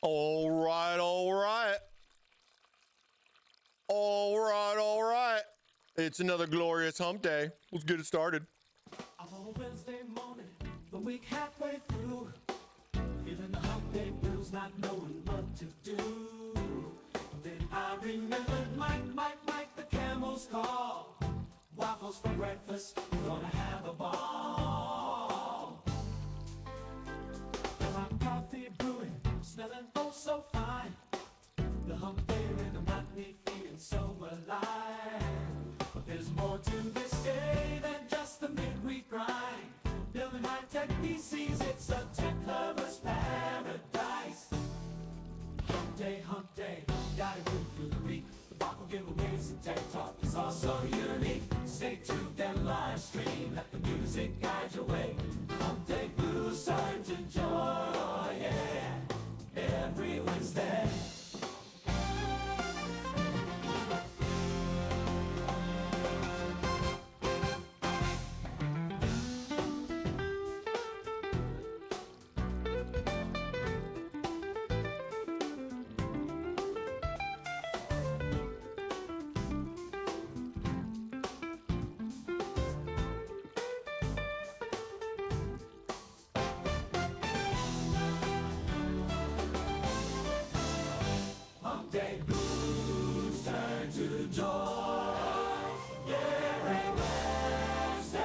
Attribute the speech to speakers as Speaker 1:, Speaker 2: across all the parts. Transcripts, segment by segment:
Speaker 1: All right, all right. All right, all right. It's another glorious hump day. Let's get it started.
Speaker 2: On a Wednesday morning, the week halfway through, feeling the hump day blues, not knowing what to do. Then I remembered Mike, the camel's call. Waffles for breakfast, gonna have a ball. Got my coffee brewing, smelling oh so fine. The hump day rhythm got me feeling so alive. But there's more to this day than just the midweek grind. Building high-tech PCs, it's a tech lover's paradise. Hump day, gotta go through the week. The Waffle giveaways and tech talk is also unique. Stay tuned and live stream, let the music guide your way. Hump day blues, time to joy, yeah, every Wednesday. Day blues turn to joy, yeah, every Wednesday,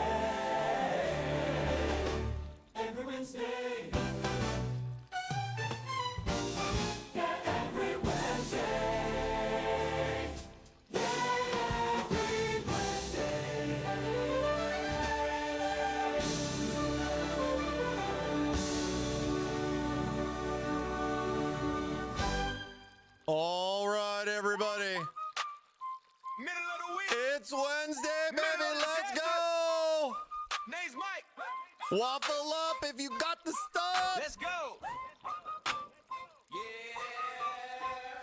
Speaker 2: yeah, every Wednesday, yeah, every Wednesday.
Speaker 1: All right, everybody.
Speaker 3: Middle of the week.
Speaker 1: It's Wednesday, baby.
Speaker 3: Middle of the
Speaker 1: Let's
Speaker 3: desert.
Speaker 1: go.
Speaker 3: Name's Mike.
Speaker 1: Waffle up if you got the stuff.
Speaker 3: Let's go.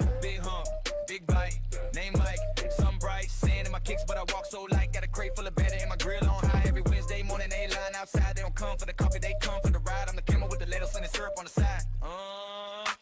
Speaker 3: Yeah. Big hump, big bite. Name Mike. Sun bright, sand in my kicks, but I walk so light. Got a crate full of batter and my grill on high. Every Wednesday morning they line outside. They don't come for the coffee, they come for the ride. I'm the camel with the lettuce and the syrup on the side.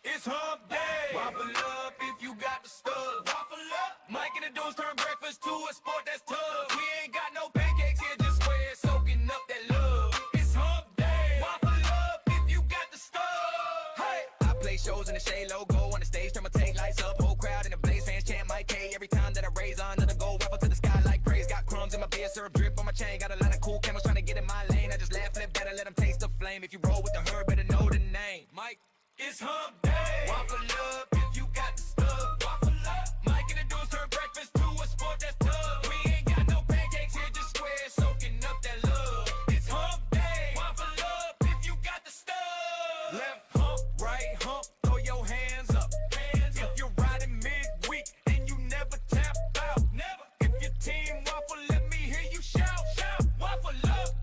Speaker 3: It's hump day. Waffle up if you got the stuff. Waffle up. Mike and the dudes turn breakfast to a sport that's tough. We ain't got no pancakes here, just square soaking up that love. It's hump day. Waffle up if you got the stuff. Hey, I play shows in the shade logo on the stage. Thermaltake lights up, whole crowd in the blaze. Fans chant Mike K every time that I raise on another gold. Waffle to the sky like praise. Got crumbs in my beer, syrup drip on my chain. Got a lot of cool camels trying to get in my lane. I just laugh, flip better, let them taste the flame. If you roll with the herd, better know the name. Mike. It's hump day. Waffle up if you got the stuff. Waffle up. Mike and the dudes turn breakfast to a sport that's tough. We ain't got no pancakes here, just square soaking up that love. It's hump day. Waffle up if you got the stuff. Left hump, right hump, throw your hands up. If you're riding midweek and you never tap out. Never. If your team waffle, let me hear you shout. Shout. Waffle up,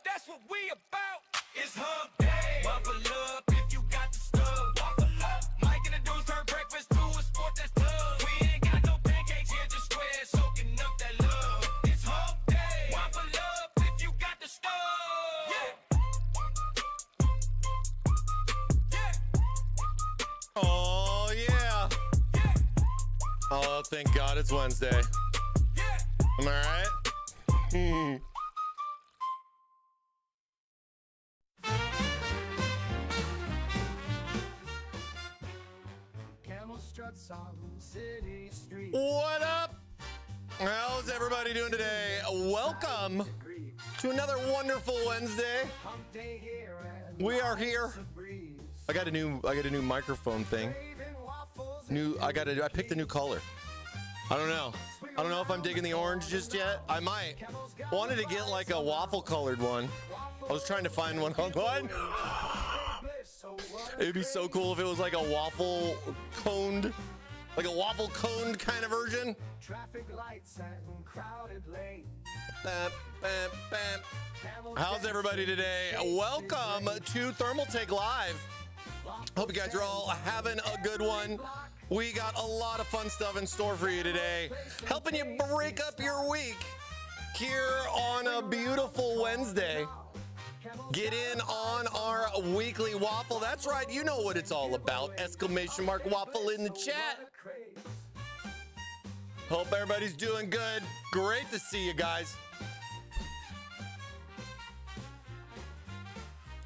Speaker 3: that's what we about. It's hump day. Waffle up if you got the stuff. Waffle up. Mike and the dudes turn breakfast to a sport that's tough. We ain't got no pancakes here, just square soaking up that love. It's hump day. Waffle up if you got the stuff. Yeah. Yeah.
Speaker 1: Oh, yeah.
Speaker 3: Yeah.
Speaker 1: Oh, thank God it's Wednesday.
Speaker 3: Yeah.
Speaker 1: Am I right?
Speaker 2: Camel struts on city street.
Speaker 1: What up? How's everybody doing today? Welcome to another wonderful Wednesday.
Speaker 2: Hump day here and
Speaker 1: We are here.
Speaker 2: lots of breeze.
Speaker 1: I got a new microphone thing.
Speaker 2: Craving waffles
Speaker 1: I picked a new color. I don't know if I'm digging the orange just yet. I might. Wanted to get like a waffle colored one. I was trying to find one online. It'd be so cool if it was like a waffle coned kind of version.
Speaker 2: Traffic lights and crowded lane.
Speaker 1: Bam, bam, bam. How's everybody today? Welcome to Thermaltake Live. Hope you guys are all having a good one. We got a lot of fun stuff in store for you today, helping you break up your week here on a beautiful Wednesday. Get in on our weekly waffle. That's right, you know what it's all about. Exclamation mark waffle in the chat. Hope everybody's doing good. Great to see you guys.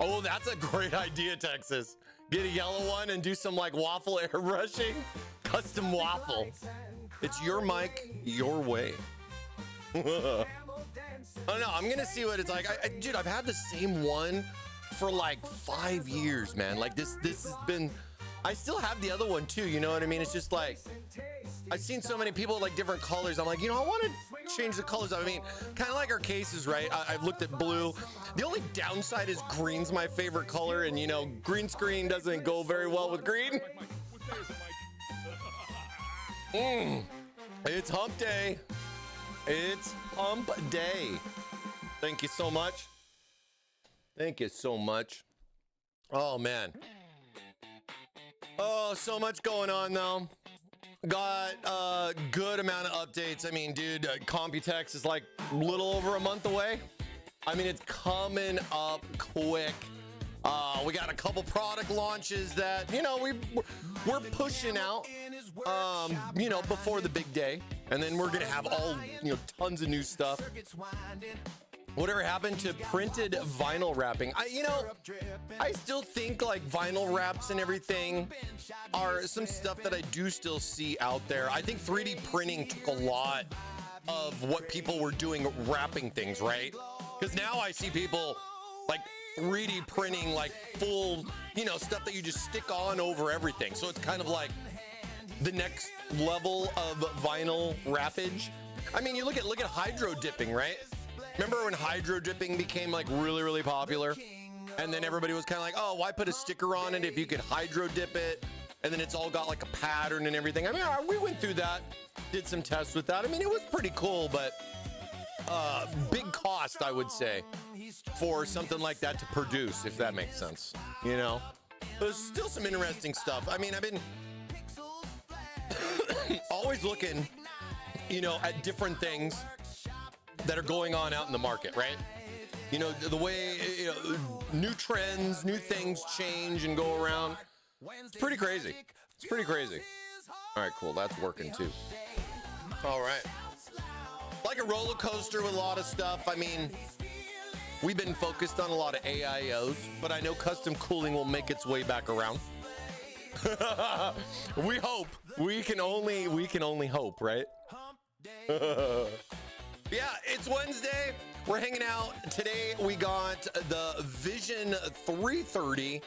Speaker 1: Oh, that's a great idea, Texas. Get a yellow one and do some like waffle airbrushing. Custom waffle. It's your mic, your way. Oh no, I'm gonna see what it's like. Dude, I've had the same one for like 5 years, man. Like this has been, I still have the other one too, you know what I mean? It's just like, I've seen so many people like different colors. I'm like, you know, I want to change the colors. I mean, kind of like our cases, right? I've looked at blue. The only downside is green's my favorite color, and you know, green screen doesn't go very well with green. It's hump day. It's hump day. Thank you so much. Thank you so much. Oh, man. Oh, so much going on, though. Got a good amount of updates. I mean, dude, Computex is like a little over a month away. I mean, it's coming up quick. We got a couple product launches that, you know, we're pushing out, you know, before the big day. And then we're going to have all, you know, tons of new stuff. Whatever happened to printed vinyl wrapping? I still think like vinyl wraps and everything are some stuff that I do still see out there. I think 3D printing took a lot of what people were doing wrapping things, right? Because now I see people like 3D printing like full, you know, stuff that you just stick on over everything. So it's kind of like the next level of vinyl wrappage. I mean, you look at hydro dipping, right? Remember when hydro dipping became like really popular? And then everybody was kind of like, oh, why put a sticker on it if you could hydro dip it? And then it's all got like a pattern and everything. I mean, we went through that, did some tests with that. I mean, it was pretty cool, but big cost, I would say, for something like that to produce, if that makes sense. You know, there's still some interesting stuff. I mean, I've been always looking, you know, at different things that are going on out in the market, right? You know, the way, you know, new trends, new things change and go around. It's pretty crazy. It's pretty crazy. All right, cool. That's working too. All right. Like a roller coaster with a lot of stuff. I mean, we've been focused on a lot of AIOs, but I know custom cooling will make its way back around. We hope. We can only hope, right? Yeah, it's Wednesday. We're hanging out. Today we got the Vision 330.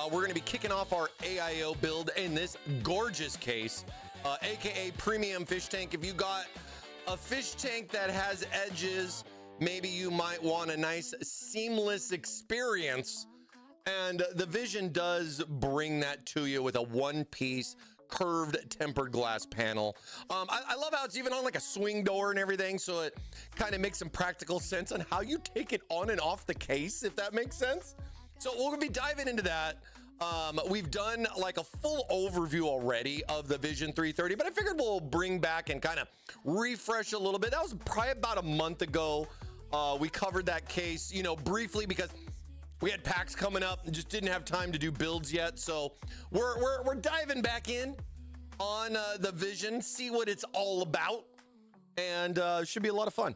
Speaker 1: We're going to be kicking off our AIO build in this gorgeous case, aka premium fish tank. If you got a fish tank that has edges, maybe you might want a nice seamless experience. And the Vision does bring that to you with a one-piece curved tempered glass panel. I love how it's even on like a swing door and everything, so it kind of makes some practical sense on how you take it on and off the case, if that makes sense. So we're gonna be diving into that. We've done like a full overview already of the Vision 330, but I figured we'll bring back and kind of refresh a little bit. That was probably about a month ago. We covered that case, you know, briefly because we had packs coming up and just didn't have time to do builds yet. So we're diving back in on the Vision, see what it's all about, and should be a lot of fun.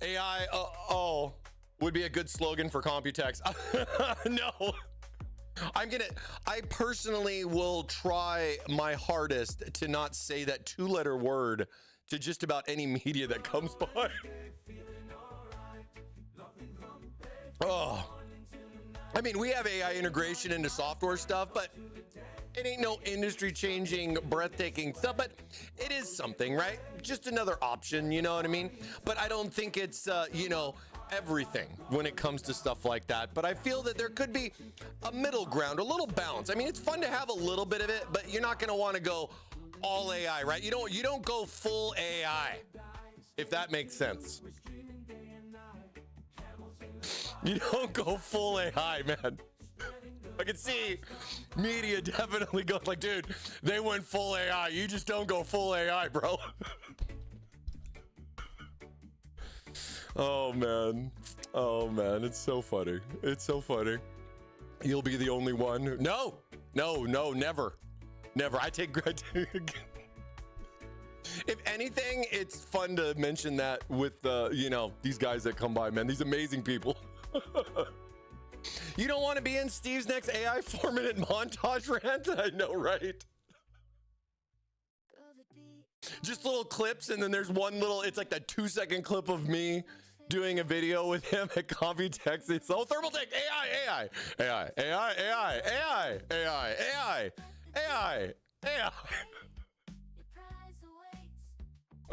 Speaker 1: AI, would be a good slogan for Computex. No, I personally will try my hardest to not say that two-letter word to just about any media that comes by. Oh, I mean, we have AI integration into software stuff, but it ain't no industry-changing, breathtaking stuff, but it is something, right? Just another option, you know what I mean? But I don't think it's, you know, everything when it comes to stuff like that. But I feel that there could be a middle ground, a little balance. I mean, it's fun to have a little bit of it, but you're not going to want to go all AI, right? You don't go full AI, if that makes sense. You don't go full AI, man. I can see media definitely goes like, dude, they went full AI. You just don't go full AI, bro. Oh, man. Oh man, it's so funny. It's so funny. You'll be the only one. No, never. I take. If anything, it's fun to mention that with these guys that come by, man. These amazing people. You don't want to be in Steve's next AI 4-minute montage rant? I know, right? Just little clips, and then there's one little, it's like that 2-second clip of me doing a video with him at Computex. It's Thermaltake, AI.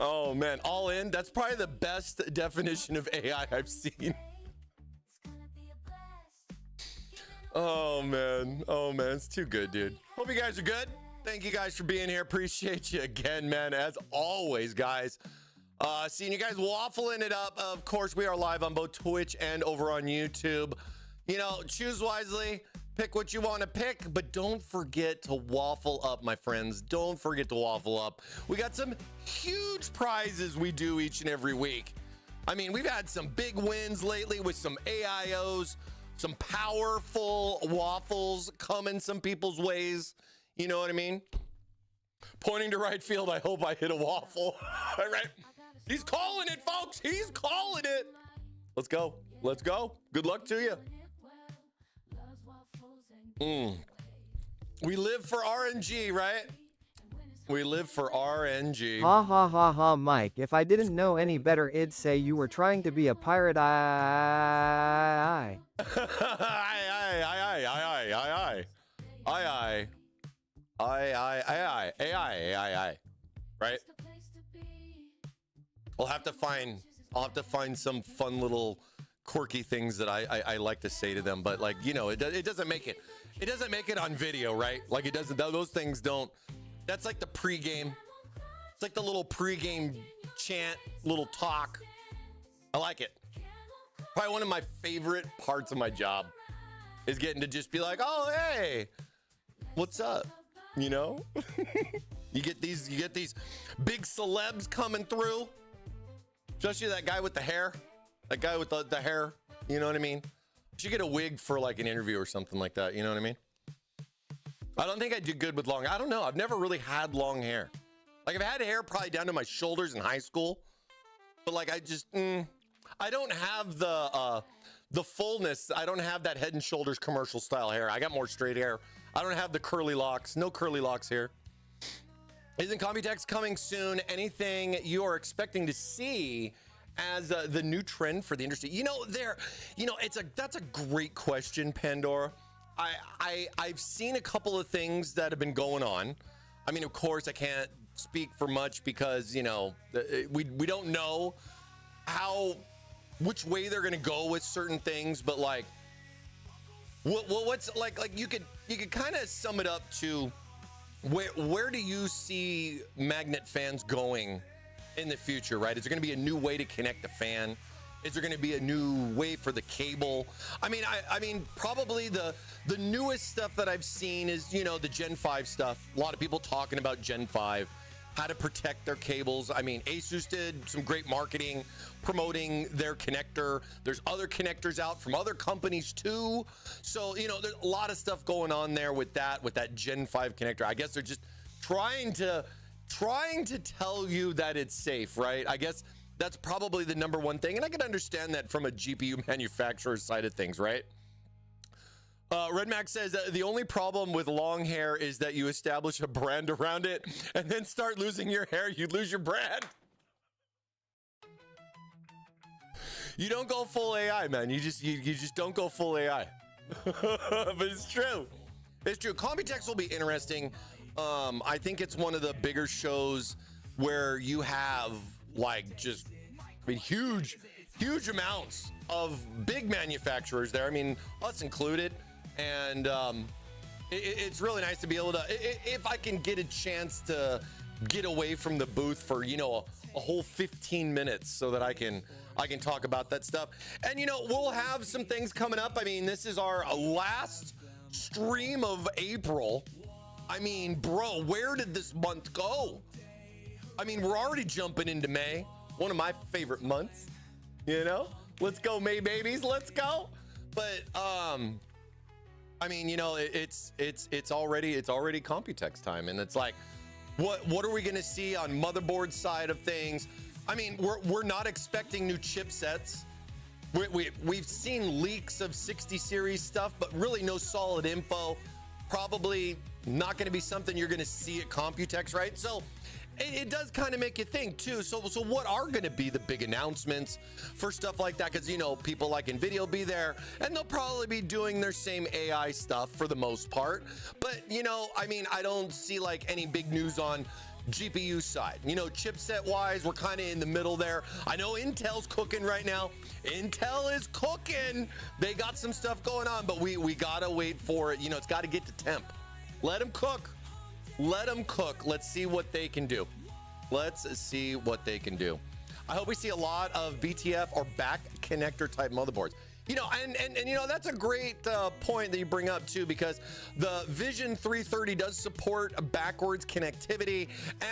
Speaker 1: Oh man, all in. That's probably the best definition of AI I've seen. Oh man, it's too good, dude. Hope you guys are good. Thank you guys for being here. Appreciate you again, man. As always, guys. Seeing you guys waffling it up. Of course, we are live on both Twitch and over on YouTube. Choose wisely. Pick what you want to pick, but don't forget to waffle up, my friends. Don't forget to waffle up. We got some huge prizes we do each and every week. I mean, we've had some big wins lately with some AIOs, some powerful waffles coming some people's ways. You know what I mean? Pointing to right field, I hope I hit a waffle. All right. He's calling it, folks. He's calling it. Let's go. Let's go. Good luck to you. We live for RNG, right? We live for RNG.
Speaker 4: Ha ha ha ha, Mike. If I didn't know any better, it'd say you were trying to be a pirate. Aye.
Speaker 1: Right? I'll have to find some fun little quirky things that I like to say to them, but like, it doesn't make it. It doesn't make it on video, right? Like it doesn't. Those things don't. That's like the pregame. It's like the little pregame chant, little talk. I like it. Probably one of my favorite parts of my job is getting to just be like, oh hey, what's up? You get these big celebs coming through, especially that guy with the hair, the hair. You know what I mean? Should get a wig for like an interview or something like that. You know what I mean? I don't think I do good with long. I don't know. I've never really had long hair. Like I've had hair probably down to my shoulders in high school, but like I just, I don't have the fullness. I don't have that Head and Shoulders commercial style hair. I got more straight hair. I don't have the curly locks. No curly locks here. Isn't Computex coming soon? Anything you are expecting to see as the new trend for the industry? That's a great question, Pandora. I've seen a couple of things that have been going on. I mean, of course, I can't speak for much because we don't know which way they're gonna go with certain things. But like, what's like you could kind of sum it up to where do you see magnet fans going in the future, right? Is there going to be a new way to connect the fan? Is there going to be a new way for the cable? I mean, probably the newest stuff that I've seen is, the Gen 5 stuff. A lot of people talking about Gen 5, how to protect their cables. I mean, Asus did some great marketing promoting their connector. There's other connectors out from other companies too. So, there's a lot of stuff going on there with that Gen 5 connector. I guess they're just trying to tell you that it's safe, right? I guess that's probably the number one thing. And I can understand that from a GPU manufacturer's side of things, right? Red Max says the only problem with long hair is that you establish a brand around it and then start losing your hair, you lose your brand. You don't go full AI, man. You just don't go full AI. But it's true. It's true. Computex will be interesting. I think it's one of the bigger shows where you have like just huge amounts of big manufacturers there. I mean, us included. And it's really nice to be able to, if I can get a chance to get away from the booth for, a whole 15 minutes so that I can talk about that stuff. And, we'll have some things coming up. I mean, this is our last stream of April. I mean, bro, where did this month go? I mean, we're already jumping into May, one of my favorite months, Let's go, May babies. Let's go. But I mean, you know, it's already Computex time, and it's like, what are we gonna see on motherboard side of things? I mean, we're not expecting new chipsets. We've seen leaks of 60 series stuff, but really no solid info. Probably not going to be something you're going to see at Computex, right? So it does kind of make you think too. So what are going to be the big announcements for stuff like that? Because, you know, people like NVIDIA will be there, and they'll probably be doing their same AI stuff for the most part. But, you know, I mean, I don't see like any big news on GPU side. You know, chipset wise, we're kind of in the middle there. I know Intel's cooking right now. Intel is cooking. They got some stuff going on, but we gotta wait for it. You know, it's got to get to temp. Let them cook. Let them cook. Let's see what they can do. Let's see what they can do. I hope we see a lot of BTF or back connector type motherboards. You know, and you know, that's a great point that you bring up too, because the Vision 330 does support backwards connectivity,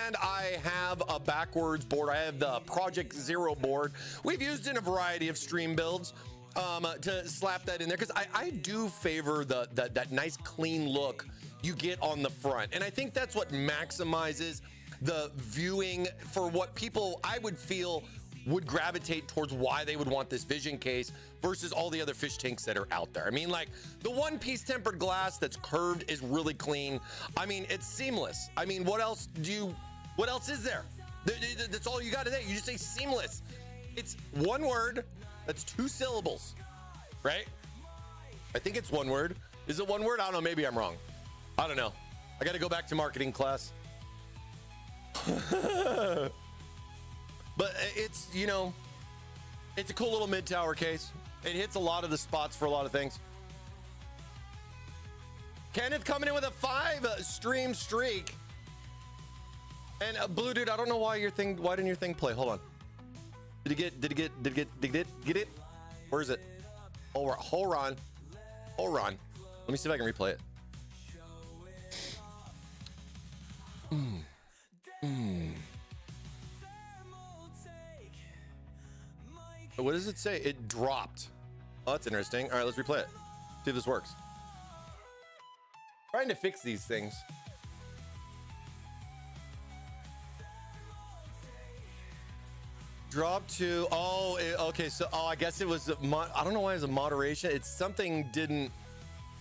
Speaker 1: and I have a backwards board. I have the Project Zero board. We've used in a variety of stream builds to slap that in there, because I do favor that nice clean look you get on the front, and I think that's what maximizes the viewing for what people, I would feel, would gravitate towards why they would want this Vision case versus all the other fish tanks that are out there. I mean, like, the one-piece tempered glass that's curved is really clean. I mean, it's seamless. I mean, what else is there? That's all you got to say. You just say seamless. It's one word. That's 2 syllables, right? I think it's one word. Is it one word? I don't know. Maybe I'm wrong. I don't know. I got to go back to marketing class. But it's, you know, it's a cool little mid-tower case. It hits a lot of the spots for a lot of things. Kenneth coming in with a 5 stream streak. And Blue Dude, I don't know why didn't your thing play? Hold on. Did it get it? Where is it? Hold on. Let me see if I can replay it. What does it say? It dropped. Oh, that's interesting. All right, let's replay it. See if this works. Trying to fix these things. Drop to, okay, so, I guess it was, I don't know why it's a moderation. It's something didn't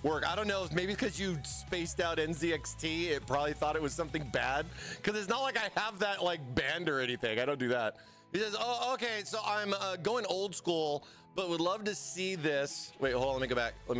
Speaker 1: work. I don't know, if maybe because you spaced out NZXT, it probably thought it was something bad. Because it's not like I have that like banned or anything. I don't do that. He says, oh, okay, so I'm going old school, but would love to see this. Wait, hold on, let me go back. Let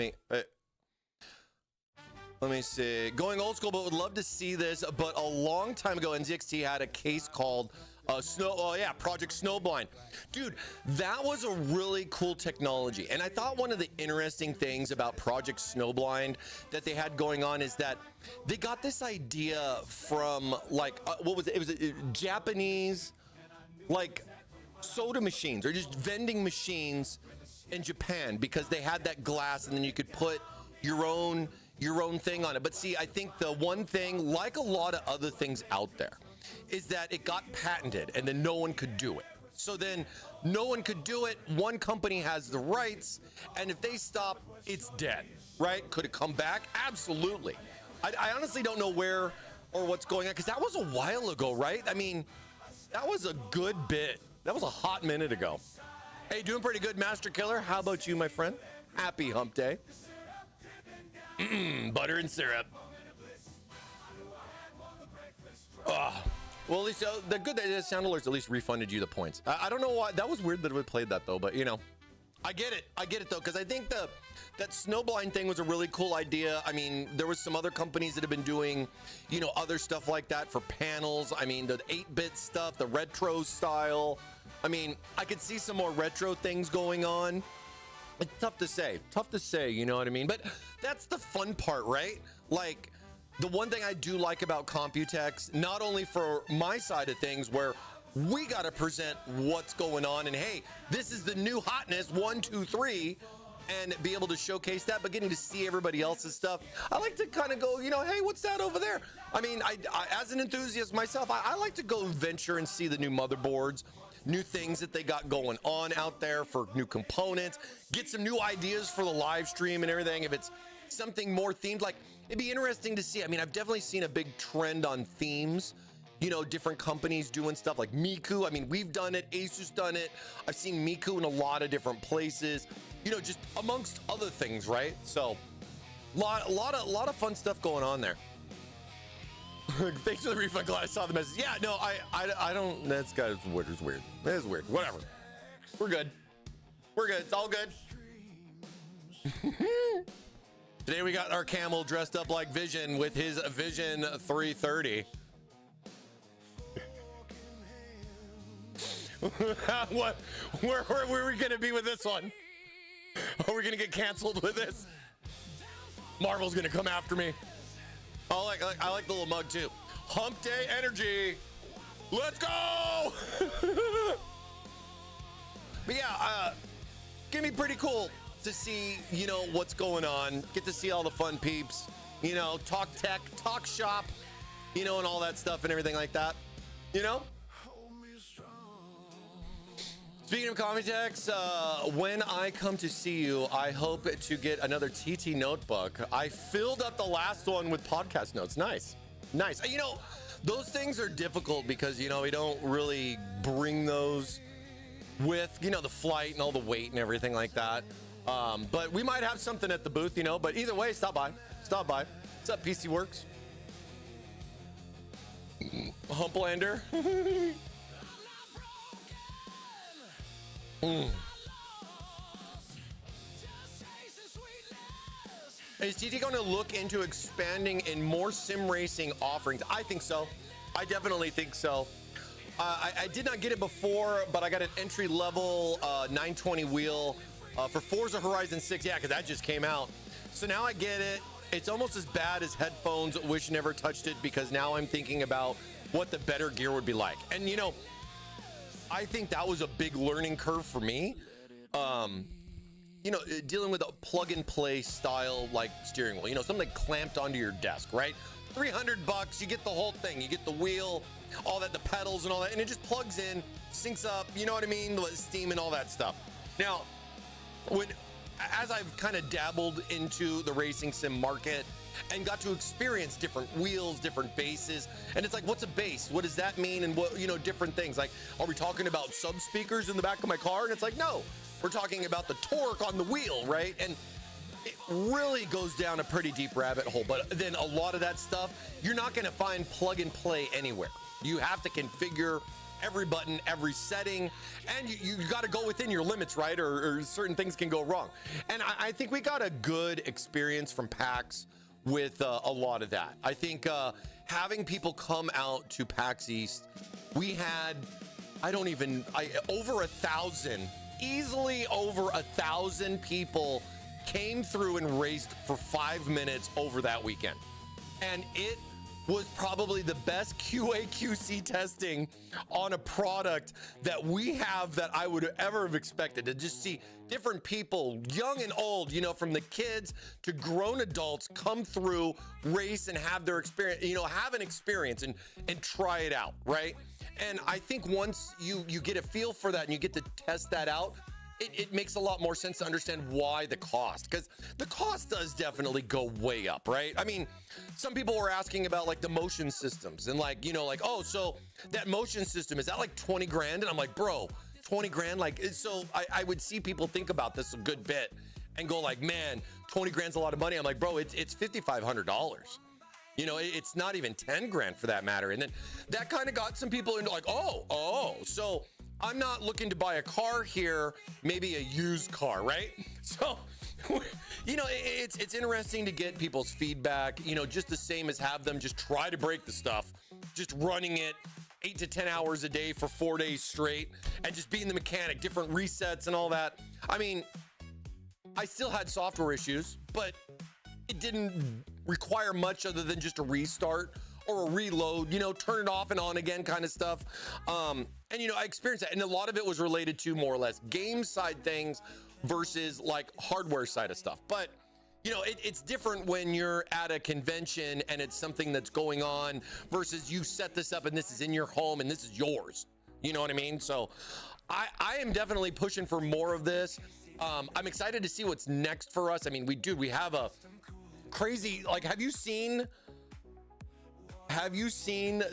Speaker 1: me see. Going old school, but would love to see this. But a long time ago, NZXT had a case called Project Snowblind. Dude, that was a really cool technology. And I thought one of the interesting things about Project Snowblind that they had going on is that they got this idea from like, what was it? It was a Japanese, like, soda machines or just vending machines in Japan, because they had that glass and then you could put your own thing on it. But see, I think the one thing, like a lot of other things out there, is that it got patented and then no one could do it. So then no one could do it. One company has the rights, and if they stop, it's dead, right? Could it come back? Absolutely. I honestly don't know where or what's going on, because that was a while ago, right? I mean, that was a good bit. That was a hot minute ago. Hey, doing pretty good, Master Killer. How about you, my friend? Happy hump day. Butter and syrup. Well, at least the good that Sound Alerts at least refunded you the points. I don't know why. That was weird that we played that though, but you know, I get it though, because I think that Snowblind thing was a really cool idea. I mean, there was some other companies that have been doing, you know, other stuff like that for panels. I mean, the 8-bit stuff, the retro style. I mean, I could see some more retro things going on. It's tough to say, you know what I mean? But that's the fun part, right? Like, the one thing I do like about Computex, not only for my side of things where we got to present what's going on and hey, this is the new hotness, 1, 2, 3, and be able to showcase that, but getting to see everybody else's stuff. I like to kind of go, you know, hey, what's that over there? I mean, I as an enthusiast myself, I like to go venture and see the new motherboards, new things that they got going on out there for new components, get some new ideas for the live stream and everything. If it's something more themed, like it'd be interesting to see. I mean, I've definitely seen a big trend on themes, you know, different companies doing stuff like Miku. I mean, we've done it, Asus done it. I've seen Miku in a lot of different places, you know, just amongst other things, right? So a lot of fun stuff going on there. Thanks for the refund. Glad I saw the message. Yeah, no, I don't. That's got weird. It's weird. That is weird. Whatever. We're good. We're good. It's all good. Today we got our camel dressed up like Vision with his Vision 330. What? Where are we gonna be with this one? Are we gonna get canceled with this? Marvel's gonna come after me. I like the little mug too. Hump Day energy. Let's go. But yeah, gonna be pretty cool to see, you know, what's going on. Get to see all the fun peeps, you know, talk tech, talk shop, you know, and all that stuff and everything like that, you know. Speaking of Computex, when I come to see you, I hope to get another TT notebook. I filled up the last one with podcast notes. Nice. You know, those things are difficult because, you know, we don't really bring those with, you know, the flight and all the weight and everything like that. But we might have something at the booth, you know, but either way, stop by. What's up, PC Works? Humplander. Is TT going to look into expanding in more sim racing offerings? I think so. I definitely think so. I did not get it before, but I got an entry level 920 wheel for Forza Horizon 6. Yeah, because that just came out. So now I get it. It's almost as bad as headphones. Wish never touched it, because now I'm thinking about what the better gear would be like. And, you know, I think that was a big learning curve for me. You know, dealing with a plug and play style like steering wheel, you know, something clamped onto your desk, right? $300, you get the whole thing. You get the wheel, all that, the pedals and all that, and it just plugs in, syncs up, you know what I mean? Steam and all that stuff. Now, as I've kind of dabbled into the racing sim market and got to experience different wheels, different bases, and it's like, what's a base? What does that mean? And what, you know, different things. Like, are we talking about sub speakers in the back of my car? And it's like, no, we're talking about the torque on the wheel, right? And it really goes down a pretty deep rabbit hole. But then a lot of that stuff, you're not going to find plug and play anywhere. You have to configure every button, every setting, and you got to go within your limits, right? Or certain things can go wrong. And I think we got a good experience from PAX with a lot of that. I think having people come out to PAX East, we had, over 1,000, easily over 1,000 people came through and raced for 5 minutes over that weekend. And it was probably the best QA QC testing on a product that we have that I would ever have expected. To just see different people, young and old, you know, from the kids to grown adults, come through, race, and have their experience, you know, have an experience and try it out, right? And I think once you get a feel for that and you get to test that out, it makes a lot more sense to understand why the cost, because the cost does definitely go way up, right? I mean, some people were asking about like the motion systems and like, you know, like, oh, so that motion system, is that like 20 grand? And I'm like, bro, 20 grand? Like, so I would see people think about this a good bit and go like, man, 20 grand's a lot of money. I'm like, bro, it's $5,500. You know, it's not even 10 grand for that matter. And then that kind of got some people into like, oh, so I'm not looking to buy a car here, maybe a used car, right? So, you know, it's interesting to get people's feedback, you know, just the same as have them just try to break the stuff, just running it 8 to 10 hours a day for 4 days straight and just being the mechanic, different resets and all that. I mean, I still had software issues, but it didn't require much other than just a restart or a reload, you know, turn it off and on again kind of stuff. And, you know, I experienced that. And a lot of it was related to more or less game side things versus like hardware side of stuff. But, you know, it's different when you're at a convention and it's something that's going on versus you set this up and this is in your home and this is yours. You know what I mean? So I am definitely pushing for more of this. I'm excited to see what's next for us. I mean, we have a crazy, like, have you seen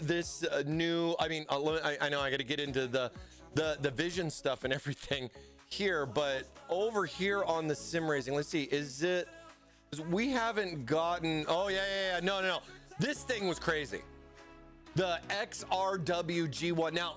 Speaker 1: this new, I mean, I know I got to get into the vision stuff and everything here, but over here on the sim racing, let's see, we haven't gotten, oh yeah, no. This thing was crazy. The XRW G1. Now,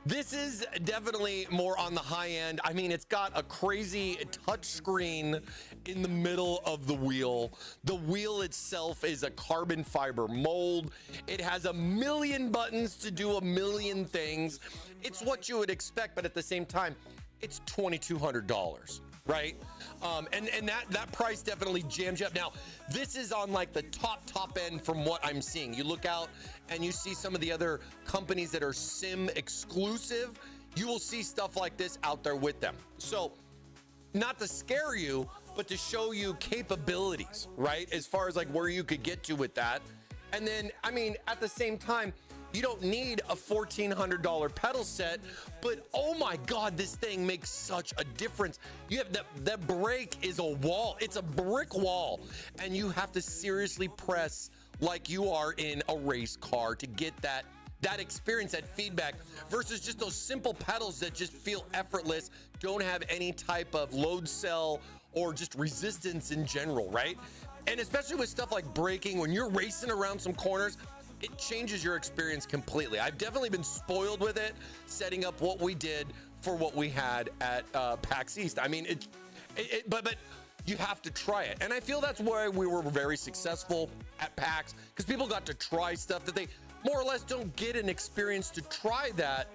Speaker 1: this is definitely more on the high end. I mean, it's got a crazy touch screen in the middle of the wheel. The wheel itself is a carbon fiber mold. It has a million buttons to do a million things. It's what you would expect, but at the same time, it's $2,200, right? And that price definitely jams you up. Now, this is on like the top end from what I'm seeing. You look out and you see some of the other companies that are sim exclusive, you will see stuff like this out there with them. So not to scare you, but to show you capabilities, right? As far as like where you could get to with that. And then, I mean, at the same time, you don't need a $1,400 pedal set, but oh my God, this thing makes such a difference. You have that brake is a wall. It's a brick wall, and you have to seriously press like you are in a race car to get that experience, that feedback, versus just those simple pedals that just feel effortless, don't have any type of load cell or just resistance in general, right? And especially with stuff like braking, when you're racing around some corners, it changes your experience completely. I've definitely been spoiled with it, setting up what we did for what we had at PAX East. I mean, but you have to try it. And I feel that's why we were very successful at PAX, because people got to try stuff that they more or less don't get an experience to try that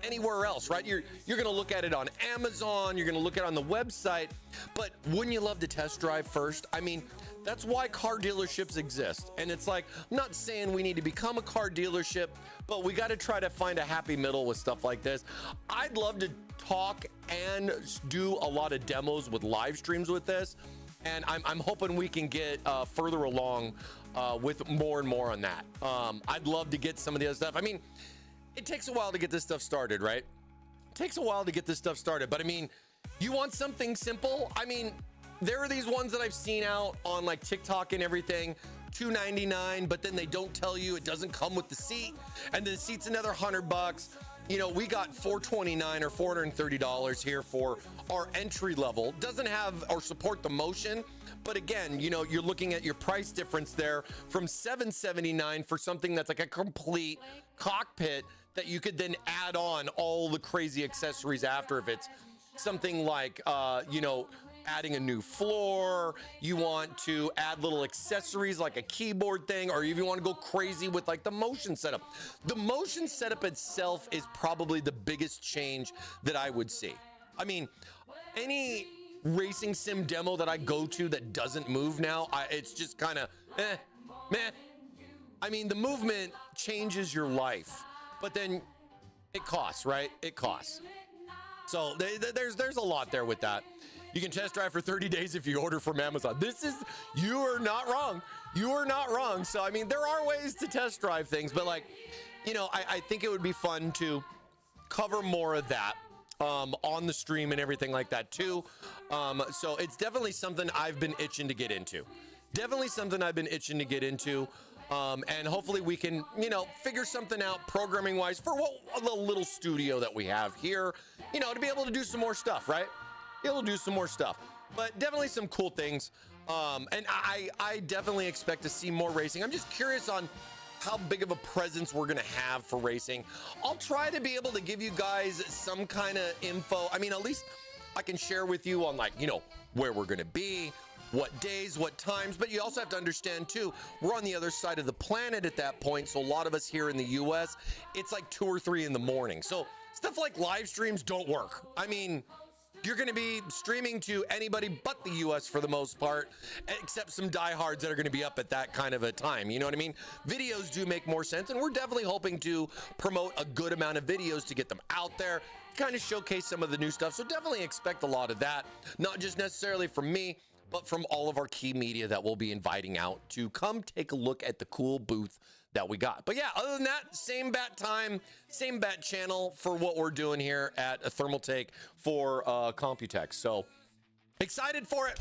Speaker 1: anywhere else, right? You're gonna look at it on Amazon, you're gonna look at it on the website, but wouldn't you love to test drive first? I mean, that's why car dealerships exist. And it's like, I'm not saying we need to become a car dealership, but we got to try to find a happy middle with stuff like this. I'd love to talk and do a lot of demos with live streams with this. And I'm hoping we can get further along with more and more on that. I'd love to get some of the other stuff. I mean, it takes a while to get this stuff started, right? It takes a while to get this stuff started. But I mean, you want something simple? I mean, there are these ones that I've seen out on like TikTok and everything, $299, but then they don't tell you it doesn't come with the seat, and the seat's another $100. You know, we got $429 or $430 here for our entry level. Doesn't have or support the motion, but again, you know, you're looking at your price difference there from $779 for something that's like a complete cockpit that you could then add on all the crazy accessories after. If it's something like, you know, adding a new floor, you want to add little accessories like a keyboard thing, or if you want to go crazy with like the motion setup. The motion setup itself is probably the biggest change that I would see. I mean, any racing sim demo that I go to that doesn't move now, it's just kind of meh. I mean, the movement changes your life, but then it costs, right? It costs. So there's a lot there with that. You can test drive for 30 days if you order from Amazon. You are not wrong. You are not wrong. So, I mean, there are ways to test drive things, but like, you know, I think it would be fun to cover more of that on the stream and everything like that too. So it's definitely something I've been itching to get into. And hopefully we can, you know, figure something out programming wise for the little studio that we have here, you know, to be able to do some more stuff, right? It'll do some more stuff, but definitely some cool things. And I definitely expect to see more racing. I'm just curious on how big of a presence we're gonna have for racing. I'll try to be able to give you guys some kind of info. I mean, at least I can share with you on, like, you know, where we're gonna be, what days, what times, but you also have to understand too, we're on the other side of the planet at that point. So a lot of us here in the US, it's like 2 or 3 in the morning. So stuff like live streams don't work. I mean, you're going to be streaming to anybody but the US for the most part, except some diehards that are going to be up at that kind of a time. You know what I mean? Videos do make more sense, and we're definitely hoping to promote a good amount of videos to get them out there, kind of showcase some of the new stuff. So definitely expect a lot of that, not just necessarily from me, but from all of our key media that we'll be inviting out to come take a look at the cool booth that we got. But yeah, other than that, same bat time, same bat channel for what we're doing here at Thermaltake for Computex. So excited for it.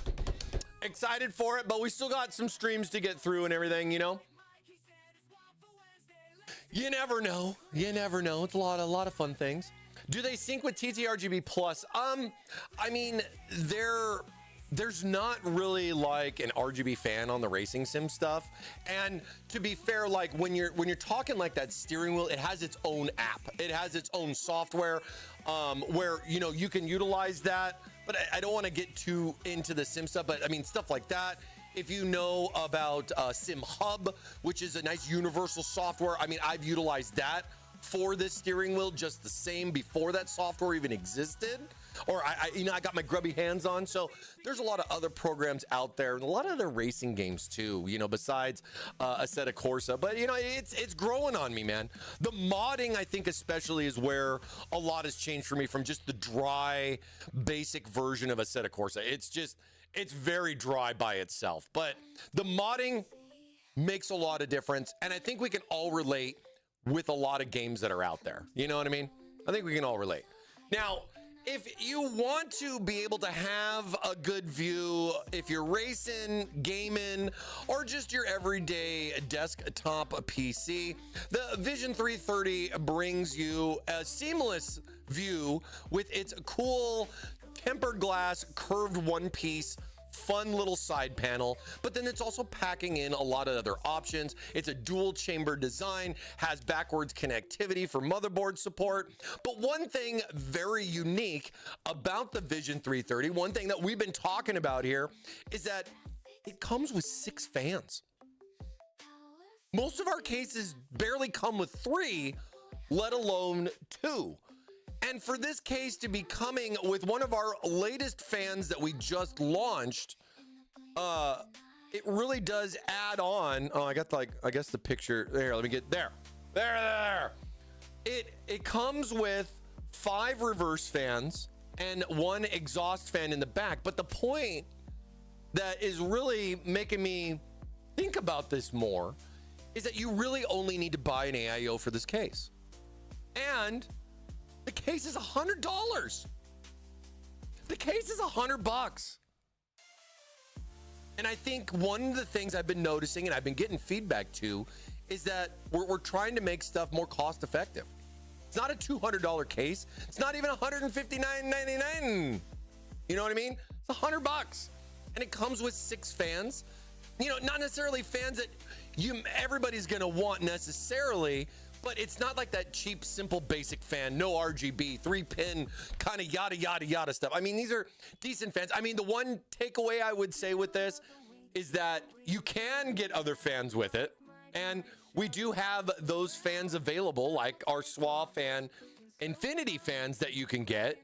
Speaker 1: Excited for it, but we still got some streams to get through and everything, you know? You never know. You never know. It's a lot of fun things. Do they sync with TTRGB Plus? I mean, there's not really like an RGB fan on the racing sim stuff. And to be fair, like when you're talking like that steering wheel, it has its own app. It has its own software where, you know, you can utilize that. But I don't want to get too into the sim stuff, but I mean, stuff like that. If you know about Sim Hub, which is a nice universal software, I mean, I've utilized that for this steering wheel just the same before that software even existed, or I got my grubby hands on. So there's a lot of other programs out there and a lot of other racing games too, you know, besides Assetto Corsa. But you know, it's growing on me, man. The modding, I think especially, is where a lot has changed for me from just the dry basic version of Assetto Corsa. It's very dry by itself, but the modding makes a lot of difference. And I think we can all relate with a lot of games that are out there. You know what I mean? I think we can all relate. Now, if you want to be able to have a good view, if you're racing, gaming, or just your everyday desktop PC, the Vision 330 brings you a seamless view with its cool tempered glass curved one-piece fun little side panel, but then it's also packing in a lot of other options. It's a dual chamber design, has backwards connectivity for motherboard support. But one thing very unique about the Vision 330, one thing that we've been talking about here, is that it comes with 6 fans. Most of our cases barely come with 3, let alone 2. And for this case to be coming with one of our latest fans that we just launched, it really does add on. Oh, I got I guess the picture there. Let me get there. There. It comes with 5 reverse fans and 1 exhaust fan in the back. But the point that is really making me think about this more is that you really only need to buy an AIO for this case. And the case is $100. The case is $100. And I think one of the things I've been noticing and I've been getting feedback to is that we're trying to make stuff more cost effective. It's not a $200 case. It's not even $159.99. You know what I mean? It's $100. And it comes with 6 fans. You know, not necessarily fans that everybody's going to want necessarily, but it's not like that cheap, simple, basic fan, no RGB, 3-pin, kind of yada, yada, yada stuff. I mean, these are decent fans. I mean, the one takeaway I would say with this is that you can get other fans with it. And we do have those fans available, like our SWA fan, Infinity fans that you can get.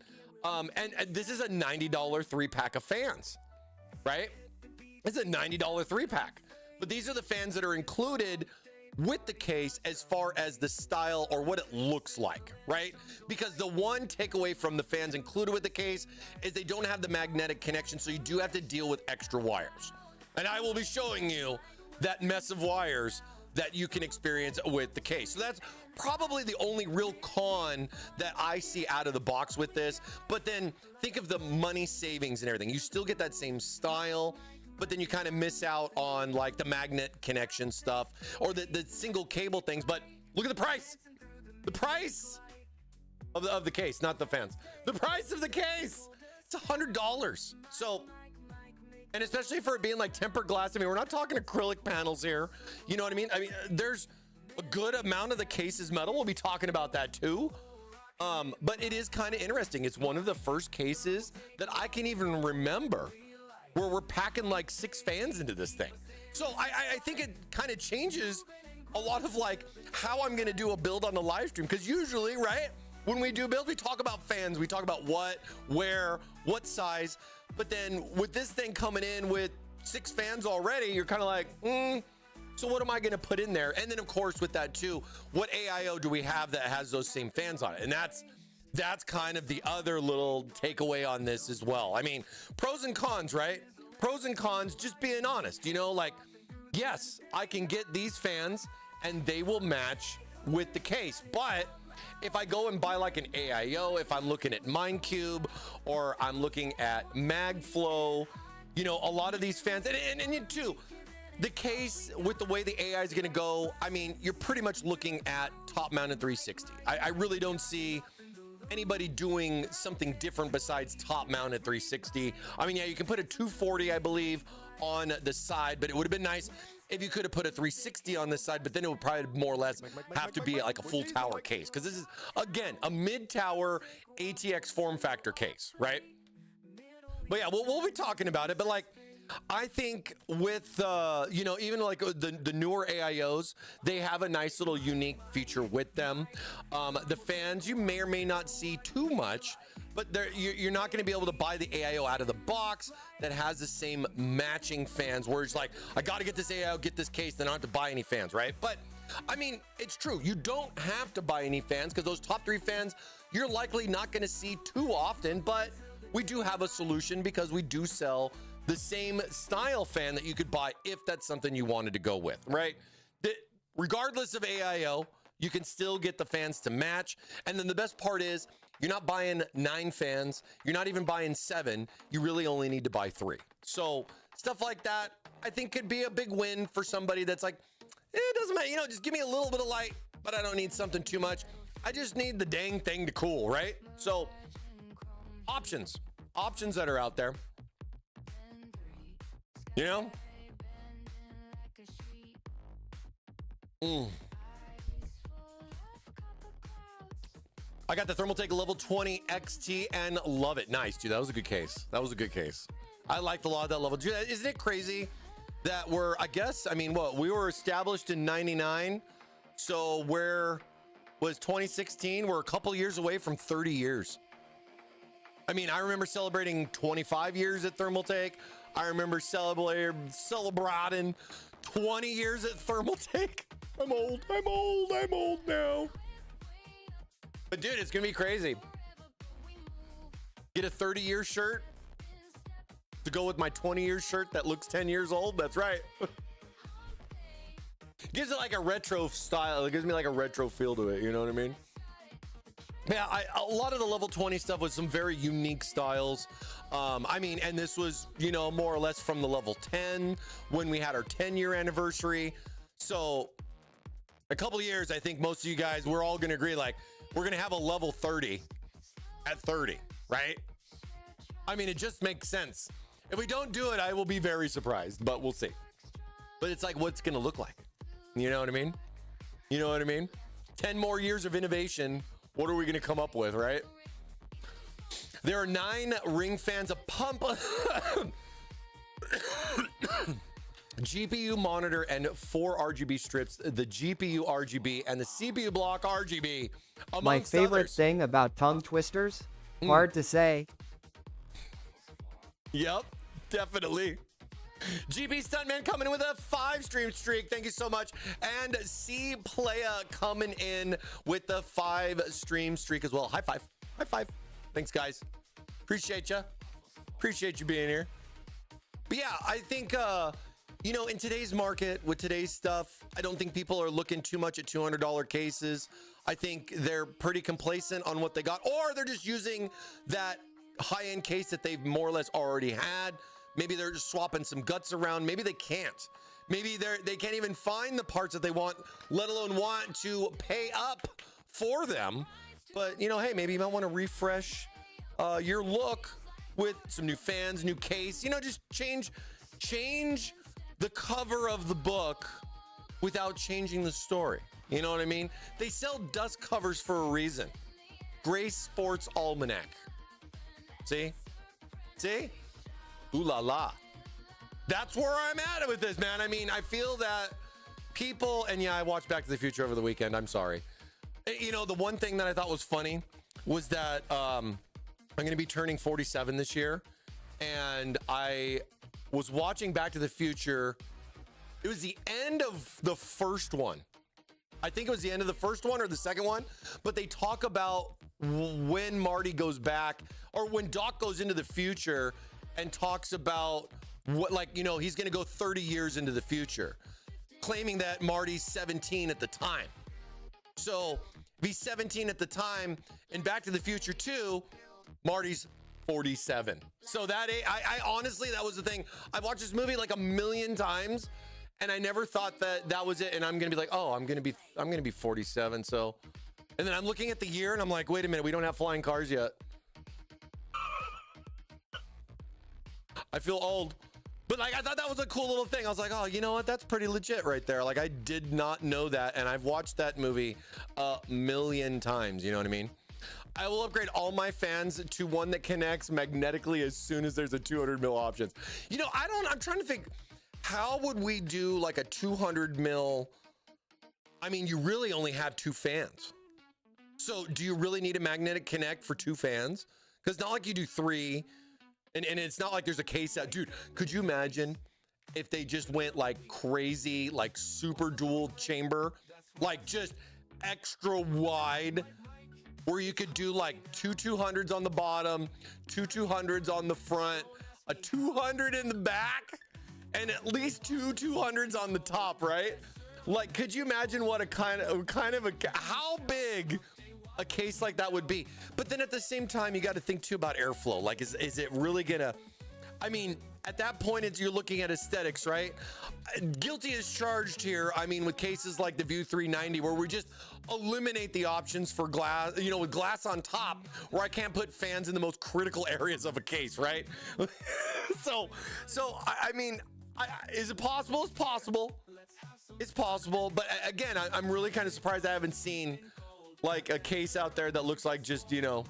Speaker 1: And this is a $90 3-pack of fans, right? It's a $90 3-pack. But these are the fans that are included with the case as far as the style or what it looks like, right? Because the one takeaway from the fans included with the case is they don't have the magnetic connection, so you do have to deal with extra wires. And I will be showing you that mess of wires that you can experience with the case. So that's probably the only real con that I see out of the box with this. But then think of the money savings and everything. You still get that same style, but then you kind of miss out on like the magnet connection stuff or the single cable things. But look at the price of the case, not the fans. The price of the case, it's $100. So, and especially for it being like tempered glass. I mean, we're not talking acrylic panels here. You know what I mean? I mean, there's a good amount of the case is metal. We'll be talking about that too. But it is kind of interesting. It's one of the first cases that I can even remember where we're packing like 6 fans into this thing. So I think it kind of changes a lot of like how I'm gonna do a build on the live stream. Because usually, right, when we do builds, we talk about fans, we talk about what, where, what size. But then with this thing coming in with 6 fans already, you're kind of like, so what am I gonna put in there? And then of course with that too, what AIO do we have that has those same fans on it? And that's kind of the other little takeaway on this as well. I mean, pros and cons, right? pros and cons, just being honest, you know, like, yes, I can get these fans and they will match with the case, but if I go and buy like an AIO, if I'm looking at MindCube or I'm looking at MagFlow, you know, a lot of these fans, and you too, the case with the way the AI is going to go, I mean, you're pretty much looking at top mounted 360. I really don't see anybody doing something different besides top mounted 360. I mean, yeah, you can put a 240, I believe, on the side, but it would have been nice if you could have put a 360 on this side, but then it would probably more or less have to be like a full tower case, because this is, again, a mid-tower ATX form factor case, right? But yeah, we'll be talking about it, but like, I think with, you know, even like the newer AIOs, they have a nice little unique feature with them. The fans, you may or may not see too much, but you're not going to be able to buy the AIO out of the box that has the same matching fans where it's like, I got to get this AIO, get this case, then I don't have to buy any fans, right? But I mean, it's true. You don't have to buy any fans because those top 3 fans, you're likely not going to see too often, but we do have a solution because we do sell the same style fan that you could buy if that's something you wanted to go with, right? Regardless of AIO, you can still get the fans to match. And then the best part is you're not buying 9 fans. You're not even buying 7. You really only need to buy 3. So stuff like that, I think could be a big win for somebody that's like, it doesn't matter, you know, just give me a little bit of light, but I don't need something too much. I just need the dang thing to cool, right? So options that are out there. You know? I got the Thermaltake level 20 XT and love it. Nice, dude. That was a good case. That was a good case. I liked a lot of that level. Dude, isn't it crazy that we were established in 99. So where was 2016? We're a couple years away from 30 years. I mean, I remember celebrating 25 years at Thermaltake. I remember celebrating 20 years at Thermaltake. I'm old now. But dude, it's gonna be crazy. Get a 30-year shirt to go with my 20-year shirt that looks 10 years old. That's right. Gives it like a retro style. It gives me like a retro feel to it. You know what I mean? Yeah, a lot of the level 20 stuff was some very unique styles. I mean, and this was, you know, more or less from the level 10 when we had our 10-year anniversary. So a couple of years, I think most of you guys, we're all going to agree, like, we're going to have a level 30 at 30, right? I mean, it just makes sense. If we don't do it, I will be very surprised, but we'll see. But it's like, what's going to look like? You know what I mean? You know what I mean? 10 more years of innovation. What are we going to come up with, right? There are 9 ring fans, a pump, GPU monitor, and 4 RGB strips, the GPU RGB and the CPU block RGB,
Speaker 4: My favorite
Speaker 1: others.
Speaker 4: thing about tongue twisters? Hard to say.
Speaker 1: Yep, definitely. GB Stuntman coming in with a 5-stream streak. Thank you so much. And C Playa coming in with the 5-stream streak as well. High five. High five. Thanks, guys. Appreciate you. Appreciate you being here. But yeah, I think, you know, in today's market with today's stuff, I don't think people are looking too much at $200 cases. I think they're pretty complacent on what they got, or they're just using that high-end case that they've more or less already had. Maybe they're just swapping some guts around. Maybe they can't. Maybe they can't even find the parts that they want, let alone want to pay up for them. But, you know, hey, maybe you might want to refresh your look with some new fans, new case. You know, just change the cover of the book without changing the story. You know what I mean? They sell dust covers for a reason. Gray Sports Almanac. See? See? Ooh la la. That's where I'm at with this, man. I mean, I feel that people, and yeah, I watched Back to the Future over the weekend. I'm sorry. You know, the one thing that I thought was funny was that I'm going to be turning 47 this year. And I was watching Back to the Future. It was the end of the first one. I think it was the end of the first one or the second one. But they talk about when Marty goes back, or when Doc goes into the future and talks about what, like, you know, he's going to go 30 years into the future, claiming that Marty's 17 at the time. So if he's 17 at the time in Back to the Future 2, Marty's 47. So that I honestly, that was the thing. I've watched this movie like a million times, and I never thought that was it. And I'm gonna be like, oh, I'm gonna be 47. So, and then I'm looking at the year, and I'm like, wait a minute, we don't have flying cars yet. I feel old. But like, I thought that was a cool little thing. I was like, oh, you know what? That's pretty legit right there. Like, I did not know that, and I've watched that movie a million times. You know what I mean? I will upgrade all my fans to one that connects magnetically as soon as there's a 200 mil options. You know, I'm trying to think, how would we do like a 200 mil? I mean, you really only have 2 fans. So do you really need a magnetic connect for 2 fans? Because not like you do 3. And it's not like there's a case out. Dude, could you imagine if they just went like crazy, like super dual chamber, like just extra wide, where you could do like 2 200s on the bottom, 2 200s on the front, a 200 in the back, and at least 2 200s on the top, right? Like, could you imagine what a kind of how big a case like that would be? But then at the same time, you got to think too about airflow. Like, is it really gonna, I mean, at that point, you're looking at aesthetics, right? Guilty as charged here. I mean, with cases like the View 390, where we just eliminate the options for glass, you know, with glass on top, where I can't put fans in the most critical areas of a case, right? so I mean, is it possible? It's possible. It's possible. But again, I'm really kind of surprised I haven't seen like a case out there that looks like just, you know,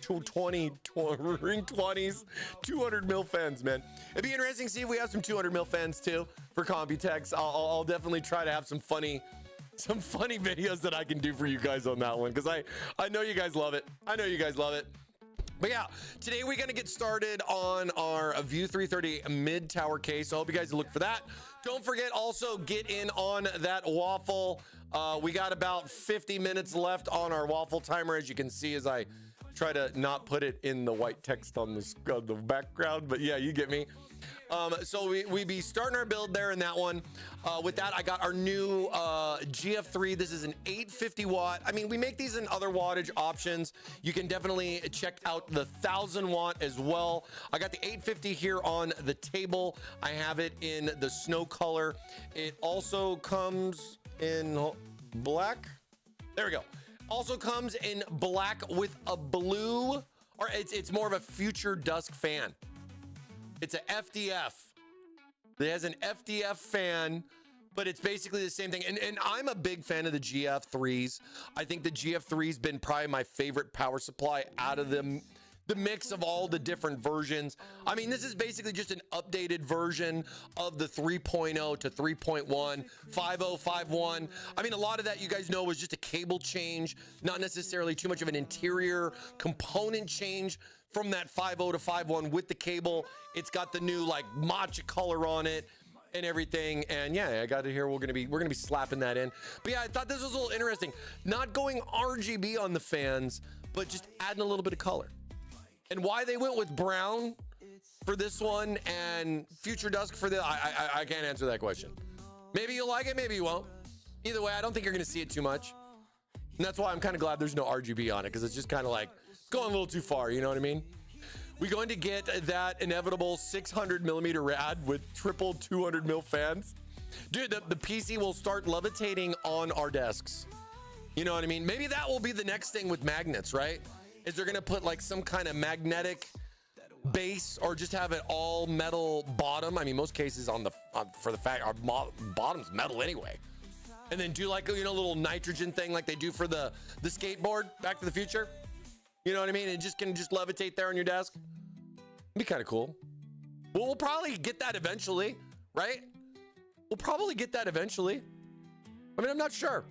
Speaker 1: 20 ring 20s, 200 mil fans, man. It'd be interesting to see if we have some 200 mil fans too for Computex. I'll definitely try to have some funny videos that I can do for you guys on that one, because I know you guys love it. I know you guys love it. But yeah, today we're going to get started on our View 330 mid tower case. So I hope you guys look for that. Don't forget, also get in on that Waffle. We got about 50 minutes left on our Waffle timer, as you can see, as I try to not put it in the white text on the background. But yeah, you get me. So we be starting our build there in that one. With that, I got our new GF3. This is an 850 watt. I mean, we make these in other wattage options. You can definitely check out the 1000 watt as well. I got the 850 here on the table. I have it in the snow color. It also comes in black. There we go. Also comes in black with a blue, or it's more of a future dusk fan. It's a FDF. It has an FDF fan, but it's basically the same thing. And I'm a big fan of the GF3s. I think the GF3's been probably my favorite power supply out of the mix of all the different versions. I mean, this is basically just an updated version of the 3.0 to 3.1, 5.0, 5.1. I mean, a lot of that, you guys know, was just a cable change, not necessarily too much of an interior component change from that 5.0 to 5.1 with the cable. It's got the new like matcha color on it and everything. And yeah, I got it here. We're gonna be slapping that in. But yeah, I thought this was a little interesting. Not going RGB on the fans, but just adding a little bit of color. And why they went with brown for this one and future dusk for the, I can't answer that question. Maybe you'll like it, maybe you won't. Either way, I don't think you're gonna see it too much. And that's why I'm kind of glad there's no RGB on it, because it's just kind of like going a little too far, you know what I mean? We're going to get that inevitable 600 millimeter rad with triple 200 mil fans. Dude, the PC will start levitating on our desks. You know what I mean? Maybe that will be the next thing with magnets, right? Is they're gonna put like some kind of magnetic base, or just have it all metal bottom. I mean, most cases for the fact our bottom's metal anyway. And then do like, you know, a little nitrogen thing like they do for the skateboard, Back to the Future. You know what I mean? It just can levitate there on your desk. It'd be kind of cool. Well, we'll probably get that eventually, right? We'll probably get that eventually. I mean, I'm not sure.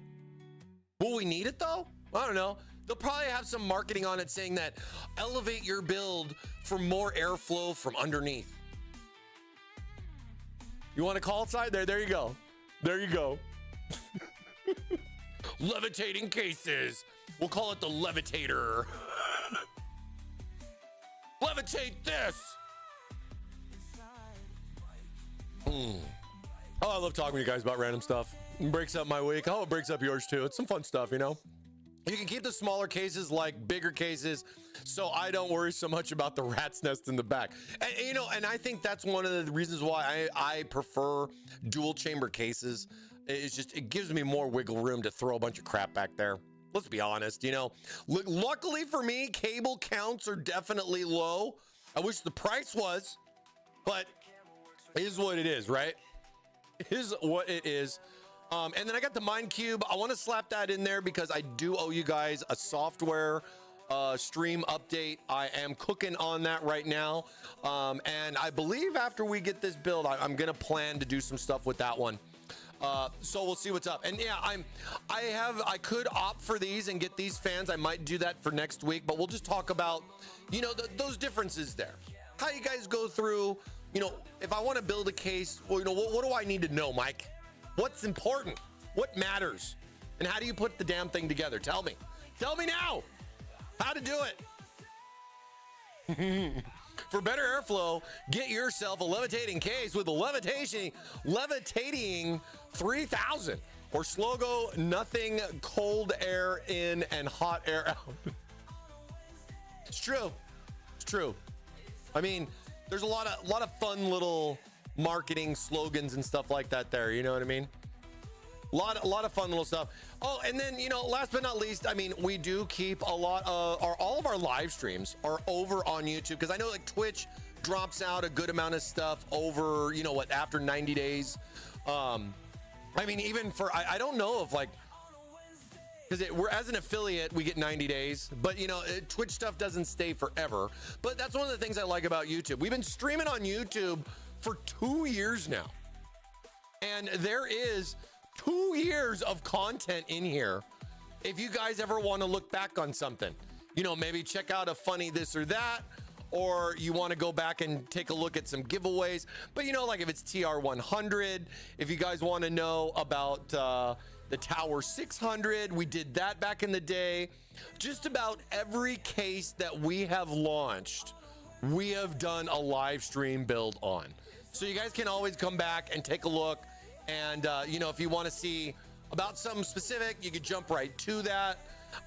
Speaker 1: Will we need it though? I don't know. They'll probably have some marketing on it saying that elevate your build for more airflow from underneath. You want to call it side? There you go. There you go. Levitating cases. We'll call it the levitator. Levitate this. I love talking to you guys about random stuff. It breaks up my week. Oh, it breaks up yours too. It's some fun stuff, you know? You can keep the smaller cases like bigger cases, so I don't worry so much about the rat's nest in the back. And you know, and I think that's one of the reasons why I prefer dual chamber cases. It's just, it gives me more wiggle room to throw a bunch of crap back there. Let's be honest, you know. Luckily for me, cable counts are definitely low. I wish the price was, but it is what it is, right? It is what it is. And then I got the Mind Cube. I want to slap that in there because I do owe you guys a software stream update. I am cooking on that right now. And I believe after we get this build, I'm going to plan to do some stuff with that one. So we'll see what's up. And yeah, I could opt for these and get these fans. I might do that for next week, but we'll just talk about, you know, those differences there. How you guys go through, you know, if I want to build a case, well, you know, what do I need to know, Mike? What's important? What matters? And how do you put the damn thing together? Tell me. Tell me now how to do it. For better airflow, get yourself a levitating case with a levitating 3000 or Slogo nothing cold air in and hot air out. It's true. It's true. I mean, there's a lot of fun little marketing slogans and stuff like that there, you know what I mean? A lot of fun little stuff. Oh, and then, you know, last but not least, I mean, we do keep a lot of all of our live streams are over on YouTube, because I know like Twitch drops out a good amount of stuff over, you know what, after 90 days. I mean, even for I don't know if like, because we're, as an affiliate, we get 90 days, but you know, Twitch stuff doesn't stay forever. But that's one of the things I like about YouTube. We've been streaming on YouTube for 2 years now, and there is 2 years of content in here. If you guys ever want to look back on something, you know, maybe check out a funny this or that, or you want to go back and take a look at some giveaways. But you know, like if it's TR100, if you guys want to know about the Tower 600, we did that back in the day. Just about every case that we have launched, we have done a live stream build on. So you guys can always come back and take a look. And, you know, if you want to see about something specific, you could jump right to that.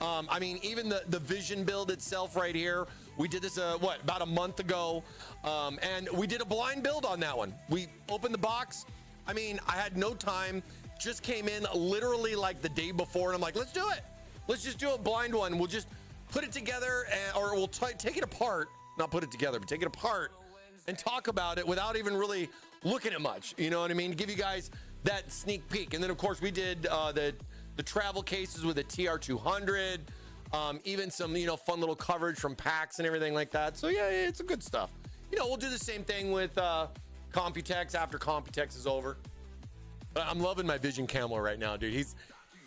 Speaker 1: I mean, even the Vision build itself right here, we did this, about a month ago. And we did a blind build on that one. We opened the box. I mean, I had no time, just came in literally like the day before. And I'm like, let's do it. Let's just do a blind one. We'll just put it together, or we'll take it apart, not put it together, but take it apart and talk about it without even really looking at much, you know what I mean? Give you guys that sneak peek. And then of course we did the travel cases with the TR200, even some, you know, fun little coverage from PAX and everything like that. So yeah, it's a good stuff. You know, we'll do the same thing with Computex after Computex is over. I'm loving my Vision Camel right now, dude.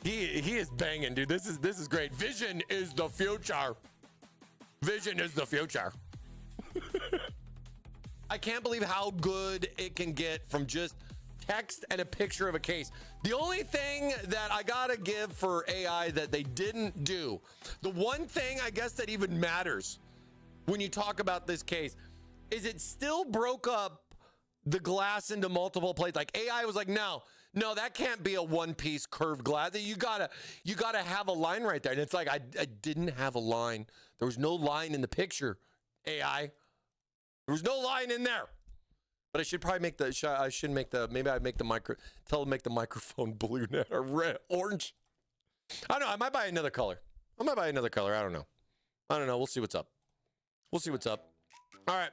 Speaker 1: He is banging, dude. This is great. Vision is the future. Vision is the future. I can't believe how good it can get from just text and a picture of a case. The only thing that I gotta give for AI that they didn't do, the one thing I guess that even matters when you talk about this case, is it still broke up the glass into multiple plates. Like AI was like, no, that can't be a one-piece curved glass. You gotta have a line right there. And it's like, I didn't have a line. There was no line in the picture, AI. There was no line in there. But I should probably make maybe I'd make the microphone blue now, or red, orange. I don't know. I might buy another color. I don't know. We'll see what's up. All right.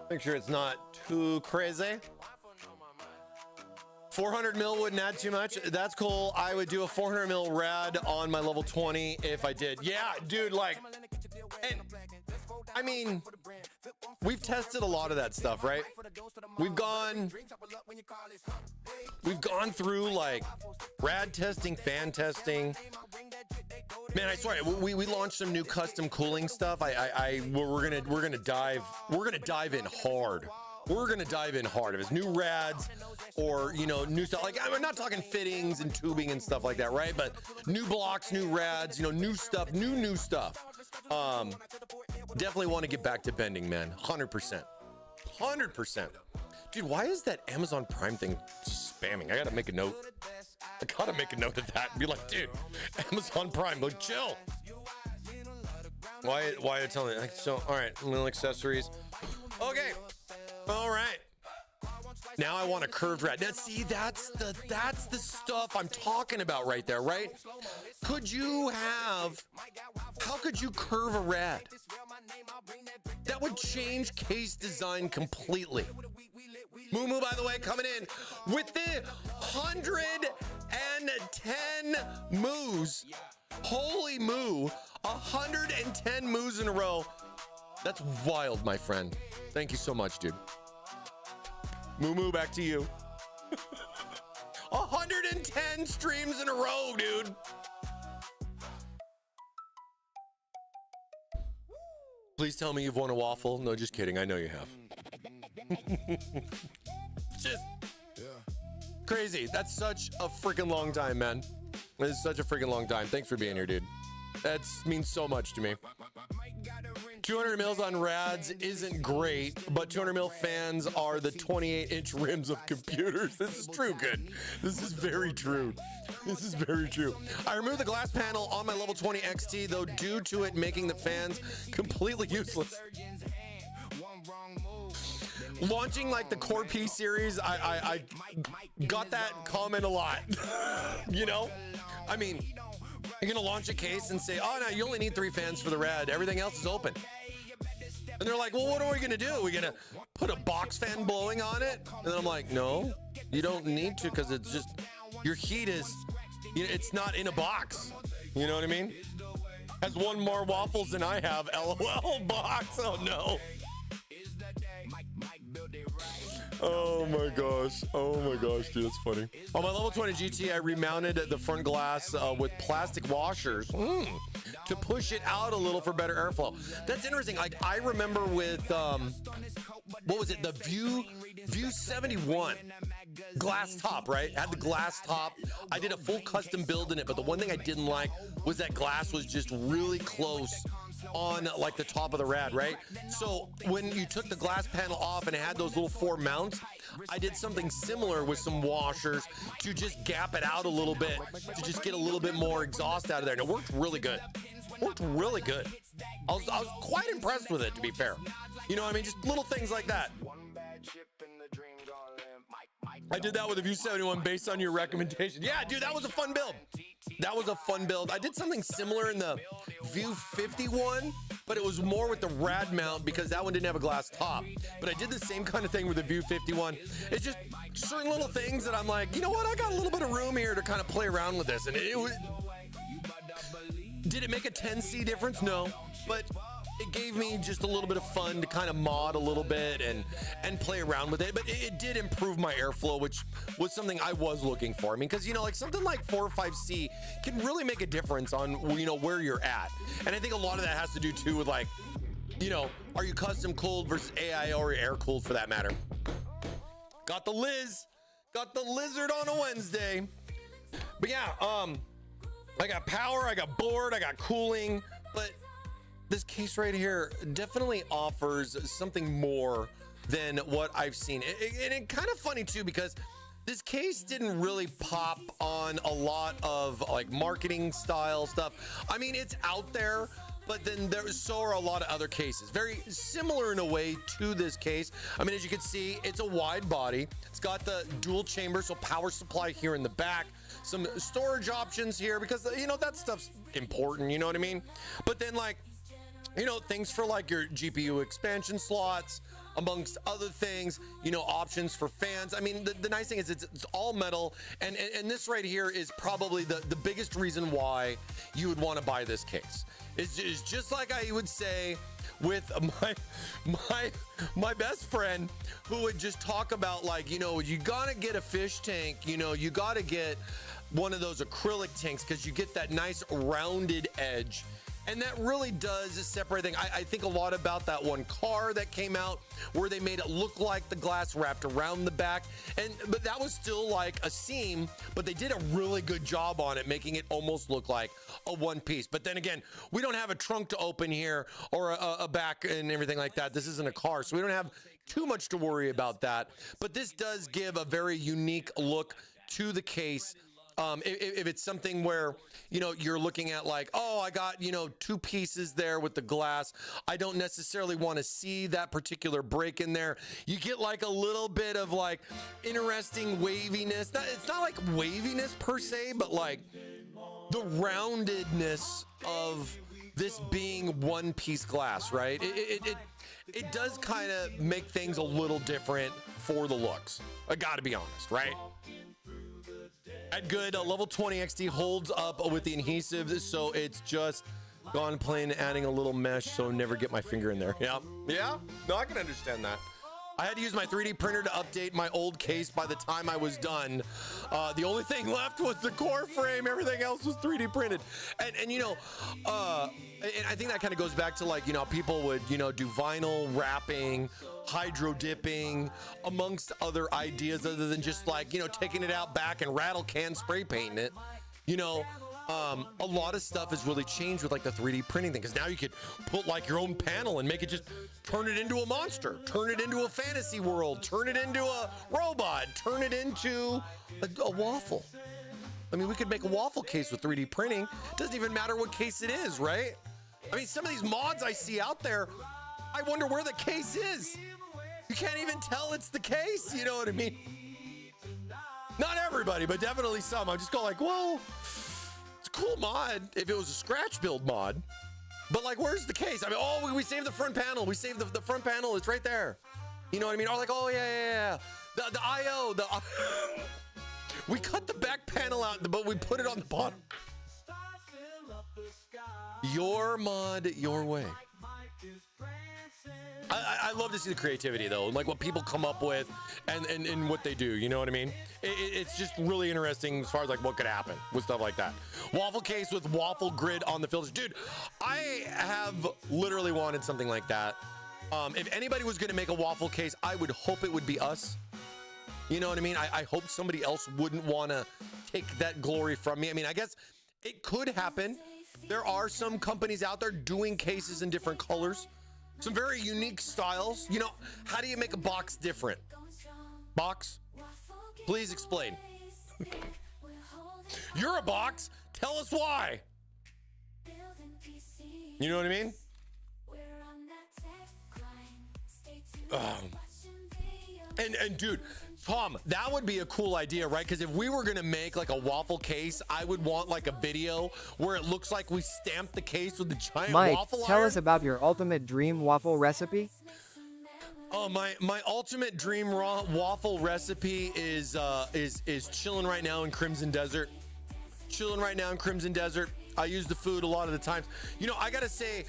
Speaker 1: Make sure it's not too crazy. 400 mil wouldn't add too much. That's cool. I would do a 400 mil rad on my level 20 if I did. Yeah, dude, like, and I mean, we've tested a lot of that stuff, right? We've gone through like rad testing, fan testing. Man, I swear, we launched some new custom cooling stuff. We're gonna dive in hard. If it's new rads or, you know, new stuff, like I'm not talking fittings and tubing and stuff like that, right? But new blocks, new rads, you know, new stuff. Definitely want to get back to bending, man. 100%. 100%. Dude, why is that Amazon Prime thing just spamming? I gotta make a note. I gotta make a note of that and be like, dude, Amazon Prime, like, chill. Why are you telling me? Like, so, all right, little accessories. Okay, all right. Now I want a curved rad. Now, see, that's the stuff I'm talking about right there, right? How could you curve a rad? That would change case design completely. Moo, by the way, coming in with the 110 moos. Holy moo, 110 moos in a row. That's wild, my friend. Thank you so much, dude. Moo, back to you. 110 streams in a row, dude. Please tell me you've won a waffle. No, just kidding. I know you have. Just crazy. That's such a freaking long time, man. It's such a freaking long time. Thanks for being here, dude. That means so much to me. 200 mils on rads isn't great, but 200 mil fans are the 28-inch rims of computers. This is true, good. This is very true. This is very true. I removed the glass panel on my level 20 XT, though, due to it making the fans completely useless. Launching like the Core P series, I got that comment a lot. You know? I mean, you're gonna launch a case and say, oh no, you only need 3 fans for the rad. Everything else is open. And they're like, well, what are we gonna do? Are we gonna put a box fan blowing on it? And then I'm like, no, you don't need to, because it's just, your heat is, you know, it's not in a box. You know what I mean? Has one more waffles than I have. LOL box. Oh no. Oh my gosh. Oh my gosh, dude, that's funny. On my level 20 GT, I remounted the front glass with plastic washers to push it out a little for better airflow. That's interesting. Like, I remember with, what was it? The View 71 glass top, right? Had the glass top. I did a full custom build in it, but the one thing I didn't like was that glass was just really close on like the top of the rad, right? So when you took the glass panel off and it had those little 4 mounts, I did something similar with some washers to just gap it out a little bit, to just get a little bit more exhaust out of there. And it worked really good. Worked really good. I was quite impressed with it, to be fair. You know what I mean? Just little things like that. I did that with a View 71 based on your recommendation. Yeah, dude, that was a fun build. That was a fun build. I did something similar in the View 51, but it was more with the rad mount because that one didn't have a glass top. But I did the same kind of thing with the View 51. It's just certain little things that I'm like, you know what? I got a little bit of room here to kind of play around with this. And it was... Did it make a 10C difference? No. But it gave me just a little bit of fun to kind of mod a little bit and play around with it. But it did improve my airflow, which was something I was looking for. I mean, because, you know, like something like 4 or 5C can really make a difference on, you know, where you're at. And I think a lot of that has to do too with, like, you know, are you custom cooled versus AIO or air cooled for that matter? Got the lizard on a Wednesday. But yeah, I got power, I got board, I got cooling, but this case right here definitely offers something more than what I've seen. And it's kind of funny too, because this case didn't really pop on a lot of like marketing style stuff. I mean, it's out there, but then so are a lot of other cases. Very similar in a way to this case. I mean, as you can see, it's a wide body. It's got the dual chamber, so power supply here in the back. Some storage options here because, you know, that stuff's important, you know what I mean? But then, like, you know, things for like your GPU expansion slots, amongst other things, you know, options for fans. I mean, the nice thing is it's all metal, and this right here is probably the biggest reason why you would want to buy this case. It's just like I would say with my best friend, who would just talk about, like, you know, you gotta get a fish tank, you know, you gotta get one of those acrylic tanks because you get that nice rounded edge. And that really does separate things. I think a lot about that one car that came out where they made it look like the glass wrapped around the back. But that was still like a seam, but they did a really good job on it, making it almost look like a one piece. But then again, we don't have a trunk to open here or a back and everything like that. This isn't a car, so we don't have too much to worry about that. But this does give a very unique look to the case. If it's something where, you know, you're looking at like, oh, I got, you know, two pieces there with the glass. I don't necessarily want to see that particular break in there. You get like a little bit of like interesting waviness. It's not like waviness per se, but like the roundedness of this being one piece glass, right? It does kind of make things a little different for the looks. I gotta be honest, right? At good, level 20 XD holds up with the adhesive, so it's just gone plain, adding a little mesh, so never get my finger in there. Yeah, no, I can understand that. I had to use my 3D printer to update my old case by the time I was done. The only thing left was the core frame. Everything else was 3D printed. And you know, and I think that kind of goes back to like, you know, people would, you know, do vinyl wrapping, hydro dipping, amongst other ideas other than just like, you know, taking it out back and rattle can spray painting it. You know, a lot of stuff has really changed with like the 3D printing thing, because now you could put like your own panel and make it just turn it into a monster, turn it into a fantasy world, turn it into a robot, turn it into a waffle. I mean, we could make a waffle case with 3D printing. It doesn't even matter what case it is, right? I mean, some of these mods I see out there, I wonder where the case is. You can't even tell it's the case, you know what I mean? Not everybody, but definitely some. I just go like, well, it's a cool mod if it was a scratch build mod. But like, where's the case? I mean, oh, we saved the front panel. We saved the front panel. It's right there. You know what I mean? Or like, oh, yeah. The AIO. We cut the back panel out, but we put it on the bottom. Your mod, your way. I love to see the creativity though, like what people come up with and what they do, you know what I mean? It's just really interesting as far as like what could happen with stuff like that. Waffle case with waffle grid on the filters. Dude, I have literally wanted something like that. If anybody was gonna make a waffle case, I would hope it would be us. You know what I mean? I hope somebody else wouldn't wanna take that glory from me. I mean, I guess it could happen. There are some companies out there doing cases in different colors. Some very unique styles. You know, how do you make a box different? Box? Please explain. You're a box. Tell us why. You know what I mean? And dude, Tom, that would be a cool idea, right? Because if we were gonna make like a waffle case, I would want like a video where it looks like we stamped the case with the giant waffle
Speaker 4: tell
Speaker 1: iron.
Speaker 4: us about your ultimate dream waffle recipe.
Speaker 1: Oh, my ultimate dream raw waffle recipe is chilling right now in Crimson Desert. Chilling right now in Crimson Desert. I use the food a lot of the times. You know, I gotta say,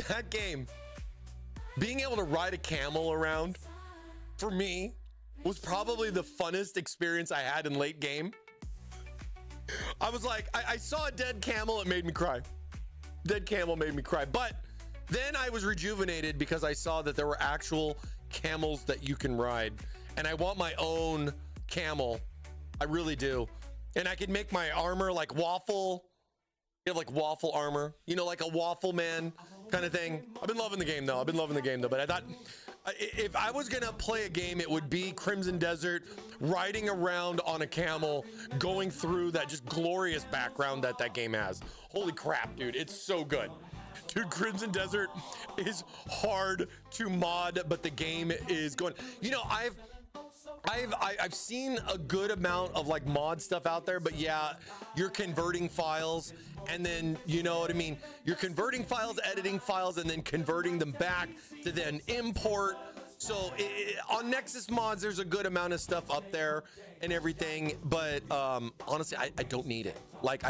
Speaker 1: that game, being able to ride a camel around, for me, was probably the funnest experience I had in late game. I was like, I saw a dead camel, it made me cry. Dead camel made me cry. But then I was rejuvenated because I saw that there were actual camels that you can ride. And I want my own camel. I really do. And I could make my armor like waffle. You have like waffle armor, you know, like a waffle man kind of thing. I've been loving the game though. But I thought, if I was gonna play a game, it would be Crimson Desert, riding around on a camel, going through that just glorious background that game has. Holy crap, dude, it's so good. Dude, Crimson Desert is hard to mod, but the game is going. You know, I've seen a good amount of like mod stuff out there, but yeah, you're converting files and then, you know what I mean? You're converting files, editing files, and then converting them back to then import. So on Nexus mods, there's a good amount of stuff up there and everything, but honestly, I don't need it. Like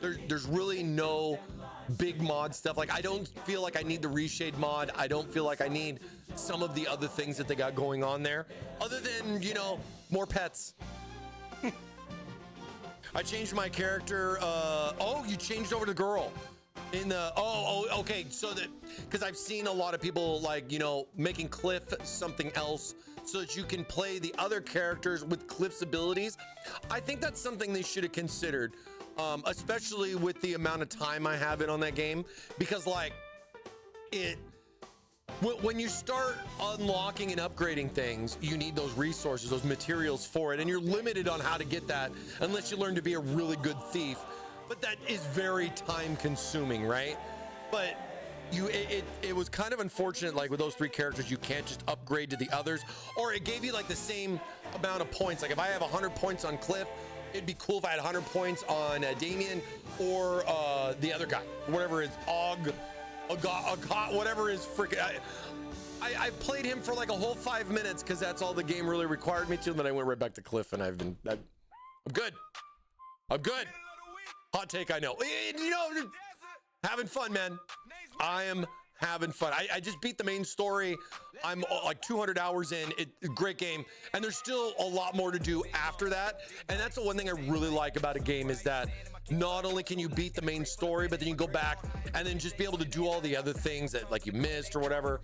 Speaker 1: there's really no big mod stuff. Like I don't feel like I need the reshade mod. I don't feel like I need some of the other things that they got going on there, other than, you know, more pets. I changed my character. Oh, you changed over to girl. In the okay, so that because I've seen a lot of people like making Cliff something else so that you can play the other characters with Cliff's abilities. I think that's something they should have considered, especially with the amount of time I have in on that game, because like when you start unlocking and upgrading things, you need those resources, those materials for it, and you're limited on how to get that unless you learn to be a really good thief. But that is very time consuming, right? But it was kind of unfortunate, like with those three characters, you can't just upgrade to the others, or it gave you like the same amount of points. Like if I have 100 points on Cliff, it'd be cool if I had 100 points on Damien or the other guy, whatever is whatever is freaking. I played him for like a whole 5 minutes because that's all the game really required me to. And then I went right back to Cliff, and I'm good. I'm good. Hot take, I know. Having fun, man. I am having fun. I just beat the main story. I'm like 200 hours in. Great game. And there's still a lot more to do after that. And that's the one thing I really like about a game is that not only can you beat the main story, but then you go back and then just be able to do all the other things that like you missed or whatever.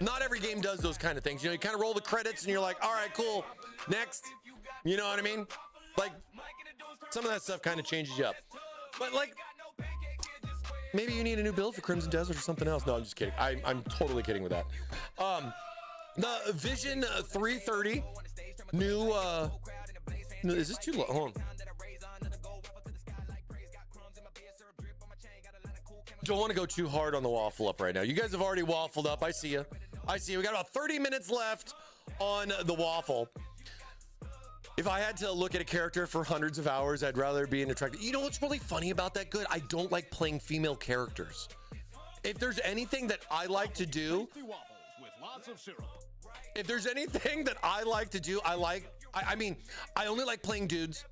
Speaker 1: Not every game does those kind of things. You kind of roll the credits and you're like, all right, cool. Next. You know what I mean? Like some of that stuff kind of changes you up. But like maybe you need a new build for Crimson Desert or something else. No, I'm just kidding. I'm totally kidding with that. The Vision 330 new is this too low? Hold on. Don't want to go too hard on the waffle up right now. You guys have already waffled up. I see you. We got about 30 minutes left on the waffle. If I had to look at a character for hundreds of hours, I'd rather be an attractive. You know what's really funny about that? Good. I don't like playing female characters. If there's anything that I like to do, if there's anything that I like to do, I mean, I only like playing dudes.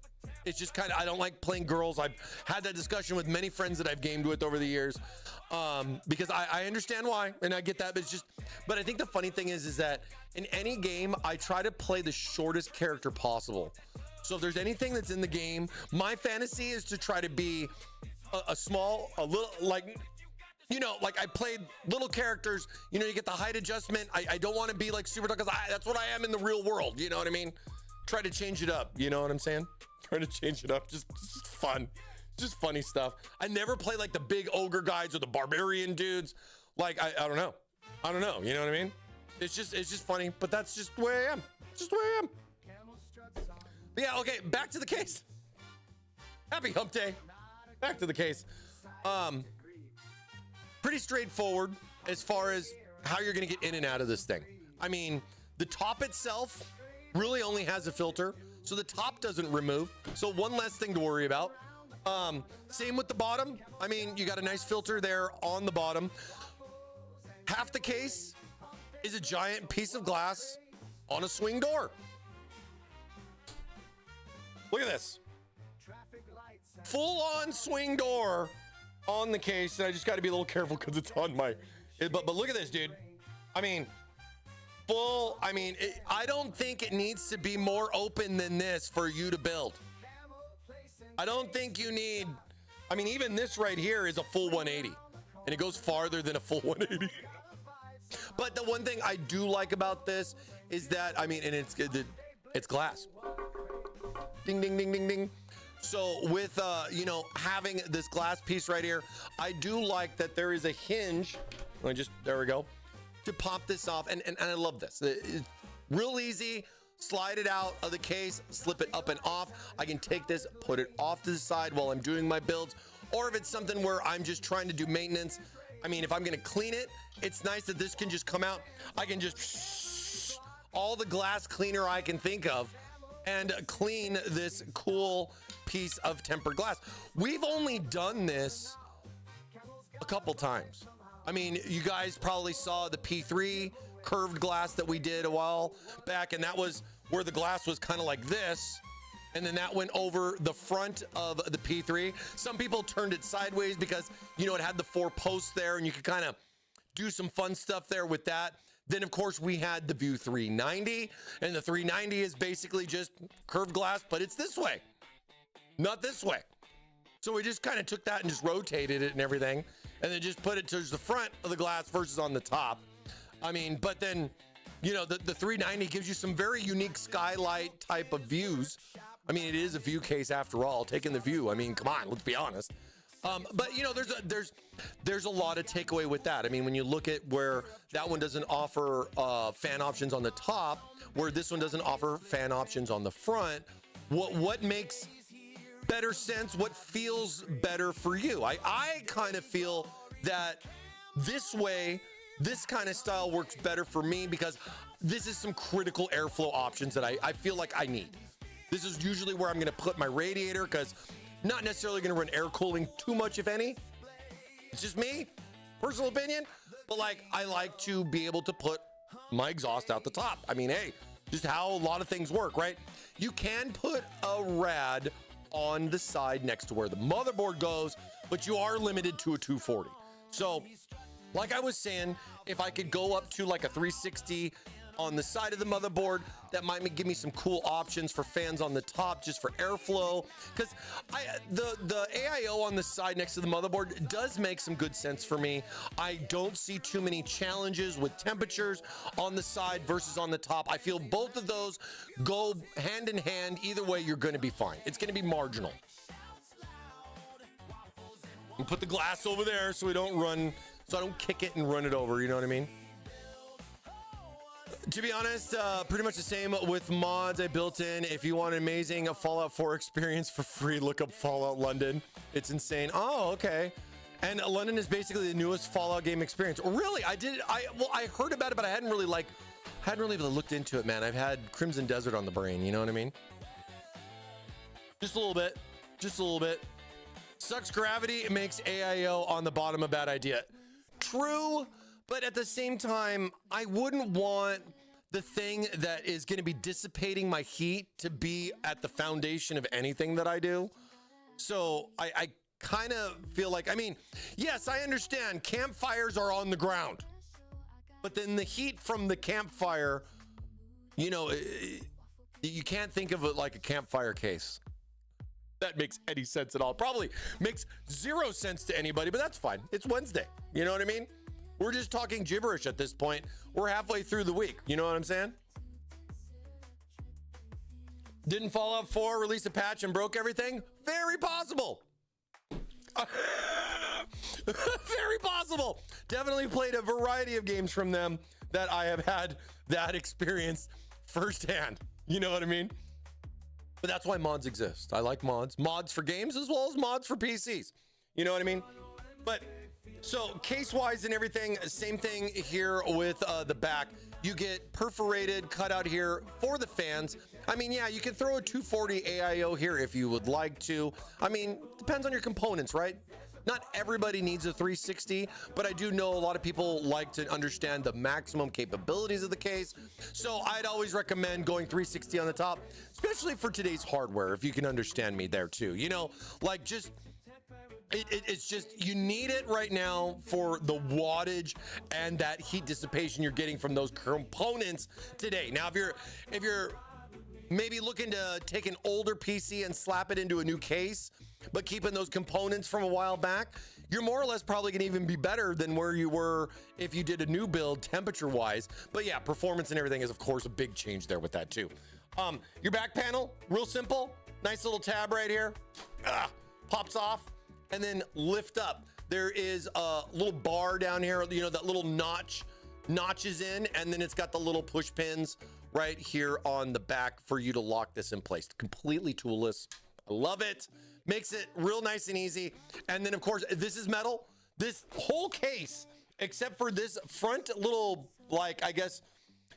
Speaker 1: It's just kind of, I don't like playing girls. I've had that discussion with many friends that I've gamed with over the years, because I understand why, and I get that, but I think the funny thing is that in any game, I try to play the shortest character possible. So if there's anything that's in the game, my fantasy is to try to be a little, like, like I played little characters, you get the height adjustment. I don't want to be like super tall because that's what I am in the real world. You know what I mean? Try to change it up. You know what I'm saying? Try to change it up. Just fun. Just funny stuff. I never play like the big ogre guys or the barbarian dudes. Like, I don't know. You know what I mean? It's just funny, but that's just the way I am. Just the way I am. But yeah, okay, back to the case. Happy hump day. Back to the case. Pretty straightforward as far as how you're going to get in and out of this thing. I mean, the top itself really only has a filter, so the top doesn't remove. So one less thing to worry about. Same with the bottom. I mean, you got a nice filter there on the bottom. Half the case is a giant piece of glass on a swing door. Look at this. Full on swing door on the case. And I just got to be a little careful because it's on my, but look at this, dude. I mean, I don't think it needs to be more open than this for you to build. I don't think you need, even this right here is a full 180 and it goes farther than a full 180. But the one thing I do like about this is that, and it's glass. Ding, ding, ding, ding, ding. So with, having this glass piece right here, I do like that there is a hinge. There we go. To pop this off, and I love this. It's real easy. Slide it out of the case, slip it up and off. I can take this, put it off to the side while I'm doing my builds, or if it's something where I'm just trying to do maintenance. If I'm gonna clean it, it's nice that this can just come out. I can just all the glass cleaner I can think of and clean this cool piece of tempered glass. We've only done this a couple times. You guys probably saw the P3 curved glass that we did a while back, and that was where the glass was kind of like this, and then that went over the front of the P3. Some people turned it sideways because, it had the 4 posts there, and you could kind of do some fun stuff there with that. Then, of course, we had the View 390, and the 390 is basically just curved glass, but it's this way, not this way. So we just kind of took that and just rotated it and everything, and then just put it towards the front of the glass versus on the top. I mean, but then, you know, the 390 gives you some very unique skylight type of views. I mean, it is a view case after all, taking the view. I mean, come on, let's be honest. But you know, there's a lot of takeaway with that. I mean, when you look at where that one doesn't offer fan options on the top, where this one doesn't offer fan options on the front, what makes better sense? What feels better for you? I kind of feel that this way, this kind of style works better for me because this is some critical airflow options that I feel like I need. This is usually where I'm going to put my radiator because not necessarily going to run air cooling too much, if any. It's just me, personal opinion. But like, I like to be able to put my exhaust out the top. I mean, hey, just how a lot of things work, right? You can put a rad on the side next to where the motherboard goes, but you are limited to a 240. So like I was saying, if I could go up to like a 360 on the side of the motherboard, that might give me some cool options for fans on the top just for airflow, because the AIO on the side next to the motherboard does make some good sense for me. I don't see too many challenges with temperatures on the side versus on the top. I feel both of those go hand in hand. Either way, you're going to be fine. It's going to be marginal. And put the glass over there so I don't kick it and run it over, you know what I mean? To be honest, pretty much the same with mods I built in. If you want an amazing Fallout 4 experience for free, look up Fallout London. It's insane. Oh, okay. And London is basically the newest Fallout game experience. Really? I heard about it, but I hadn't really looked into it, man. I've had Crimson Desert on the brain, you know what I mean? Just a little bit. Sucks gravity. It makes AIO on the bottom a bad idea. True. But at the same time, I wouldn't want the thing that is going to be dissipating my heat to be at the foundation of anything that I do. So I kind of feel like, I mean, yes, I understand campfires are on the ground, but then the heat from the campfire, you know, you can't think of it like a campfire case. That makes any sense at all. Probably makes zero sense to anybody, but that's fine. It's Wednesday. You know what I mean? We're just talking gibberish at this point. We're halfway through the week. You know what I'm saying? Didn't Fallout 4 release a patch and broke everything? Very possible. Very possible. Definitely played a variety of games from them that I have had that experience firsthand. You know what I mean? But that's why mods exist. I like mods. Mods for games as well as mods for PCs. You know what I mean? But so case-wise and everything, same thing here with the back. You get perforated cutout here for the fans. I mean, yeah, you can throw a 240 AIO here if you would like to. I mean, depends on your components, right? Not everybody needs a 360, but I do know a lot of people like to understand the maximum capabilities of the case. So I'd always recommend going 360 on the top, especially for today's hardware, if you can understand me there too. You know, like just... It's just, you need it right now for the wattage and that heat dissipation you're getting from those components today. Now, if you're maybe looking to take an older PC and slap it into a new case, but keeping those components from a while back, you're more or less probably gonna even be better than where you were if you did a new build temperature wise. But yeah, performance and everything is of course a big change there with that too. Your back panel, real simple, nice little tab right here, pops off. And then lift up. There is a little bar down here, you know, that little notches in, and then it's got the little push pins right here on the back for you to lock this in place. Completely toolless. I love it. Makes it real nice and easy. And then of course, this is metal. This whole case, except for this front little, like, I guess,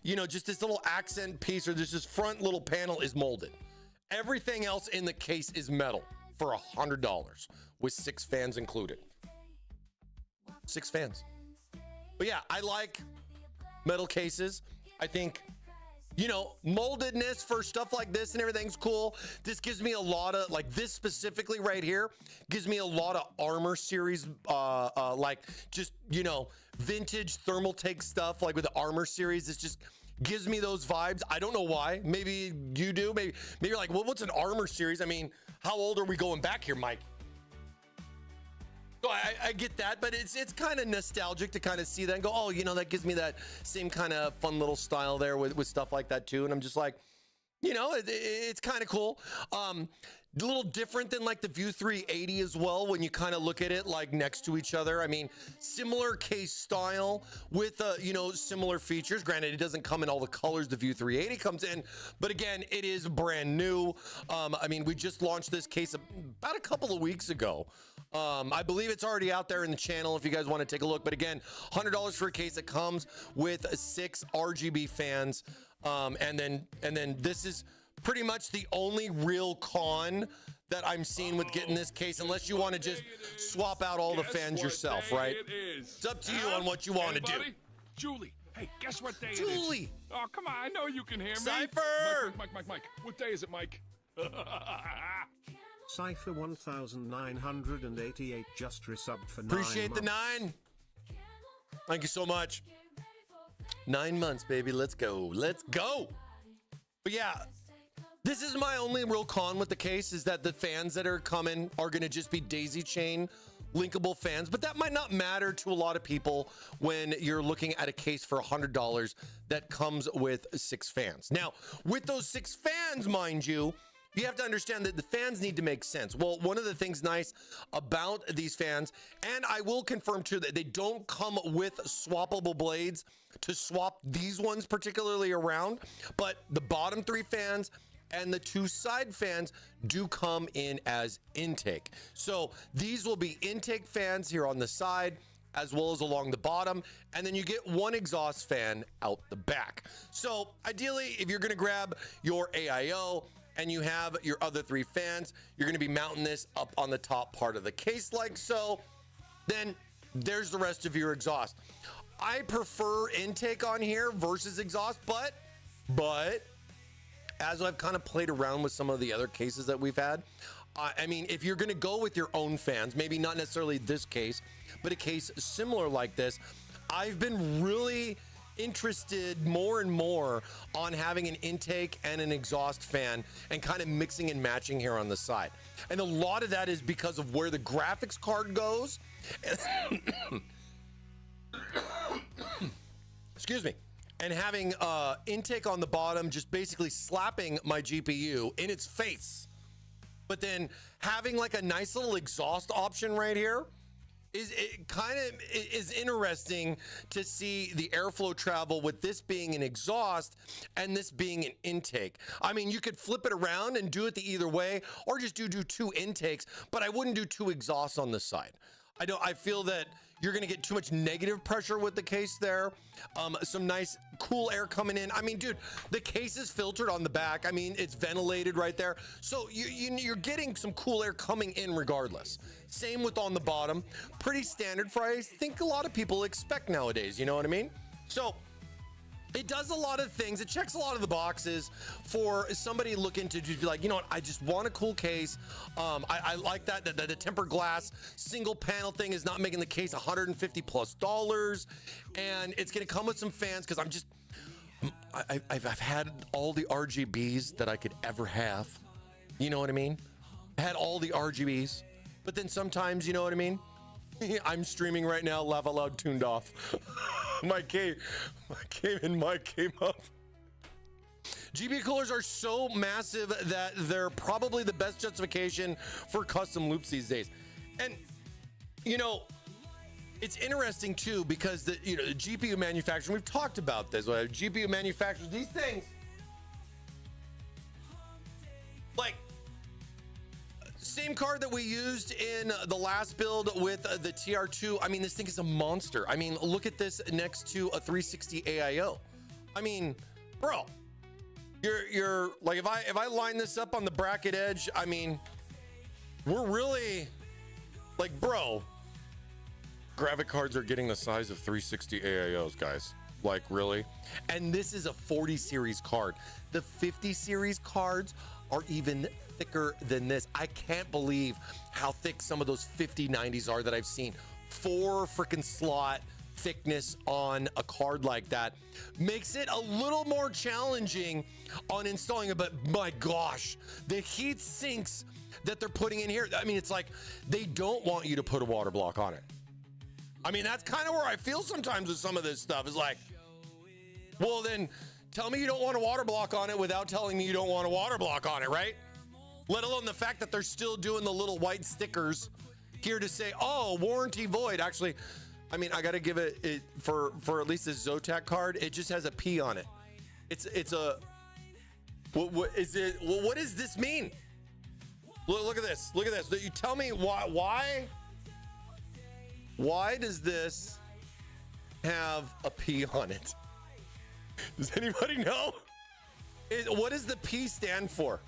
Speaker 1: you know, just this little accent piece or this front little panel is molded. Everything else in the case is metal for $100 with 6 fans included. 6 fans. But yeah, I like metal cases. I think, you know, moldedness for stuff like this and everything's cool. This gives me a lot of, like this specifically right here, gives me a lot of Armor series, like just, you know, vintage Thermaltake stuff, like with the Armor series. This just gives me those vibes. I don't know why. Maybe you do. Maybe you're like, well, what's an Armor series? I mean, how old are we going back here, Mike? So I get that, but it's kind of nostalgic to kind of see that and go, oh, you know, that gives me that same kind of fun little style there with stuff like that too. And I'm just like, you know, it's kind of cool. A little different than like the View 380 as well when you kind of look at it like next to each other. I mean, similar case style with, you know, similar features. Granted, it doesn't come in all the colors the View 380 comes in, but again, it is brand new. I mean, we just launched this case about a couple of weeks ago. I believe it's already out there in the channel if you guys want to take a look. But again, $100 for a case that comes with 6 RGB fans. And then this is pretty much the only real con that I'm seeing with getting this case, unless you want to just swap out all the fans yourself, right? It's up to you on what you want to do.
Speaker 5: Julie, hey, guess what day it is?
Speaker 1: Julie!
Speaker 5: Oh, come on, I know you can hear me.
Speaker 1: Cypher!
Speaker 5: Mike. What day is it, Mike?
Speaker 6: Cypher 1988 just resubbed for 9
Speaker 1: Appreciate the 9. Thank you so much. 9 months, baby. Let's go. Let's go. But yeah, this is my only real con with the case is that the fans that are coming are going to just be daisy chain linkable fans. But that might not matter to a lot of people when you're looking at a case for $100 that comes with 6 fans. Now, with those 6 fans, mind you, you have to understand that the fans need to make sense. Well, one of the things nice about these fans, and I will confirm too that they don't come with swappable blades to swap these ones particularly around, but the bottom 3 fans and the 2 side fans do come in as intake. So these will be intake fans here on the side as well as along the bottom, and then you get 1 exhaust fan out the back. So ideally, if you're gonna grab your AIO, and you have your other 3 fans, you're gonna be mounting this up on the top part of the case like so. Then there's the rest of your exhaust. I prefer intake on here versus exhaust, but as I've kind of played around with some of the other cases that we've had, I mean, if you're gonna go with your own fans, maybe not necessarily this case, but a case similar like this, I've been really interested more and more on having an intake and an exhaust fan and kind of mixing and matching here on the side. And a lot of that is because of where the graphics card goes. Excuse me. And having intake on the bottom, just basically slapping my GPU in its face. But then having like a nice little exhaust option right here is interesting to see the airflow travel with this being an exhaust and this being an intake. I mean, you could flip it around and do it the either way, or just do 2 intakes, but I wouldn't do 2 exhausts on this side. I feel that you're going to get too much negative pressure with the case there. Some nice cool air coming in. I mean, dude, the case is filtered on the back. I mean, it's ventilated right there. So you're getting some cool air coming in regardless. Same with on the bottom. Pretty standard for I think a lot of people expect nowadays. You know what I mean? So it does a lot of things. It checks a lot of the boxes for somebody looking to be like, you know what, I just want a cool case. I like that the tempered glass single panel thing is not making the case $150+, and it's gonna come with some fans because I've had all the RGBs that I could ever have. You know what I mean? I had all the RGBs, but then sometimes, you know what I mean? I'm streaming right now, laugh out loud tuned off. my mic came up. GPU coolers are so massive that they're probably the best justification for custom loops these days. And you know, it's interesting too because the GPU manufacturer, we've talked about this, GPU manufacturers, these things, like, same card that we used in the last build with the TR2. I mean, this thing is a monster. I mean, look at this next to a 360 AIO. I mean, bro, you're like, if I line this up on the bracket edge, I mean, we're really like, bro, graphic cards are getting the size of 360 AIOs, guys. Like, really? And this is a 40 series card. The 50 series cards are even thicker than this. I can't believe how thick some of those 5090s are that I've seen. 4 freaking slot thickness on a card like that makes it a little more challenging on installing it. But my gosh, the heat sinks that they're putting in here, I mean, it's like they don't want you to put a water block on it. I mean, that's kind of where I feel sometimes with some of this stuff. Is like, well, then tell me you don't want a water block on it without telling me you don't want a water block on it, right? Let alone the fact that they're still doing the little white stickers here to say, oh, warranty void. Actually, I mean, I got to give it for at least this Zotac card, it just has a P on it. It's a, what is it? Well, what does this mean? Look at this. Look at this. You tell me why does this have a P on it? Does anybody know? What does the P stand for?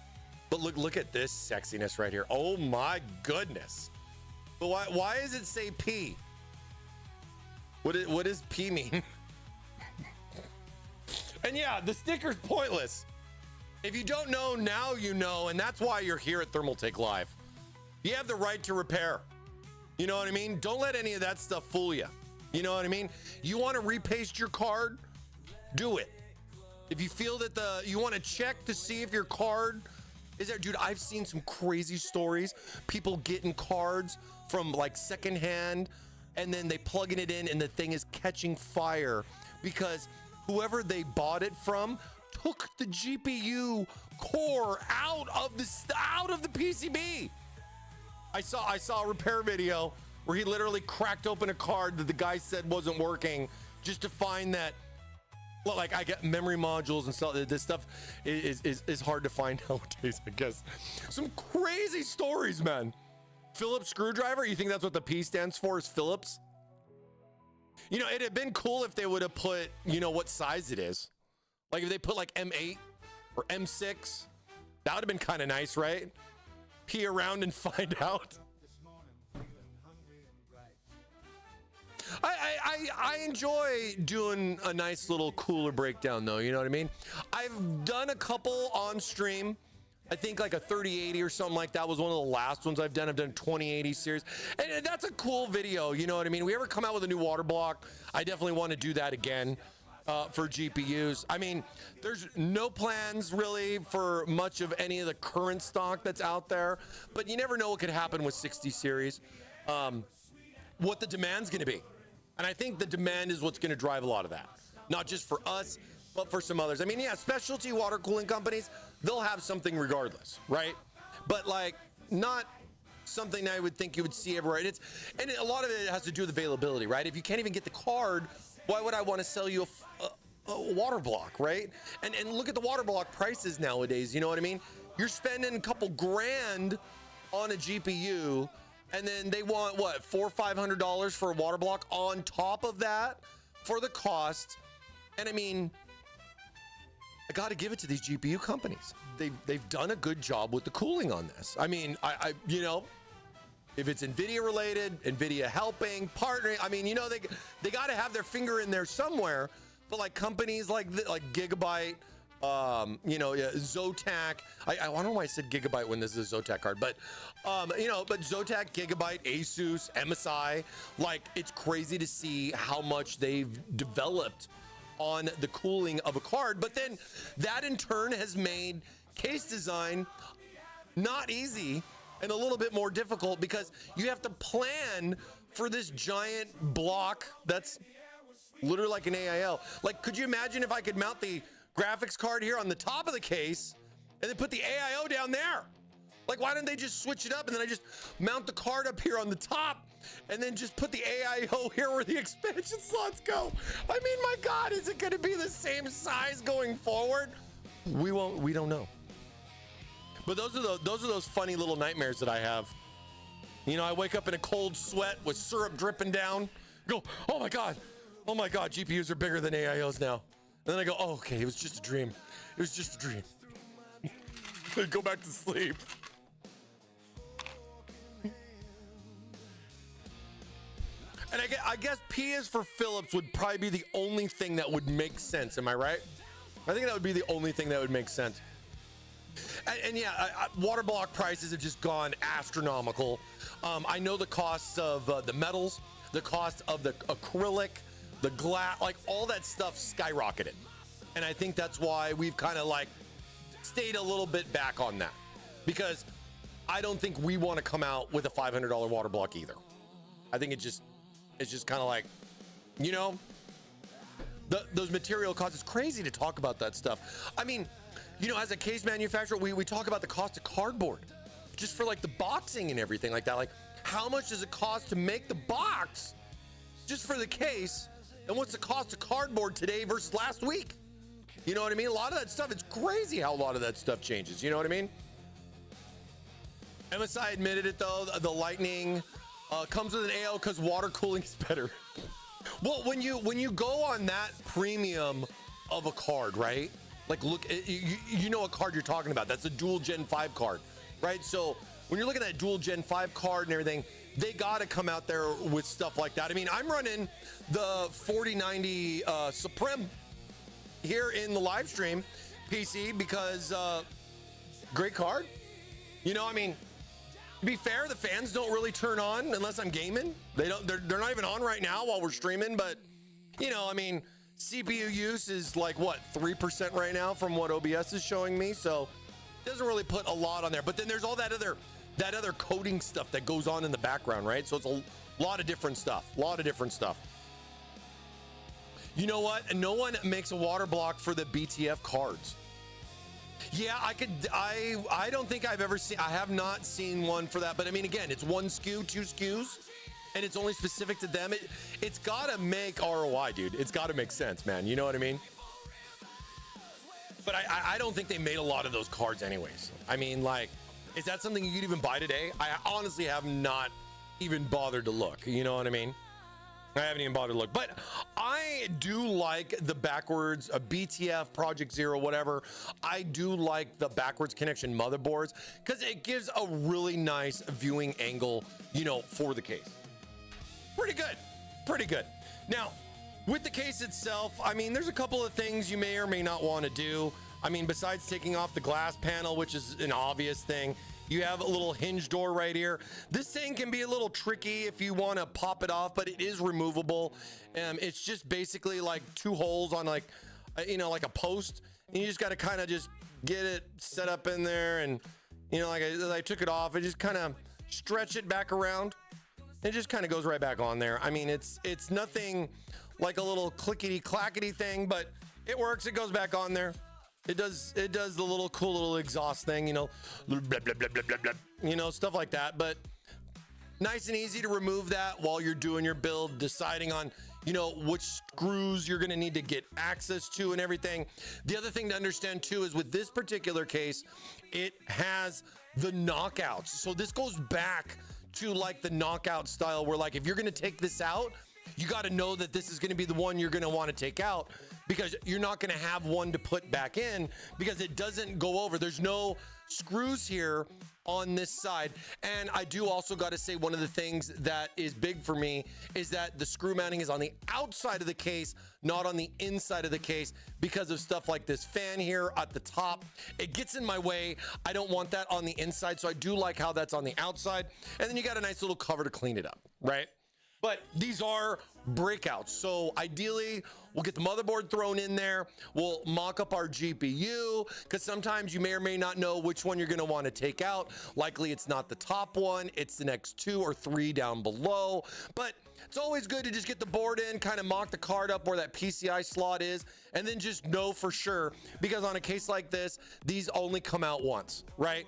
Speaker 1: But look at this sexiness right here. Oh my goodness. But why does it say P? What does P mean? And yeah, the sticker's pointless. If you don't know, now you know, and that's why you're here at Thermaltake Live. You have the right to repair. You know what I mean? Don't let any of that stuff fool you. You know what I mean? You want to repaste your card? Do it. If you feel that you want to check to see if your card is there, dude, I've seen some crazy stories. People getting cards from like secondhand, and then they plugging it in and the thing is catching fire because whoever they bought it from took the GPU core out of the PCB. I saw a repair video where he literally cracked open a card that the guy said wasn't working just to find that, well, like I get memory modules and stuff. This stuff is hard to find nowadays, I guess. Some crazy stories, man. Phillips screwdriver. You think that's what the P stands for? Is Phillips? You know, it'd have been cool if they would have put, you know, what size it is. Like if they put like M8 or M6, that would have been kind of nice, right? Pee around and find out. I enjoy doing a nice little cooler breakdown though, you know what I mean? I've done a couple on stream. I think like a 3080 or something like that was one of the last ones I've done. I've done 2080 series, and that's a cool video, you know what I mean? We ever come out with a new water block, I definitely want to do that again for GPUs. I mean, there's no plans really for much of any of the current stock that's out there, but you never know what could happen with 60 series, what the demand's going to be. And I think the demand is what's going to drive a lot of that, not just for us, but for some others. I mean, yeah, specialty water cooling companies, they'll have something regardless, right? But like not something I would think you would see everywhere. And a lot of it has to do with availability, right? If you can't even get the card, why would I want to sell you a water block, right? And look at the water block prices nowadays, you know what I mean? You're spending a couple grand on a GPU, and then they want what, $400 or $500 for a water block on top of that for the cost. And I mean, I got to give it to these GPU companies. They've done a good job with the cooling on this. I mean, I you know, if it's NVIDIA related, NVIDIA helping, partnering, I mean, you know, they got to have their finger in there somewhere. But like companies like Gigabyte, you know, Zotac. I don't know why I said Gigabyte when this is a Zotac card, but you know, but Zotac, Gigabyte, Asus, MSI, like it's crazy to see how much they've developed on the cooling of a card. But then that in turn has made case design not easy and a little bit more difficult because you have to plan for this giant block that's literally like an AIO. Like, could you imagine if I could mount the graphics card here on the top of the case and then put the AIO down there? Like, why don't they just switch it up and then I just mount the card up here on the top and then just put the AIO here where the expansion slots go? I mean, my God, is it going to be the same size going forward? We don't know. But those are those funny little nightmares that I have. You know, I wake up in a cold sweat with syrup dripping down. Go, oh my God, GPUs are bigger than AIOs now. And then I go, oh, okay, it was just a dream. It was just a dream. I go back to sleep. And I guess P is for Phillips would probably be the only thing that would make sense. Am I right? I think that would be the only thing that would make sense. And yeah, water block prices have just gone astronomical. I know the costs of the metals, the cost of the acrylic, the glass, like all that stuff skyrocketed. And I think that's why we've kind of like stayed a little bit back on that, because I don't think we want to come out with a $500 water block either. I think it's just kind of like, you know, those material costs. It's crazy to talk about that stuff. I mean, you know, as a case manufacturer, we talk about the cost of cardboard just for like the boxing and everything like that. Like, how much does it cost to make the box just for the case? And what's the cost of cardboard today versus last week? You know what I mean? A lot of that stuff, it's crazy how a lot of that stuff changes. You know what I mean? MSI admitted it though. The Lightning comes with an AIO because water cooling is better. Well, when you go on that premium of a card, right? Like, look, you know what card you're talking about. That's a dual Gen 5 card, right? So when you're looking at that dual Gen 5 card and everything, they got to come out there with stuff like that. I mean, I'm running the 4090 Supreme here in the live stream PC because great card. You know, I mean, to be fair, the fans don't really turn on unless I'm gaming. They're not even on right now while we're streaming, but you know, I mean, CPU use is like what, 3% right now from what OBS is showing me, so it doesn't really put a lot on there. But then there's all that other coding stuff that goes on in the background, right? So it's a lot of different stuff. You know what? No one makes a water block for the BTF cards. Yeah, I don't think I've ever seen, I have not seen one for that. But I mean, again, it's one SKU, 2 SKUs, and it's only specific to them. It's got to make ROI, dude. It's got to make sense, man. You know what I mean? But I don't think they made a lot of those cards anyways. I mean, like, is that something you could even buy today? I honestly have not even bothered to look. You know what I mean? I haven't even bothered to look, but I do like the backwards BTF Project Zero, whatever. I do like the backwards connection motherboards because it gives a really nice viewing angle, you know, for the case. Pretty good. Now, with the case itself, I mean, there's a couple of things you may or may not want to do. I mean, besides taking off the glass panel, which is an obvious thing, you have a little hinge door right here. This thing can be a little tricky if you want to pop it off, but it is removable. It's just basically like 2 holes on like, you know, like a post. And you just got to kind of just get it set up in there. And, you know, like I took it off, I just kind of stretch it back around. It just kind of goes right back on there. I mean, it's nothing like a little clickety clackety thing, but it works. It goes back on there. It does the little cool little exhaust thing, you know, blah, blah, blah, blah, blah, blah, you know, stuff like that. But nice and easy to remove that while you're doing your build, deciding on, you know, which screws you're going to need to get access to and everything. The other thing to understand too is with this particular case, it has the knockouts. So this goes back to like the knockout style where like if you're going to take this out, you got to know that this is going to be the one you're going to want to take out, because you're not going to have one to put back in because it doesn't go over. There's no screws here on this side. And I do also got to say, one of the things that is big for me is that the screw mounting is on the outside of the case, not on the inside of the case, because of stuff like this fan here at the top. It gets in my way. I don't want that on the inside. So I do like how that's on the outside. And then you got a nice little cover to clean it up, right? But these are breakouts. So ideally, we'll get the motherboard thrown in there. We'll mock up our GPU, because sometimes you may or may not know which one you're going to want to take out. Likely it's not the top one. It's the next 2 or 3 down below. But it's always good to just get the board in, kind of mock the card up where that PCI slot is, and then just know for sure, because on a case like this, these only come out once, right?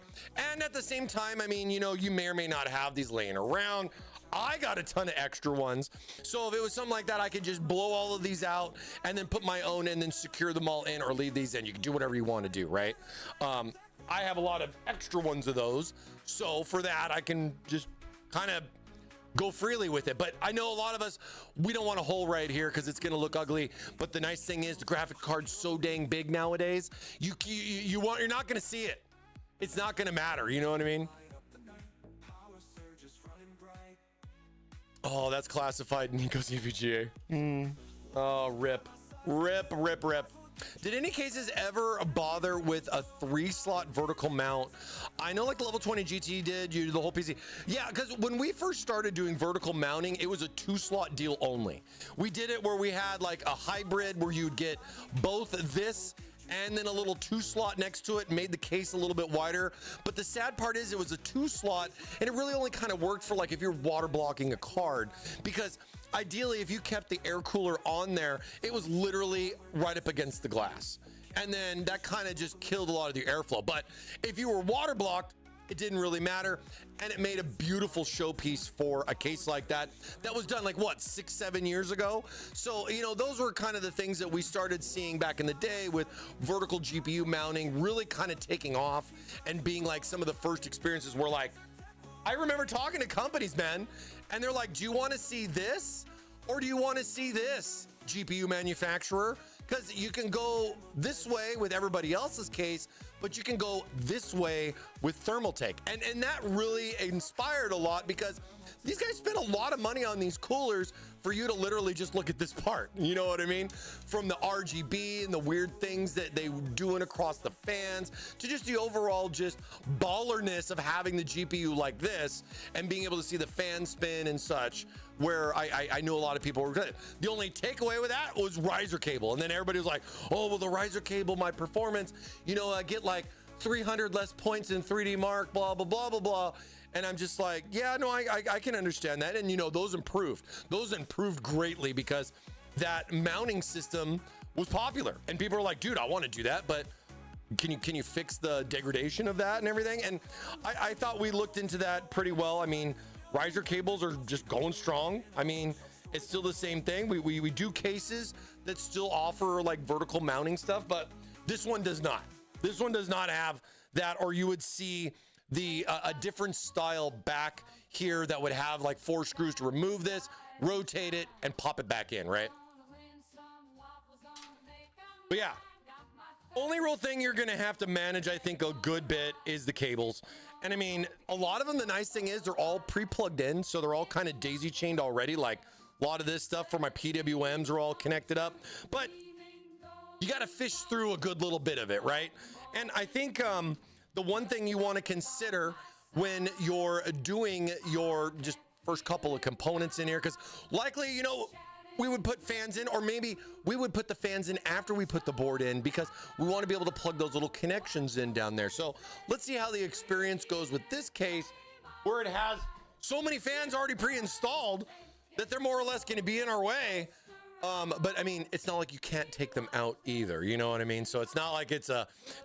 Speaker 1: And at the same time, I mean, you know, you may or may not have these laying around. I got a ton of extra ones. So if it was something like that, I could just blow all of these out and then put my own and then secure them all in or leave these in. You can do whatever you want to do, right? I have a lot of extra ones of those. So for that, I can just kind of go freely with it. But I know a lot of us, we don't want a hole right here because it's going to look ugly. But the nice thing is the graphic card's so dang big nowadays. You're not going to see it. It's not going to matter. You know what I mean? Oh, that's classified Nico's EVGA. Oh, rip. Did any cases ever bother with a 3-slot vertical mount? I know like the level 20 GT did, you do the whole PC. Yeah, because when we first started doing vertical mounting, it was a 2-slot deal only. We did it where we had like a hybrid where you'd get both this and then a little 2-slot next to it, made the case a little bit wider. But the sad part is it was a 2-slot, and it really only kind of worked for like if you're water blocking a card, because ideally if you kept the air cooler on there, it was literally right up against the glass. And then that kind of just killed a lot of the airflow. But if you were water blocked, it didn't really matter, and it made a beautiful showpiece for a case like that. That was done like what, 6-7 years ago? So, you know, those were kind of the things that we started seeing back in the day with vertical GPU mounting really kind of taking off and being like some of the first experiences where like, I remember talking to companies, man, and they're like, do you want to see this or do you want to see this, GPU manufacturer? Because you can go this way with everybody else's case, but you can go this way with Thermaltake. And that really inspired a lot, because these guys spent a lot of money on these coolers for you to literally just look at this part. You know what I mean? From the RGB and the weird things that they were doing across the fans to just the overall just ballerness of having the GPU like this and being able to see the fan spin and such, where I knew a lot of people were good. The only takeaway with that was riser cable. And then everybody was like, oh, well, the riser cable, my performance, you know, I get like 300 less points in 3D Mark, blah, blah, blah, blah, blah. And I'm just like, yeah, no, I can understand that. And, you know, those improved greatly because that mounting system was popular. And people are like, dude, I want to do that. But can you fix the degradation of that and everything? And I thought we looked into that pretty well. I mean, riser cables are just going strong. I mean, it's still the same thing. We do cases that still offer like vertical mounting stuff, but this one does not. This one does not have that, or you would see the a different style back here that would have like 4 screws to remove this, rotate it, and pop it back in, right? But yeah, only real thing you're gonna have to manage, I think, a good bit is the cables. And I mean, a lot of them, the nice thing is they're all pre-plugged in, so they're all kind of daisy chained already. Like a lot of this stuff for my PWMs are all connected up, but you got to fish through a good little bit of it, right? And I think the one thing you want to consider when you're doing your just first couple of components in here, because likely, you know, we would put fans in, or maybe we would put the fans in after we put the board in, because we want to be able to plug those little connections in down there. So let's see how the experience goes with this case, where it has so many fans already pre-installed that they're more or less going to be in our way. But I mean, it's not like you can't take them out either. You know what I mean? So it's not like it's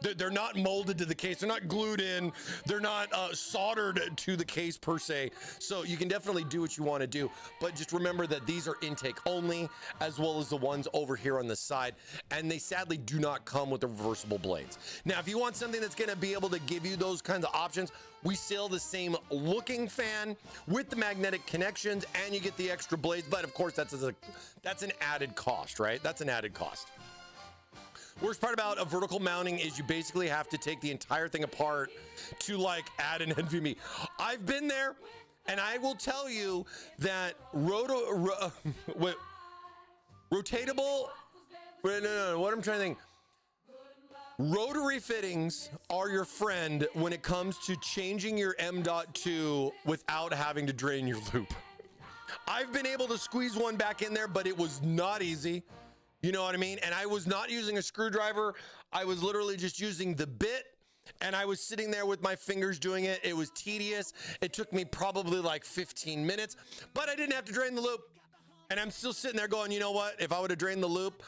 Speaker 1: they're not molded to the case. They're not glued in. They're not soldered to the case per se. So you can definitely do what you want to do. But just remember that these are intake only, as well as the ones over here on the side. And they sadly do not come with the reversible blades. Now, if you want something that's going to be able to give you those kinds of options, we sell the same looking fan with the magnetic connections, and you get the extra blades. But of course, that's an added cost, right? That's an added cost. Worst part about a vertical mounting is you basically have to take the entire thing apart to like add an NVMe. I've been there, and I will tell you that rotatable. No, what I'm trying to think. Rotary fittings are your friend when it comes to changing your M.2 without having to drain your loop. I've been able to squeeze one back in there, but it was not easy. You know what I mean? And I was not using a screwdriver. I was literally just using the bit, and I was sitting there with my fingers doing it. It was tedious. It took me probably like 15 minutes, but I didn't have to drain the loop. And I'm still sitting there going, you know what? If I would have drained the loop,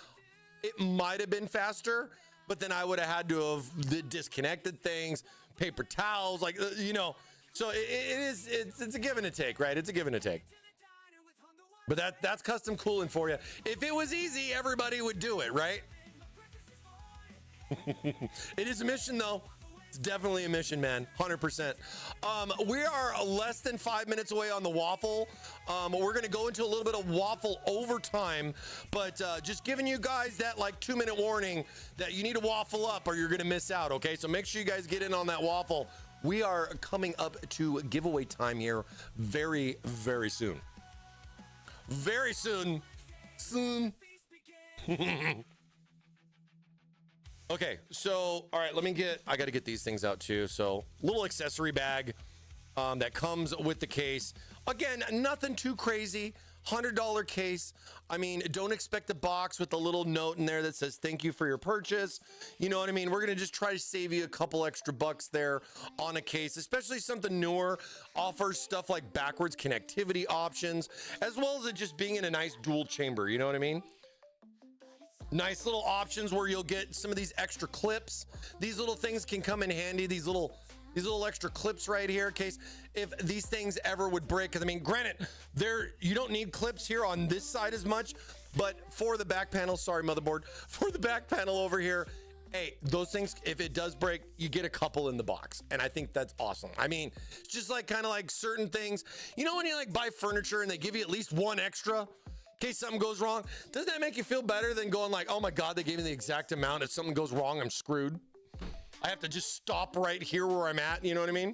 Speaker 1: it might have been faster, but then I would have had to have disconnected things, paper towels, like, you know. So it's a give and a take, right? It's a give and a take. But that's custom cooling for you. If it was easy, everybody would do it, right? It is a mission, though. It's definitely a mission, man. 100%. We are less than 5 minutes away on the Waffle. We're going to go into a little bit of Waffle overtime, but just giving you guys that like 2-minute warning that you need to waffle up or you're going to miss out, okay? So make sure you guys get in on that Waffle. We are coming up to giveaway time here very, very soon. Very soon. Okay, so all right, I got to get these things out too. So little accessory bag that comes with the case. Again, nothing too crazy. $100 case. I mean, don't expect a box with a little note in there that says thank you for your purchase. You know what I mean? We're gonna just try to save you a couple extra bucks there on a case, especially something newer. Offers stuff like backwards connectivity options, as well as it just being in a nice dual chamber. You know what I mean? Nice little options where you'll get some of these extra clips. These little things can come in handy. These little extra clips right here in case if these things ever would break. Because I mean, granted, you don't need clips here on this side as much, but for the back panel, sorry motherboard, for the back panel over here, hey, those things, if it does break, you get a couple in the box, and I think that's awesome. I mean, it's just like kind of like certain things, you know, when you like buy furniture and they give you at least one extra in case something goes wrong. Doesn't that make you feel better than going like, oh my god, they gave me the exact amount, if something goes wrong, I'm screwed? I have to just stop right here where I'm at. You know what I mean?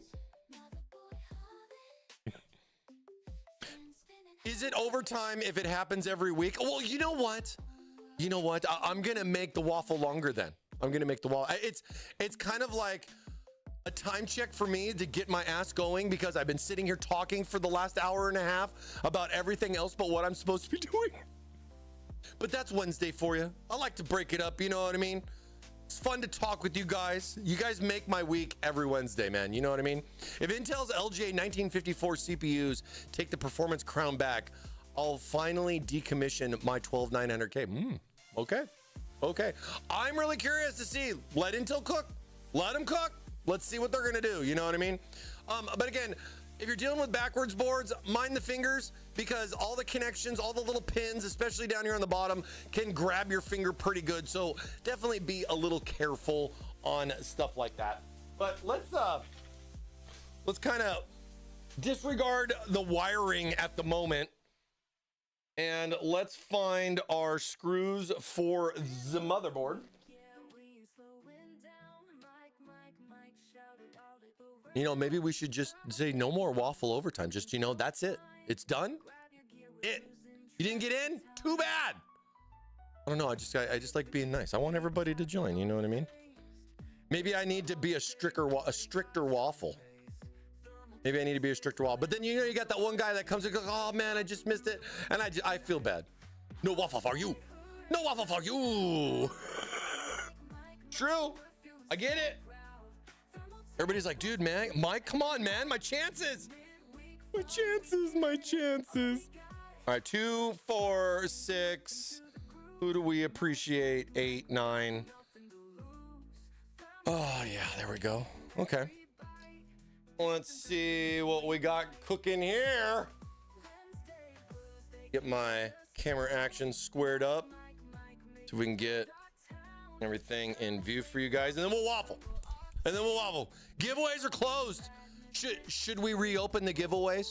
Speaker 1: Is it overtime if it happens every week? Well, you know what? I'm going to make the waffle longer then. I'm going to make the waffle. It's kind of like a time check for me to get my ass going because I've been sitting here talking for the last hour and a half about everything else but what I'm supposed to be doing. But that's Wednesday for you. I like to break it up. You know what I mean? It's fun to talk with you guys. You guys make my week every Wednesday, man. You know what I mean? If Intel's LGA 1954 CPUs take the performance crown back, I'll finally decommission my 12900K. Okay. I'm really curious to see. Let Intel cook. Let them cook. Let's see what they're going to do. You know what I mean? But again, if you're dealing with backwards boards, mind the fingers because all the connections, all the little pins, especially down here on the bottom, can grab your finger pretty good. So definitely be a little careful on stuff like that. But let's kind of disregard the wiring at the moment. And let's find our screws for the motherboard. You know, maybe we should just say no more waffle overtime. Just, you know, that's it. It's done. You didn't get in? Too bad. I don't know. I just like being nice. I want everybody to join. You know what I mean? Maybe I need to be a stricter waffle. Maybe I need to be a stricter waffle. But then, you know, you got that one guy that comes and goes, oh man, I just missed it. And I feel bad. No waffle for you. No waffle for you. True. I get it. Everybody's like, dude, man, Mike, come on, man. My chances. My chances. All right, 2, 4, 6. Who do we appreciate? 8, 9. Oh, yeah, there we go. Okay. Let's see what we got cooking here. Get my camera action squared up so we can get everything in view for you guys. And then we'll waffle. Giveaways are closed. Should we reopen the giveaways?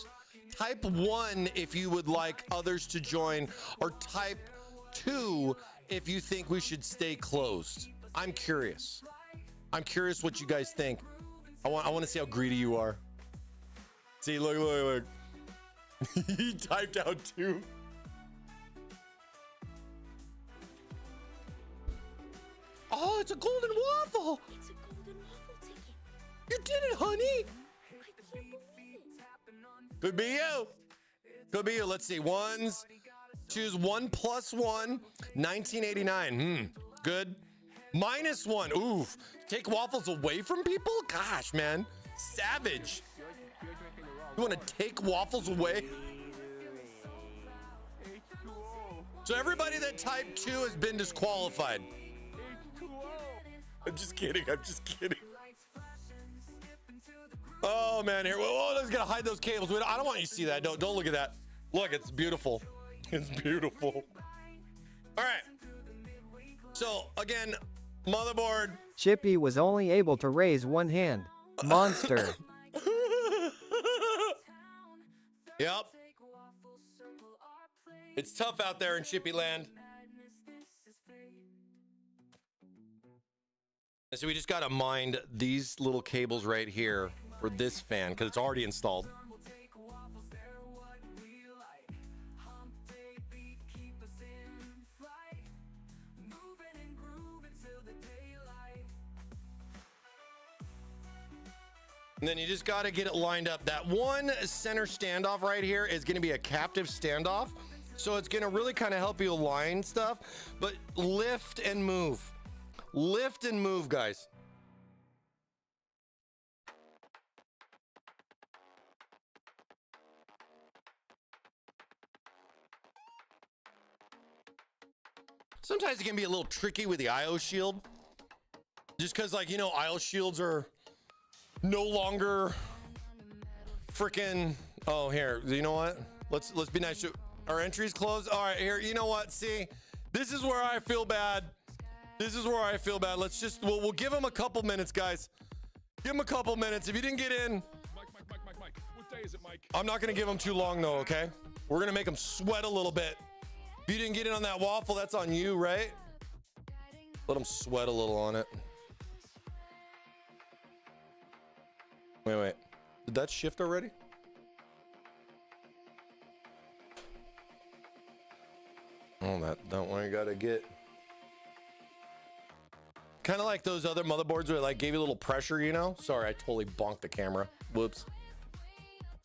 Speaker 1: Type 1 if you would like others to join, or type 2 if you think we should stay closed. I'm curious what you guys think. I want to see how greedy you are. See, look. He typed out 2. Oh, it's a golden waffle.
Speaker 6: It's a golden waffle ticket.
Speaker 1: You did it, honey.
Speaker 6: I can't believe it.
Speaker 1: Could be you. Let's see. Choose 1 plus 1. 1989. Good. Minus 1. Oof. Take waffles away from people? Gosh, man. Savage. You want to take waffles away? So everybody that typed 2 has been disqualified. I'm just kidding. Oh man, here. Oh, let's gotta hide those cables. I don't want you to see that. Don't look at that. Look, it's beautiful. It's beautiful. All right. So again, motherboard.
Speaker 4: Chippy was only able to raise one hand. Monster.
Speaker 1: Yep. It's tough out there in Chippy land. So we just got to mind these little cables right here for this fan because it's already installed. And then you just got to get it lined up. That one center standoff right here is going to be a captive standoff. So it's going to really kind of help you align stuff, but lift and move. Lift and move, guys. Sometimes it can be a little tricky with the AIO shield. Just because, like, you know, AIO shields are no longer freaking. Oh, here. You know what? Let's be nice. Our entry's closed. All right, here. You know what? See, this is where I feel bad. This is where I feel bad. Let's just. We'll give him a couple minutes, guys. Give him a couple minutes. If you didn't get in,
Speaker 5: Mike. What day is it, Mike?
Speaker 1: I'm not gonna give him too long though. Okay? We're gonna make him sweat a little bit. If you didn't get in on that waffle, that's on you, right? Let him sweat a little on it. Wait. Did that shift already? Oh, that one you gotta get. Kind of like those other motherboards where it like gave you a little pressure, you know? Sorry, I totally bonked the camera. Whoops.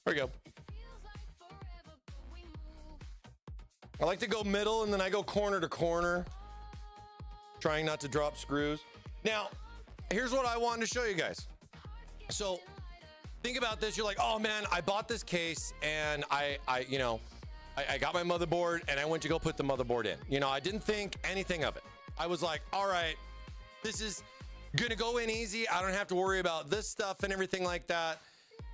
Speaker 1: There we go. I like to go middle and then I go corner to corner, trying not to drop screws. Now, here's what I wanted to show you guys. So think about this. You're like, oh man, I bought this case and I got my motherboard and I went to go put the motherboard in. You know, I didn't think anything of it. I was like, all right, this is gonna go in easy. I don't have to worry about this stuff and everything like that.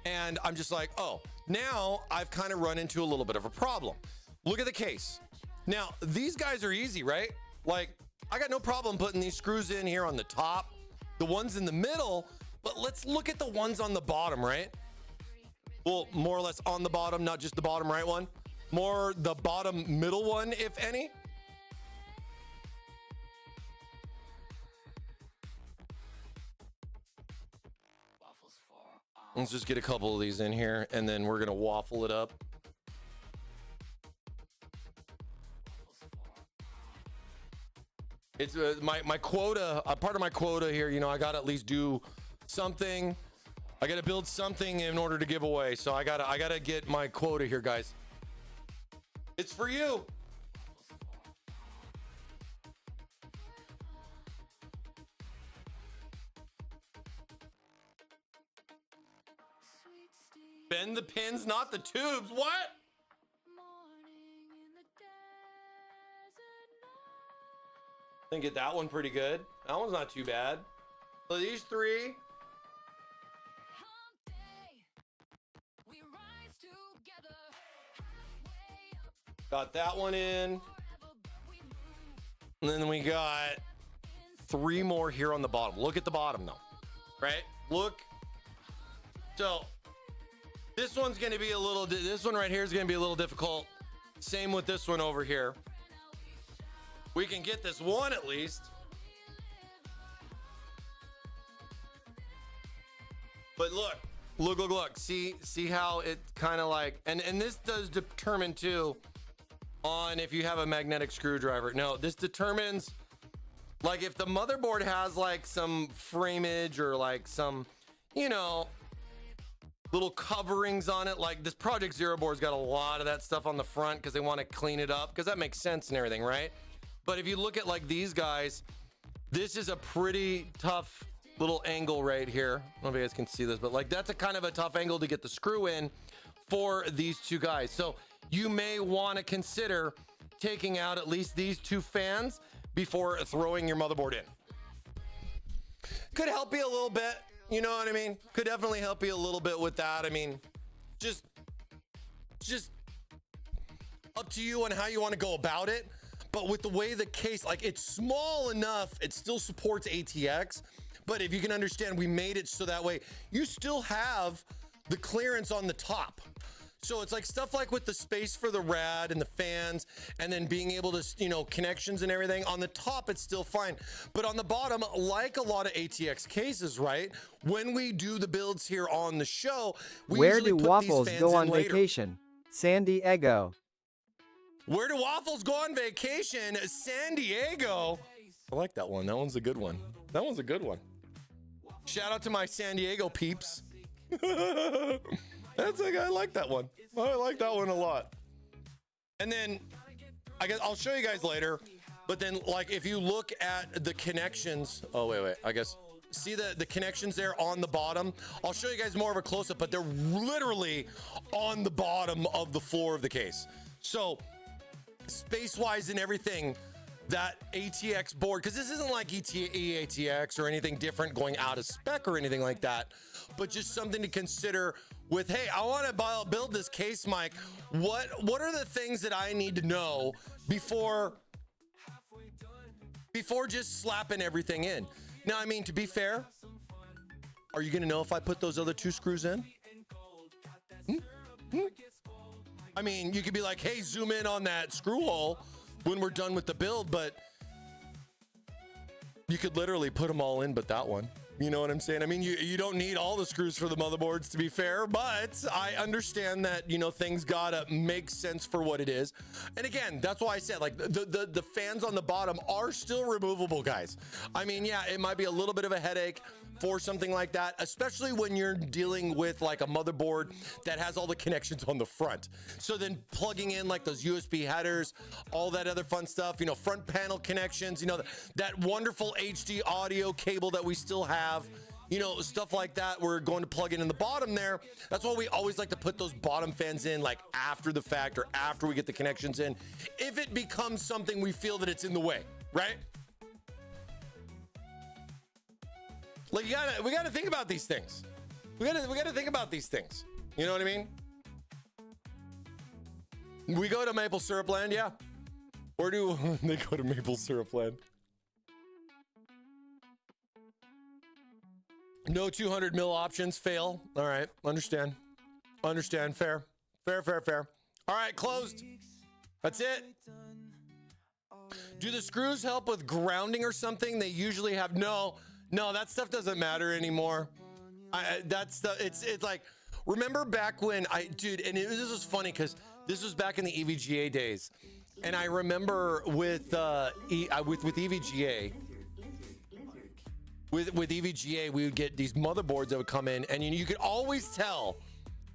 Speaker 1: And I'm just like, oh, now I've kind of run into a little bit of a problem. Look at the case. Now, these guys are easy, right? Like, I got no problem putting these screws in here on the top, the ones in the middle, but let's look at the ones on the bottom, right? Well, more or less on the bottom, not just the bottom right one. More the bottom middle one, if any. Let's just get a couple of these in here, and then we're gonna waffle it up. It's my quota, a part of my quota here. You know, I gotta at least do something. I gotta build something in order to give away. So I gotta get my quota here, guys. It's for you. Bend the pins, not the tubes. What? I think get that one pretty good. That one's not too bad. So these three. Got that one in. And then we got three more here on the bottom. Look at the bottom though, right? Look. So this one's going to be a little, this one right here is going to be a little difficult. Same with this one over here. We can get this one at least. But look. See how it kind of like, and this does determine too on if you have a magnetic screwdriver. No, this determines like if the motherboard has like some frameage or like some, you know, little coverings on it. Like this Project Zero board's got a lot of that stuff on the front because they want to clean it up because that makes sense and everything, right? But if you look at like these guys, this is a pretty tough little angle right here. I don't know if you guys can see this, but like that's a kind of a tough angle to get the screw in for these two guys. So you may want to consider taking out at least these two fans before throwing your motherboard in. Could help you a little bit. You know what I mean? Could definitely help you a little bit with that. I mean, just up to you on how you want to go about it. But with the way the case, like it's small enough, it still supports ATX. But if you can understand, we made it so that way you still have the clearance on the top. So it's like stuff like with the space for the rad and the fans, and then being able to, you know, connections and everything on the top, it's still fine. But on the bottom, like a lot of ATX cases, right? When we do the builds here on the show, we
Speaker 4: Where
Speaker 1: usually
Speaker 4: do
Speaker 1: put
Speaker 4: waffles
Speaker 1: these fans
Speaker 4: go
Speaker 1: in
Speaker 4: on
Speaker 1: later.
Speaker 4: vacation? San Diego.
Speaker 1: Where do waffles go on vacation? San Diego. I like that one. That one's a good one. That one's a good one. Shout out to my San Diego peeps. That's like, I like that one. I like that one a lot. And then I guess I'll show you guys later. But then, like, if you look at the connections, oh wait, I guess see the connections there on the bottom. I'll show you guys more of a close-up, but they're literally on the bottom of the floor of the case. So space-wise and everything, that ATX board, because this isn't like EATX or anything different going out of spec or anything like that, but just something to consider with, hey, I want to build this case mic. What are the things that I need to know before just slapping everything in? Now, I mean, to be fair, are you going to know if I put those other 2 screws in? I mean, you could be like, hey, zoom in on that screw hole when we're done with the build, but you could literally put them all in but that one. You know what I'm saying? I mean, you don't need all the screws for the motherboards, to be fair, but I understand that, you know, things gotta make sense for what it is. And again, that's why I said, like, the fans on the bottom are still removable, guys. I mean, yeah, it might be a little bit of a headache for something like that, especially when you're dealing with like a motherboard that has all the connections on the front. So then plugging in like those USB headers, all that other fun stuff, you know, front panel connections, you know, that wonderful HD audio cable that we still have, you know, stuff like that we're going to plug in the bottom there. That's why we always like to put those bottom fans in like after the fact or after we get the connections in, if it becomes something we feel that it's in the way, right? Like, we gotta think about these things. We gotta think about these things. You know what I mean? We go to Maple Syrup Land, yeah. Or do they go to Maple Syrup Land? No 200 mil options, fail. All right, understand. Fair. All right, closed. That's it. Do the screws help with grounding or something? They usually have no, that stuff doesn't matter anymore. It's like, remember back when this was funny because this was back in the EVGA days. And I remember with EVGA, with EVGA, we would get these motherboards that would come in, and you could always tell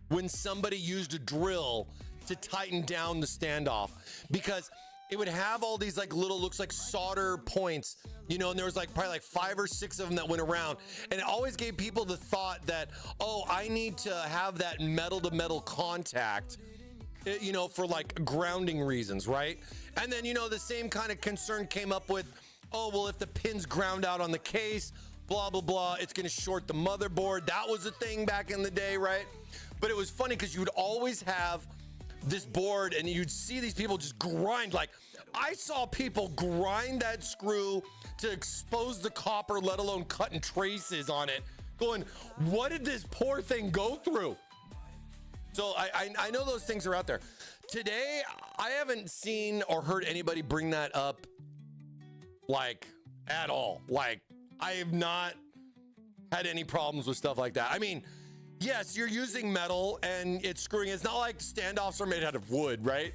Speaker 1: when somebody used a drill to tighten down the standoff, because it would have all these like little, looks like solder points, you know, and there was like probably like 5 or 6 of them that went around, and it always gave people the thought that, oh, I need to have that metal to metal contact, you know, for like grounding reasons, right? And then, you know, the same kind of concern came up with, oh, well, if the pins ground out on the case, blah, blah, blah, it's going to short the motherboard. That was a thing back in the day, right? But it was funny because you would always have this board and you'd see these people just grind. Like, I saw people grind that screw to expose the copper, let alone cutting traces on it, going, what did this poor thing go through? So I know those things are out there. Today, I haven't seen or heard anybody bring that up, like, at all. Like, I have not had any problems with stuff like that. I mean, yes, you're using metal and it's screwing. It's not like standoffs are made out of wood, right?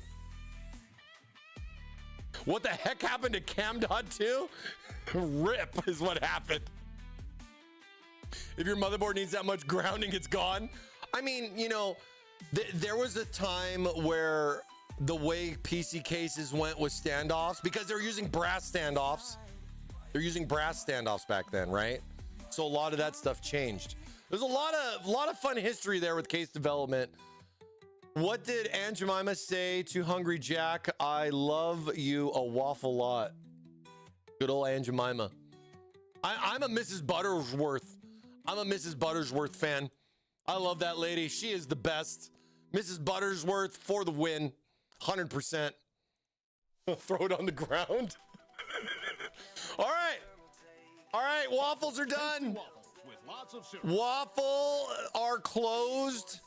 Speaker 1: What the heck happened to Cam.2? RIP is what happened. If your motherboard needs that much grounding, it's gone. I mean, you know, there was a time where the way PC cases went with standoffs, because they're using brass standoffs. They're using brass standoffs back then, right? So a lot of that stuff changed. There's a lot of fun history there with case development. What did Aunt Jemima say to Hungry Jack? I love you a waffle lot. Good old Aunt Jemima. I'm a Mrs. Buttersworth. I'm a Mrs. Buttersworth fan. I love that lady. She is the best. Mrs. Buttersworth for the win. 100%. Throw it on the ground. All right, waffles are done. Waffle are closed.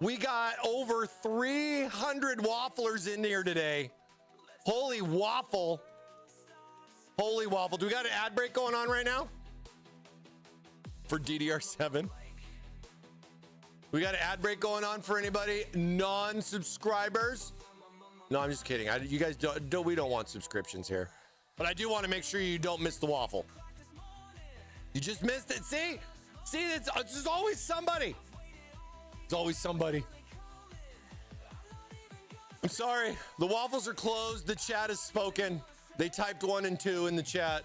Speaker 1: We got over 300 wafflers in here today. Holy waffle. Holy waffle. Do we got an ad break going on right now? For DDR7. We got an ad break going on for anybody non-subscribers? No, I'm just kidding. You guys don't, we don't want subscriptions here. But I do want to make sure you don't miss the waffle. You just missed it. See, there's always somebody. There's always somebody. I'm sorry. The waffles are closed. The chat has spoken. They typed 1 and 2 in the chat.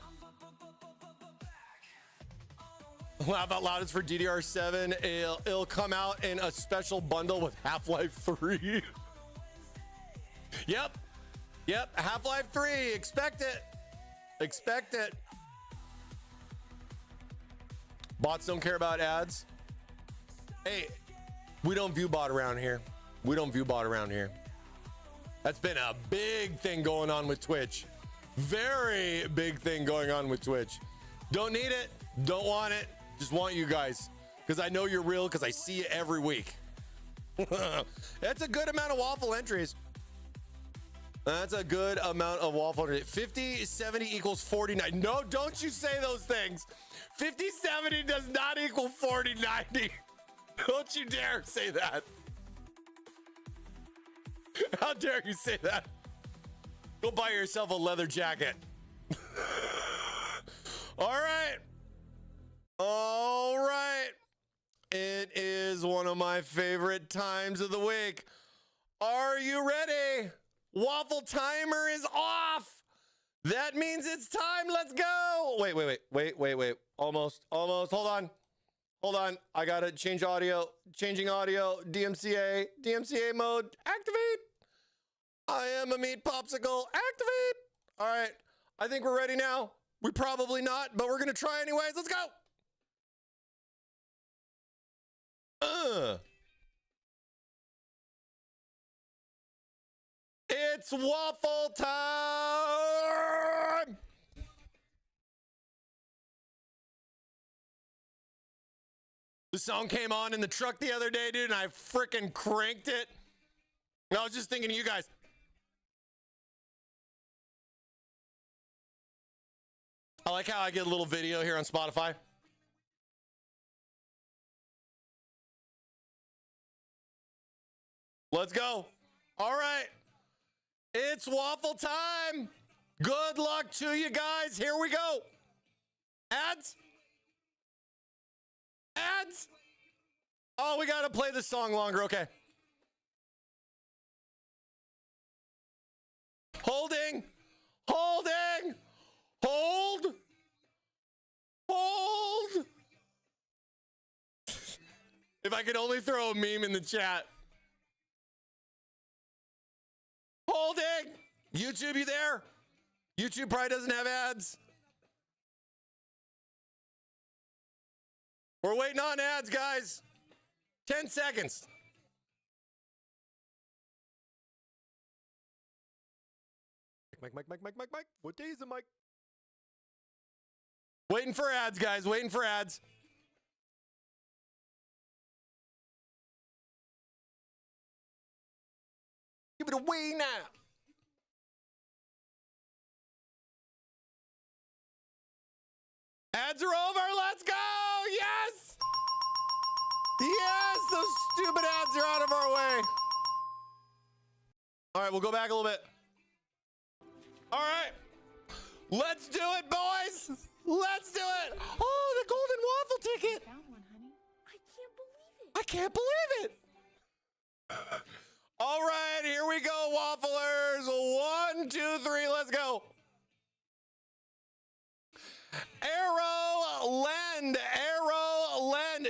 Speaker 1: Laugh Out Loud is for DDR7. It'll come out in a special bundle with Half-Life 3. Yep. Half-Life 3. Expect it. Bots don't care about ads. Hey, we don't view bot around here. That's been a big thing going on with Twitch. Very big thing going on with Twitch. Don't need it. Don't want it. Just want you guys. Because I know you're real because I see you every week. That's a good amount of waffle entries. 50, 70 equals 49. No, don't you say those things. 50, 70 does not equal 40, 90. Don't you dare say that. How dare you say that? Go buy yourself a leather jacket. All right. It is one of my favorite times of the week. Are you ready? Waffle timer is off. That means it's time. Let's go. Wait. Almost. Hold on. I gotta change audio. Changing audio. DMCA mode. Activate. I am a meat popsicle. Activate. All right. I think we're ready now. We probably not, but we're gonna try anyways. Let's go. It's waffle time. The song came on in the truck the other day, dude, and I freaking cranked it. And I was just thinking of you guys. I like how I get a little video here on Spotify. Let's go. All right. It's waffle time. Good luck to you guys. Here we go. Ads. Oh, we got to play the song longer. Okay. Holding. Hold. If I could only throw a meme in the chat. Holding. YouTube, you there? YouTube probably doesn't have ads. We're waiting on ads, guys. 10 seconds. Mike. What day is it, Mike? Waiting for ads, guys. Waiting for ads. Give it away now. Ads are over. Let's go. Yes. Yes. Those stupid ads are out of our way. All right. We'll go back a little bit. All right. Let's do it, boys. Let's do it. Oh, the golden waffle ticket.
Speaker 6: Found one, honey.
Speaker 1: I can't believe it. All right, here we go, wafflers. 1, 2, 3, let's go. Arrow Lend.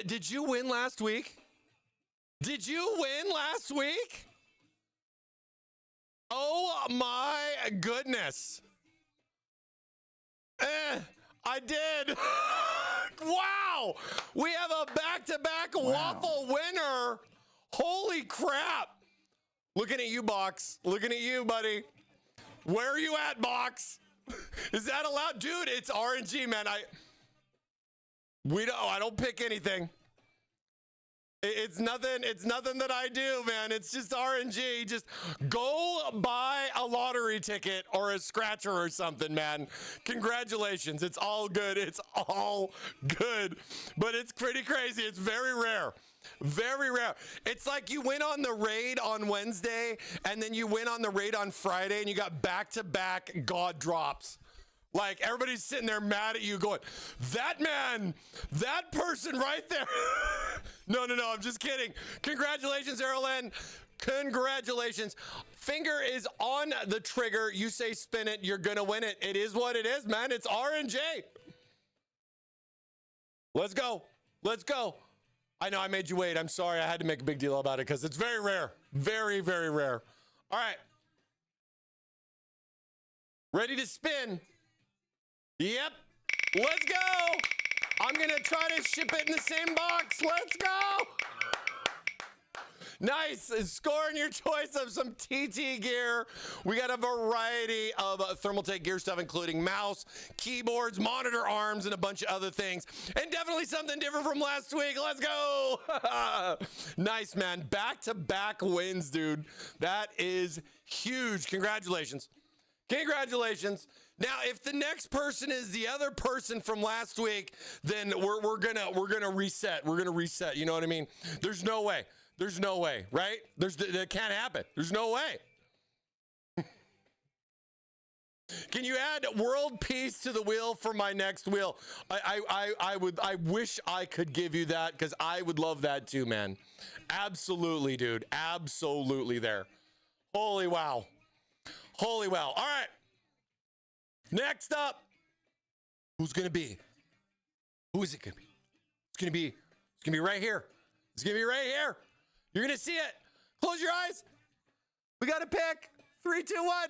Speaker 1: Did you win last week? Oh my goodness. I did. Wow. We have a back-to-back waffle winner. Holy crap. Looking at you, Box. Looking at you, buddy. Where are you at, Box? Is that allowed? Dude, it's RNG, man. I don't pick anything. It's nothing that I do, man. It's just RNG. Just go buy a lottery ticket or a scratcher or something, man. Congratulations. It's all good. But it's pretty crazy. It's very rare. Very rare. It's like you went on the raid on Wednesday and then you went on the raid on Friday and you got back-to-back God drops. Like everybody's sitting there mad at you going, that man, that person right there. No, I'm just kidding. Congratulations, Erlen. Congratulations. Finger is on the trigger. You say spin it, you're going to win it. It is what it is, man. It's RNJ. Let's go. Let's go. I know I made you wait. I'm sorry. I had to make a big deal about it because it's very rare. Very, very rare. All right. Ready to spin? Yep. Let's go. I'm going to try to ship it in the same box. Let's go. Nice. Scoring your choice of some TT gear. We got a variety of Thermaltake gear stuff, including mouse, keyboards, monitor arms, and a bunch of other things. And definitely something different from last week. Let's go. Nice, man. Back-to-back wins, dude. That is huge. Congratulations. Congratulations. Now, if the next person is the other person from last week, then we're gonna reset. We're gonna reset. You know what I mean? There's no way. There's no way, right? That can't happen. There's no way. Can you add world peace to the wheel for my next wheel? I wish I could give you that because I would love that too, man. Absolutely, dude. Absolutely there. Holy wow. Holy wow. All right. Next up, who's going to be? Who is it going to be? It's going to be right here. It's going to be right here. You're going to see it. Close your eyes. We got to pick. 3, 2, 1.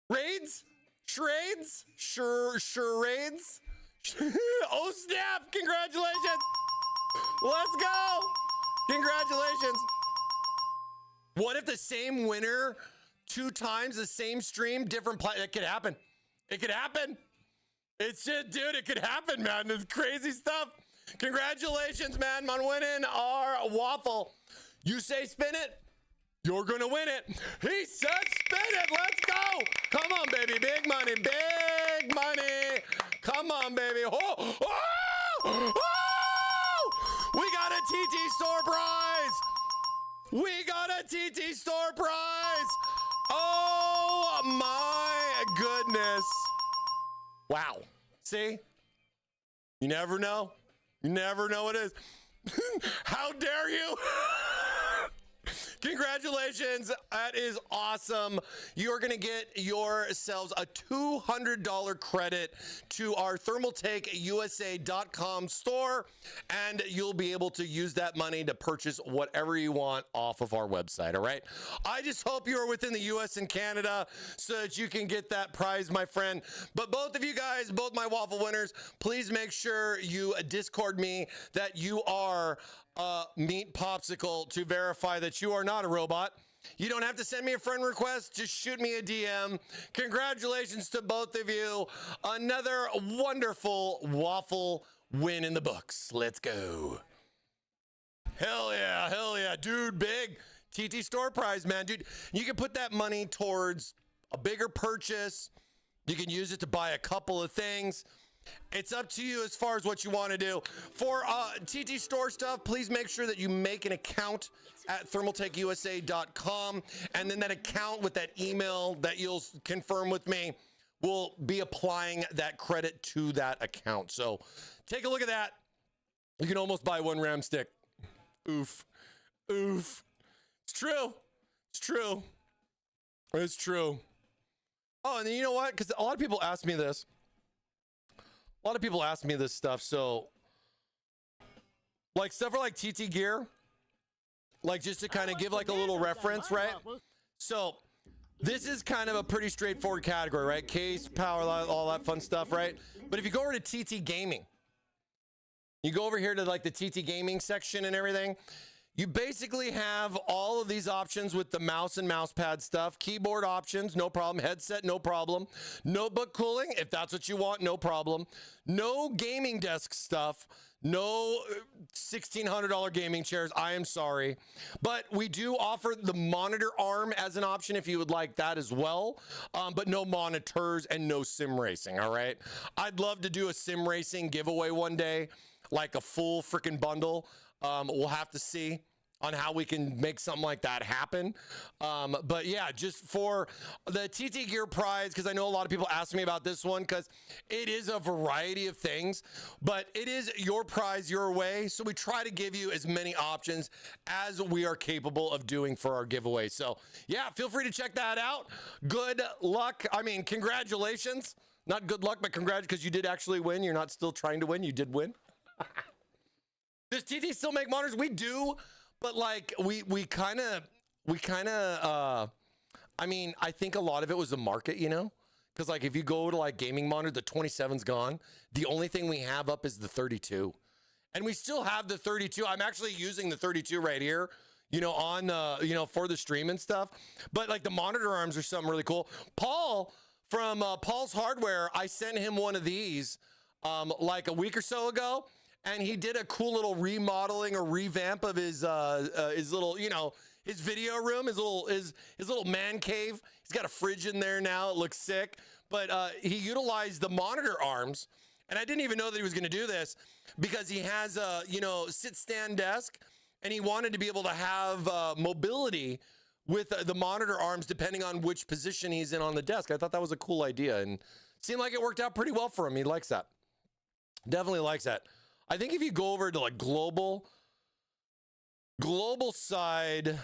Speaker 1: 1. Raids? Charades? Charades? Oh, snap. Congratulations. Let's go. Congratulations. What if the same winner 2 times, the same stream, different play? It could happen. It could happen. It's just, dude, it could happen, man. It's crazy stuff. Congratulations, man, on winning our waffle. You say spin it, you're going to win it. He says spin it. Let's go. Come on, baby. Big money. Big money. Come on, baby. Oh, oh, oh! We got a TT store prize. We got a TT store prize. Oh, my goodness. Wow. See? You never know. You never know what it is. How dare you? Congratulations. That is awesome. You're going to get yourselves a $200 credit to our thermaltakeusa.com store, and you'll be able to use that money to purchase whatever you want off of our website, all right? I just hope you are within the U.S. and Canada so that you can get that prize, my friend. But both of you guys, both my waffle winners, please make sure you Discord me that you are Meat Popsicle to verify that you are not a robot. You don't have to send me a friend request. Just shoot me a DM. Congratulations to both of you. Another wonderful waffle win in the books. Let's go. Hell yeah, dude. Big TT store prize, man. Dude, you can put that money towards a bigger purchase. You can use it to buy a couple of things. It's up to you as far as what you want to do. For TT store stuff, please make sure that you make an account at thermaltakeusa.com, and then that account with that email that you'll confirm with me will be applying that credit to that account. So take a look at that. You can almost buy 1 RAM stick. Oof. Oof. It's true. It's true. It's true. Oh, and then you know what? Because a lot of people ask me this. A lot of people ask me this stuff. So, like stuff for like TT gear, like just to kind of give like a little reference, right? So, this is kind of a pretty straightforward category, right? Case, power, all that fun stuff, right? But if you go over to TT gaming, you go over here to like the TT gaming section and everything. You basically have all of these options with the mouse and mouse pad stuff, keyboard options, no problem, headset, no problem, notebook cooling, if that's what you want, no problem, no gaming desk stuff, no $1,600 gaming chairs, I am sorry, but we do offer the monitor arm as an option if you would like that as well, but no monitors and no sim racing, all right? I'd love to do a sim racing giveaway one day, like a full freaking bundle. We'll have to see. on how we can make something like that happen. But yeah, just for the TT Gear prize, because I know a lot of people ask me about this one, because it is a variety of things, but it is your prize your way. So we try to give you as many options as we are capable of doing for our giveaway. So yeah, feel free to check that out. Good luck. I mean, congratulations. Not good luck, but congratulations, because you did actually win. You're not still trying to win. You did win. Does TT still make monitors? We do. But like we kind of I mean, I think a lot of it was the market, you know, because like if you go to like gaming monitor, the 27's gone. The only thing we have up is the 32, and we still have the 32. I'm actually using the 32 right here, you know, on you know, for the stream and stuff. But like the monitor arms are something really cool. Paul from Paul's Hardware, I sent him one of these like a week or so ago. And he did a cool little remodeling or revamp of his little, you know, his video room, his little man cave. He's got a fridge in there now. It looks sick. But he utilized the monitor arms, and I didn't even know that he was going to do this, because he has a, you know, sit-stand desk, and he wanted to be able to have mobility with the monitor arms depending on which position he's in on the desk. I thought that was a cool idea, and seemed like it worked out pretty well for him. He likes that. Definitely likes that. I think if you go over to like global side,